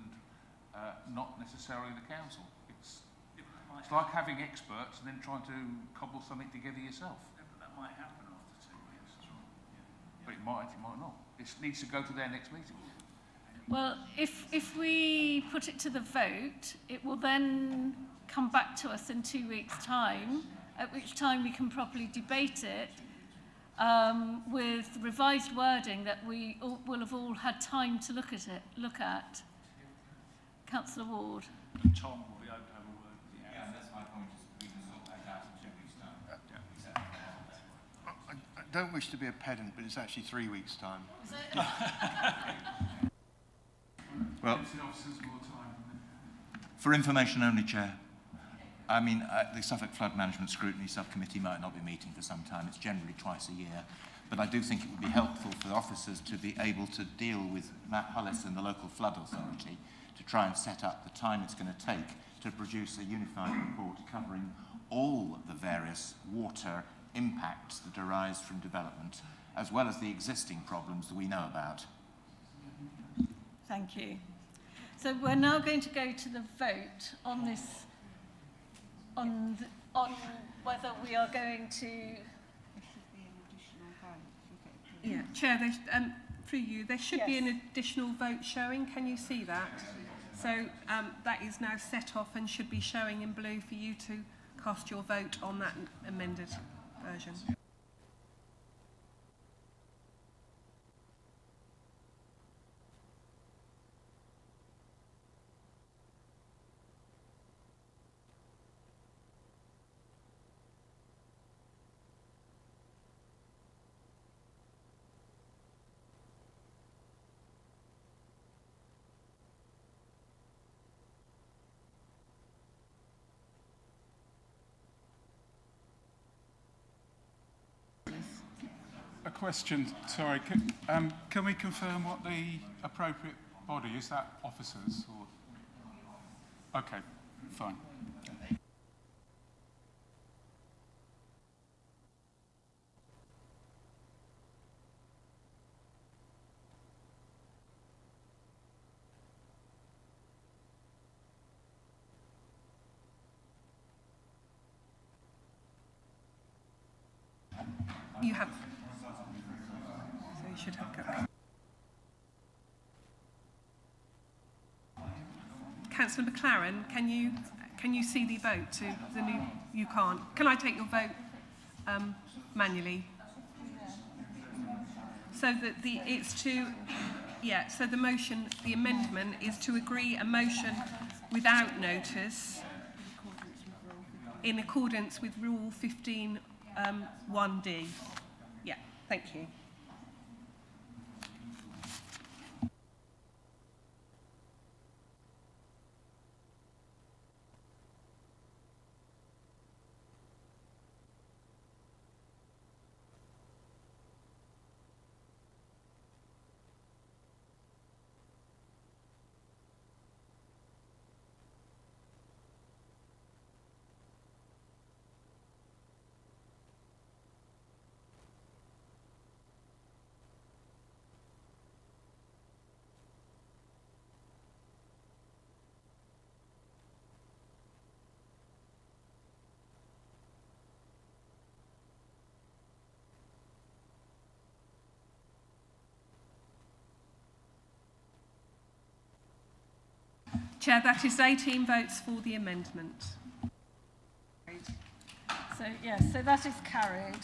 not necessarily the council. It's like having experts and then trying to cobble something together yourself. Yeah, but that might happen after 2 weeks as well. Yeah. But it might not. It needs to go to their next meeting. Well, if we put it to the vote, it will then come back to us in 2 weeks' time, at which time we can properly debate it with revised wording that we will have all had time to look at. Councillor Ward. Tom will be able to have a word with you. Yeah, that's my point. We can sort that out in 2 weeks' time. I don't wish to be a pedant, but it's actually 3 weeks' time. Well, for information only, Chair. I mean, the Suffolk Flood Management Scrutiny Subcommittee might not be meeting for some time. It's generally twice a year. But I do think it would be helpful for the officers to be able to deal with Matt Hullis and the local flood authority to try and set up the time it's going to take to produce a unified report covering all the various water impacts that arise from development, as well as the existing problems that we know about. Thank you. So we're now going to go to the vote on this, on whether we are going to... Yeah, Chair, through you, there should be an additional vote showing. Can you see that? So that is now set off and should be showing in blue for you to cast your vote on that amended version. A question, sorry, can we confirm what the appropriate body is? That officers or? Okay, fine. You have. So you should have covered. Councillor McLaren, can you see the vote to the new? You can't. Can I take your vote manually? So that it's to, yeah. So the motion, the amendment is to agree a motion without notice in accordance with Rule 15. 1D. Yeah, thank you. Chair, that is 18 votes for the amendment. So, yes, so that is carried.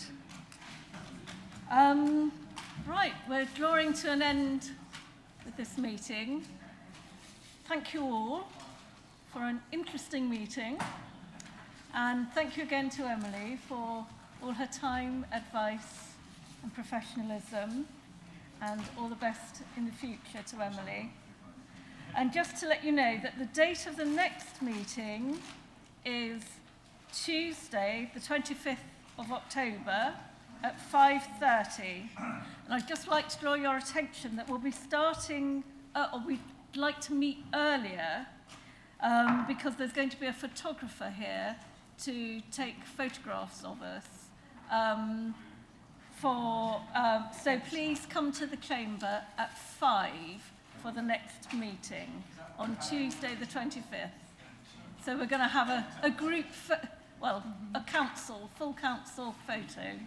Right, we're drawing to an end with this meeting. Thank you all for an interesting meeting. And thank you again to Emily for all her time, advice and professionalism. And all the best in the future to Emily. And just to let you know that the date of the next meeting is Tuesday, the 25th of October at 5:30. And I'd just like to draw your attention that we'll be starting, or we'd like to meet earlier because there's going to be a photographer here to take photographs of us. So please come to the chamber at 5 for the next meeting on Tuesday the 25th. So we're going to have a group, a council, full council photo.